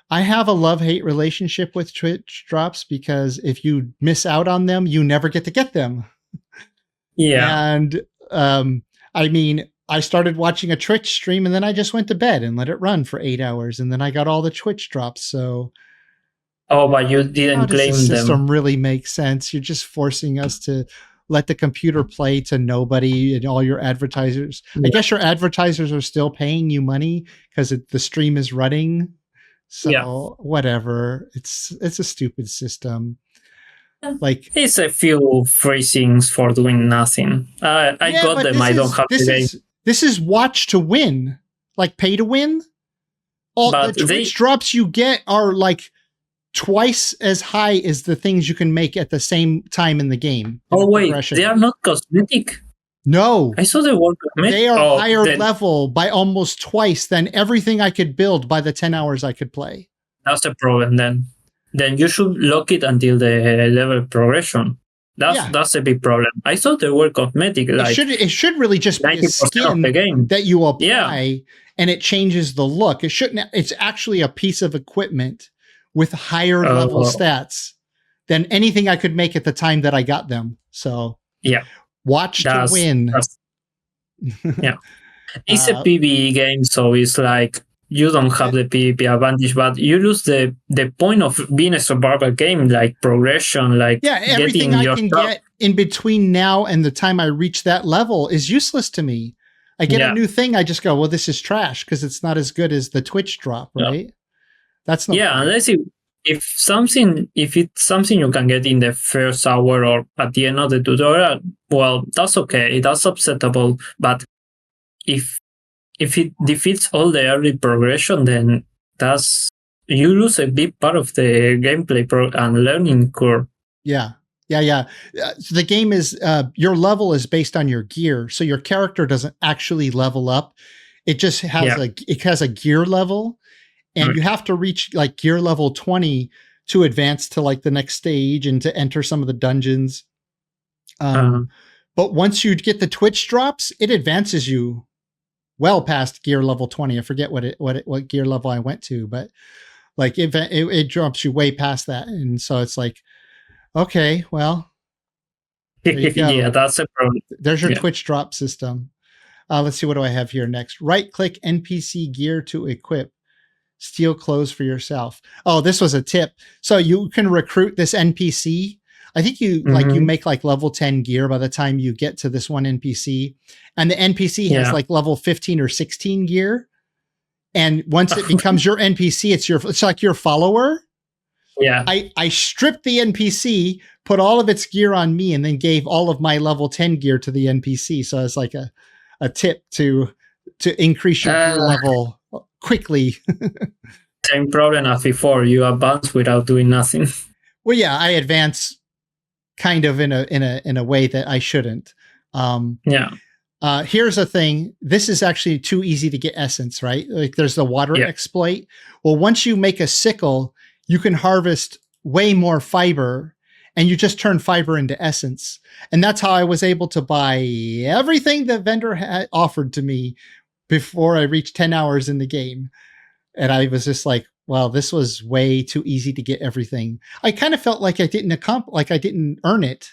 I have a love-hate relationship with Twitch drops, because if you miss out on them, you never get to get them. Yeah. And I started watching a Twitch stream and then I just went to bed and let it run for 8 hours, and then I got all the Twitch drops. So but you didn't claim them. The system really makes sense. You're just forcing us to let the computer play to nobody and all your advertisers. I guess your advertisers are still paying you money because the stream is running. So whatever. It's a stupid system. Like it's a few free things for doing nothing. I got them. I don't have the game. This is watch to win, like pay to win. All But the Twitch drops you get are like twice as high as the things you can make at the same time in the game. Oh wait, they are not cosmetic. No, I saw they were cosmetic. They are higher level by almost twice than everything I could build by the 10 hours I could play. That's a problem then. Then you should lock it until the level progression. That's a big problem. I thought they were cosmetic. Like it should really just be a skin of the game that you apply and it changes the look. It shouldn't. It's actually a piece of equipment with higher level stats than anything I could make at the time that I got them. So watch to win. It's a PvE game, so it's like you don't have the PvP advantage, but you lose the point of being a survival game, like progression, like everything I can get in between now and the time I reach that level is useless to me. I get a new thing, I just go, well, this is trash because it's not as good as the Twitch drop, right? That's not unless if it's something you can get in the first hour or at the end of the tutorial, well, that's okay, that's acceptable. But if it defeats all the early progression, then you lose a big part of the gameplay and learning curve. Yeah. So the game is your level is based on your gear, so your character doesn't actually level up. It just has a gear level, and you have to reach like gear level 20 to advance to like the next stage and to enter some of the dungeons. But once you get the Twitch drops, it advances you well past gear level 20. I forget what gear level I went to, but like it drops you way past that. And so it's like, okay, well, there you go. Yeah, that's a problem. There's your Twitch drop system. Let's see, what do I have here next? Right click NPC gear to equip. Steal clothes for yourself. Oh, this was a tip. So you can recruit this NPC. I think you make like level 10 gear by the time you get to this one NPC, and the NPC has like level 15 or 16 gear. And once it becomes your NPC, it's like your follower. Yeah. I stripped the NPC, put all of its gear on me, and then gave all of my level 10 gear to the NPC. So it's like a tip to increase your gear level quickly. Same problem as before. You advance without doing nothing. Well, yeah, I advance kind of in a way that I shouldn't. Here's a thing. This is actually too easy to get essence, right? Like there's the water exploit. Well, once you make a sickle, you can harvest way more fiber, and you just turn fiber into essence. And that's how I was able to buy everything the vendor had offered to me before I reached 10 hours in the game. And I was just like, well, this was way too easy to get everything. I kind of felt like I didn't earn it.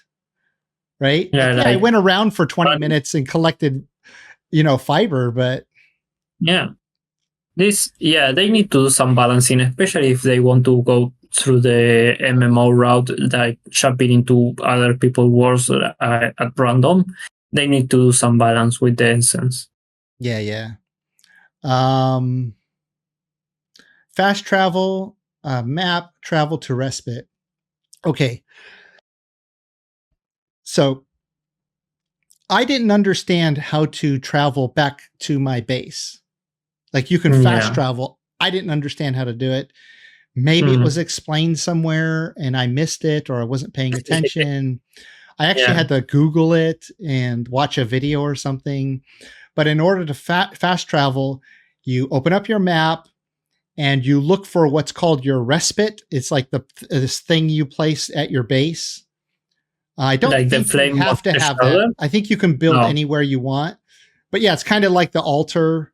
Right? Yeah, I went around for 20 minutes and collected, fiber, but they need to do some balancing, especially if they want to go through the MMO route, like jumping into other people's worlds at random. They need to do some balance with the essence. Yeah. Fast travel, map, travel to respite. Okay. So I didn't understand how to travel back to my base. Like you can fast travel. I didn't understand how to do it. Maybe it was explained somewhere and I missed it, or I wasn't paying attention. I actually had to Google it and watch a video or something. But in order to fast travel, you open up your map and you look for what's called your respite. It's like this thing you place at your base. I don't think you have to have that. I think you can build anywhere you want. But yeah, it's kind of like the altar,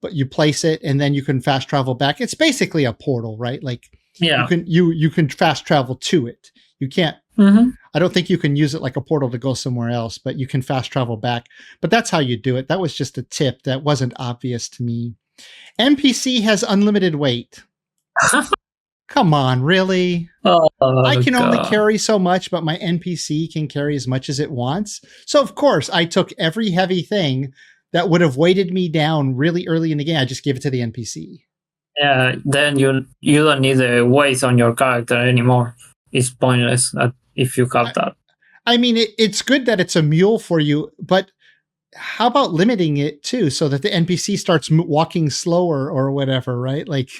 but you place it and then you can fast travel back. It's basically a portal, right? Like you can fast travel to it. You can't. I don't think you can use it like a portal to go somewhere else, but you can fast travel back. But that's how you do it. That was just a tip that wasn't obvious to me. NPC has unlimited weight. Come on, really? I can only carry so much, but my NPC can carry as much as it wants. So, of course, I took every heavy thing that would have weighted me down really early in the game. I just gave it to the NPC. Yeah, then you don't need the weight on your character anymore. It's pointless if you have that. I mean, it's good that it's a mule for you, but how about limiting it too, so that the NPC starts walking slower or whatever, right? Like,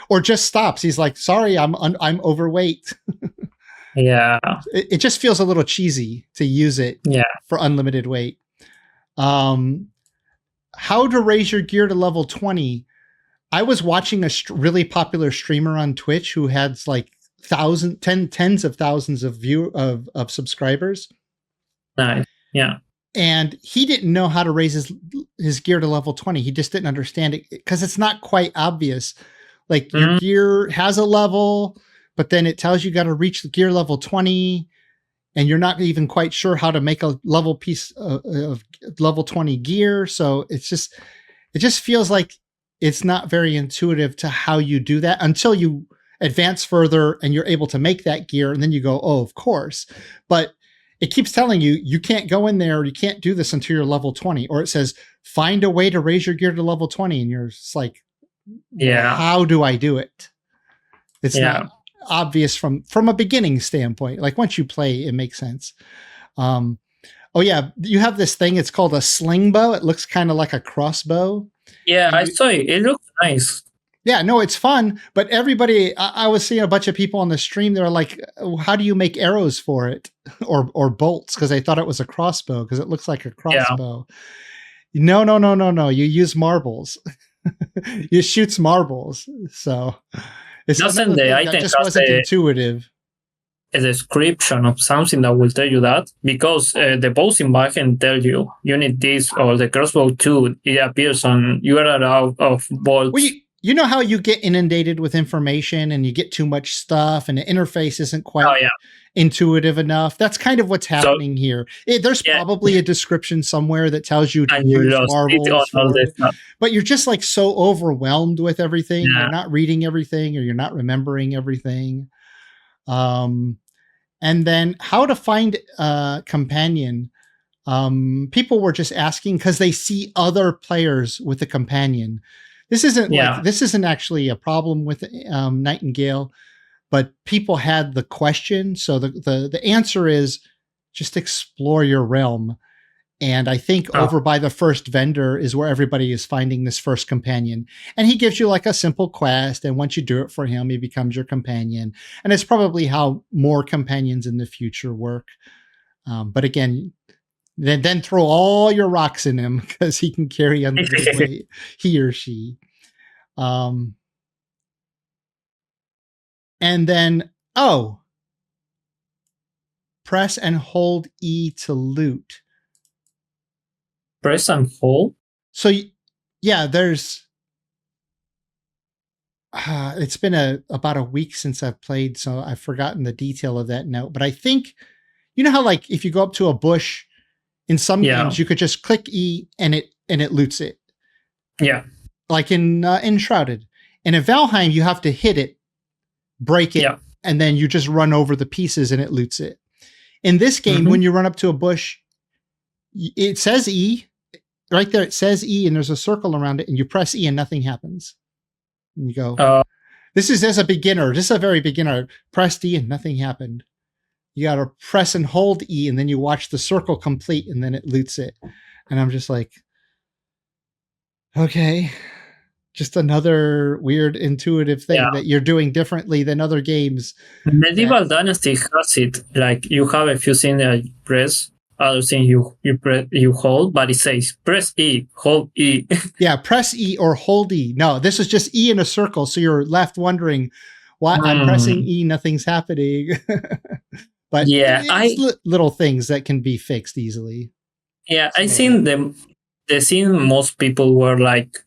or just stops. He's like, "Sorry, I'm overweight." Yeah, it just feels a little cheesy to use it for unlimited weight. How to raise your gear to level 20. I was watching a really popular streamer on Twitch who had like tens of thousands of subscribers. Nice. Yeah. And he didn't know how to raise his gear to level 20. He just didn't understand it because it's not quite obvious. Like your gear has a level, but then it tells you got to reach the gear level 20, and you're not even quite sure how to make a level piece of level 20 gear. So it just feels like it's not very intuitive to how you do that until you advance further and you're able to make that gear. And then you go, oh, of course. But it keeps telling you, you can't go in there. You can't do this until you're level 20. Or it says, find a way to raise your gear to level 20. And you're just like, how do I do it? It's not obvious from a beginning standpoint. Like once you play, it makes sense. Oh yeah. You have this thing. It's called a sling bow. It looks kind of like a crossbow. Yeah, I saw it. It looks nice. Yeah, no, it's fun. But everybody, I was seeing a bunch of people on the stream. They were like, how do you make arrows for it? Or bolts? Because they thought it was a crossbow because it looks like a crossbow. Yeah. No. You use marbles. You shoots marbles. So it's doesn't the item just wasn't intuitive. A description of something that will tell you that, because the bows in Valheim tell you need this, or the crossbow too. It appears on you are out of bolts. Well, you know how you get inundated with information and you get too much stuff and the interface isn't quite intuitive enough. That's kind of what's happening here. There's probably a description somewhere that tells you to use marbles, but you're just like so overwhelmed with everything. Yeah. You're not reading everything, or you're not remembering everything. And then how to find a companion. People were just asking because they see other players with a companion. This isn't actually a problem with Nightingale, but people had the question. So the answer is just explore your realm. And I think over by the first vendor is where everybody is finding this first companion. And he gives you like a simple quest. And once you do it for him, he becomes your companion. And it's probably how more companions in the future work. But again, then throw all your rocks in him because he can carry unlimited weight, he or she. And then, press and hold E to loot. Press and hold? So, yeah, there's... it's been about a week since I've played, so I've forgotten the detail of that note. But I think, you know how like if you go up to a bush, in some games you could just click E and it loots it. Yeah. Like in Enshrouded. And in Valheim, you have to hit it, break it, and then you just run over the pieces and it loots it. In this game, when you run up to a bush, it says E. Right there, it says E, and there's a circle around it, and you press E and nothing happens. And you go, this is as a beginner. This is a very beginner. Pressed E and nothing happened. You got to press and hold E, and then you watch the circle complete, and then it loots it. And I'm just like, okay, just another weird intuitive thing that you're doing differently than other games. Medieval Dynasty has it. Like you have a few things that you press, other thing you hold, but it says press E, hold E. Yeah, press E or hold E. No, this is just E in a circle, so you're left wondering why I'm pressing E, nothing's happening. But it's little things that can be fixed easily. Yeah, I think the thing most people were like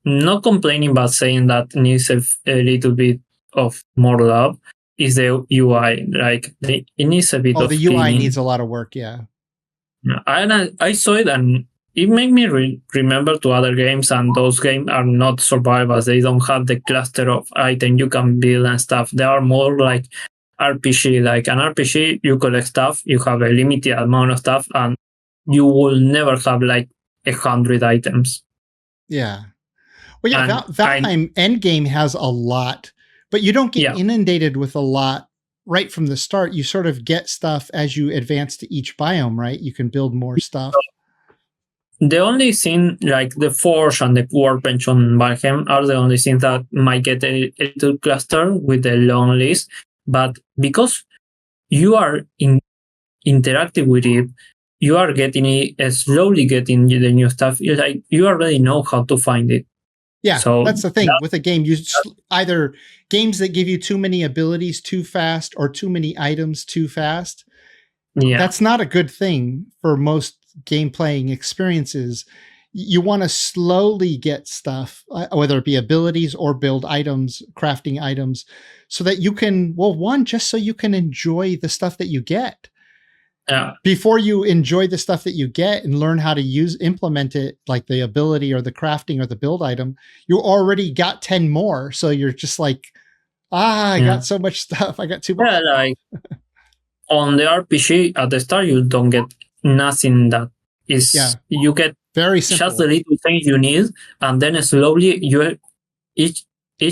not complaining but saying that needs a little bit of more love is the UI. Like it needs a bit of the UI needs a lot of work, And I saw it and it made me remember to other games, and those games are not survivals. They don't have the cluster of items you can build and stuff. They are more like RPG. Like an RPG, you collect stuff, you have a limited amount of stuff, and you will never have like 100 items. Yeah. Well, yeah, And Valheim Endgame has a lot, but you don't get inundated with a lot right from the start. You sort of get stuff as you advance to each biome, right? You can build more stuff. The only thing, like the Forge and the Workbench on Valheim, are the only things that might get a little cluster with the long list. But because you are interactive with it, you are getting it, slowly getting the new stuff. Like you already know how to find it. Yeah, So that's the thing with a game. You either games that give you too many abilities too fast or too many items too fast. Yeah, that's not a good thing for most game playing experiences. You want to slowly get stuff, whether it be abilities or build items, crafting items, so that you can, just so you can enjoy the stuff that you get. Yeah. Before you enjoy the stuff that you get and learn how to implement it, like the ability or the crafting or the build item, you already got 10 more. So you're just like, I got so much stuff. I got too much. Yeah, like on the RPG at the start, you don't get nothing that is, you get very simple. Just the little things you need. And then slowly each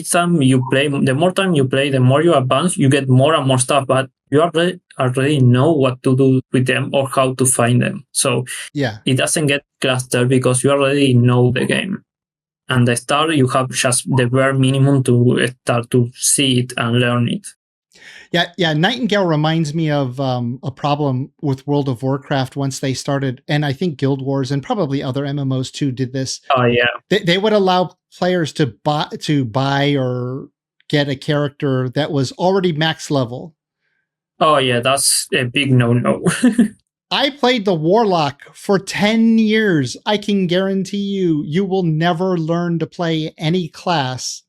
time you play, the more time you play, the more you advance, you get more and more stuff, but you already know what to do with them or how to find them. So it doesn't get clustered because you already know the game. And the start, you have just the bare minimum to start to see it and learn it. Yeah. Nightingale reminds me of a problem with World of Warcraft once they started, and I think Guild Wars and probably other MMOs too did this. Oh yeah, they would allow players to buy or get a character that was already max level. Oh yeah, that's a big no-no. I played the Warlock for 10 years. I can guarantee you will never learn to play any class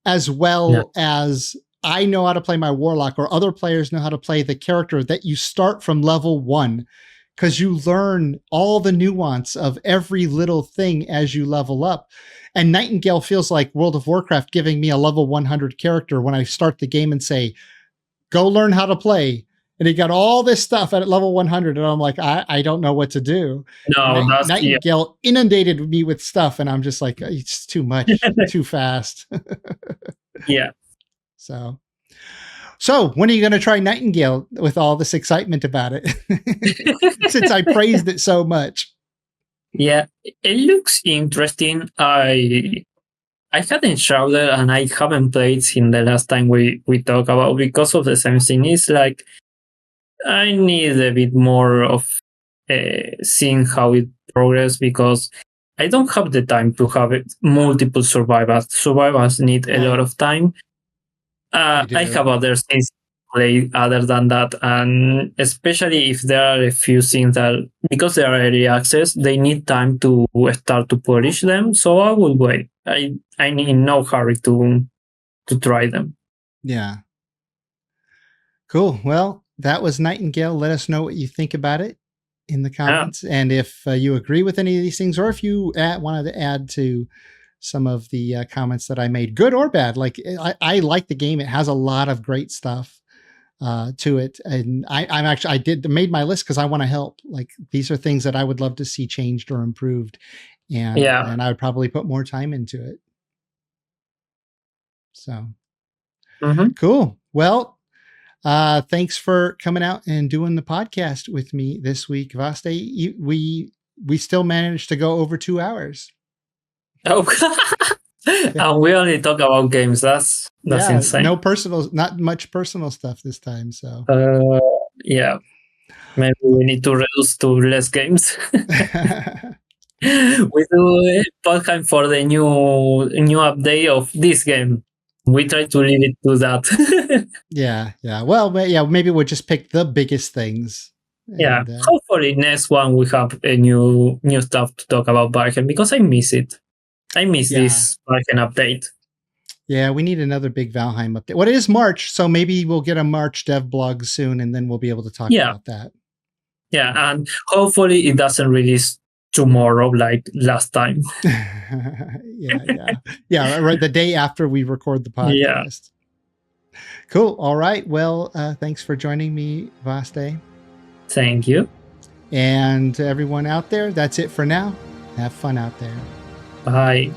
as well as I know how to play my Warlock, or other players know how to play the character that you start from level 1, because you learn all the nuance of every little thing as you level up. And Nightingale feels like World of Warcraft giving me a level 100 character when I start the game and say, go learn how to play. And he got all this stuff at level 100. And I'm like, I don't know what to do. No, Nightingale inundated me with stuff. And I'm just like, it's too much, too fast. Yeah. So when are you going to try Nightingale with all this excitement about it? Since I praised it so much. Yeah, it looks interesting. I had Enshrouded and I haven't played since the last time we talked about, because of the same thing. It's like I need a bit more of seeing how it progresses, because I don't have the time to have multiple survivors. Survivors need a lot of time. I have other things to play other than that, and especially if there are a few things that, because they are early access, they need time to start to polish them. So I will wait. I need no hurry to try them. Yeah. Cool. Well, that was Nightingale. Let us know what you think about it in the comments, and if you agree with any of these things, or if you wanted to add to some of the comments that I made, good or bad. Like I like the game. It has a lot of great stuff to it. And I made my list because I want to help. Like, these are things that I would love to see changed or improved. And I would probably put more time into it. So cool. Well, thanks for coming out and doing the podcast with me this week, Vaste. We still managed to go over 2 hours. Oh, and we only talk about games. That's insane. Not much personal stuff this time. So maybe we need to reduce to less games. We do Podheim for the new update of this game. We try to leave it to that. Yeah. Well, maybe we'll just pick the biggest things. And, hopefully next one we have a new stuff to talk about Valheim, because I miss it. I miss this Valheim update. Yeah, we need another big Valheim update. Well, it is March, so maybe we'll get a March dev blog soon, and then we'll be able to talk about that. Yeah, and hopefully it doesn't release tomorrow like last time. Yeah, right. The day after we record the podcast. Yeah. Cool. All right. Well, thanks for joining me, Vaste. Thank you. And to everyone out there, that's it for now. Have fun out there. Bye.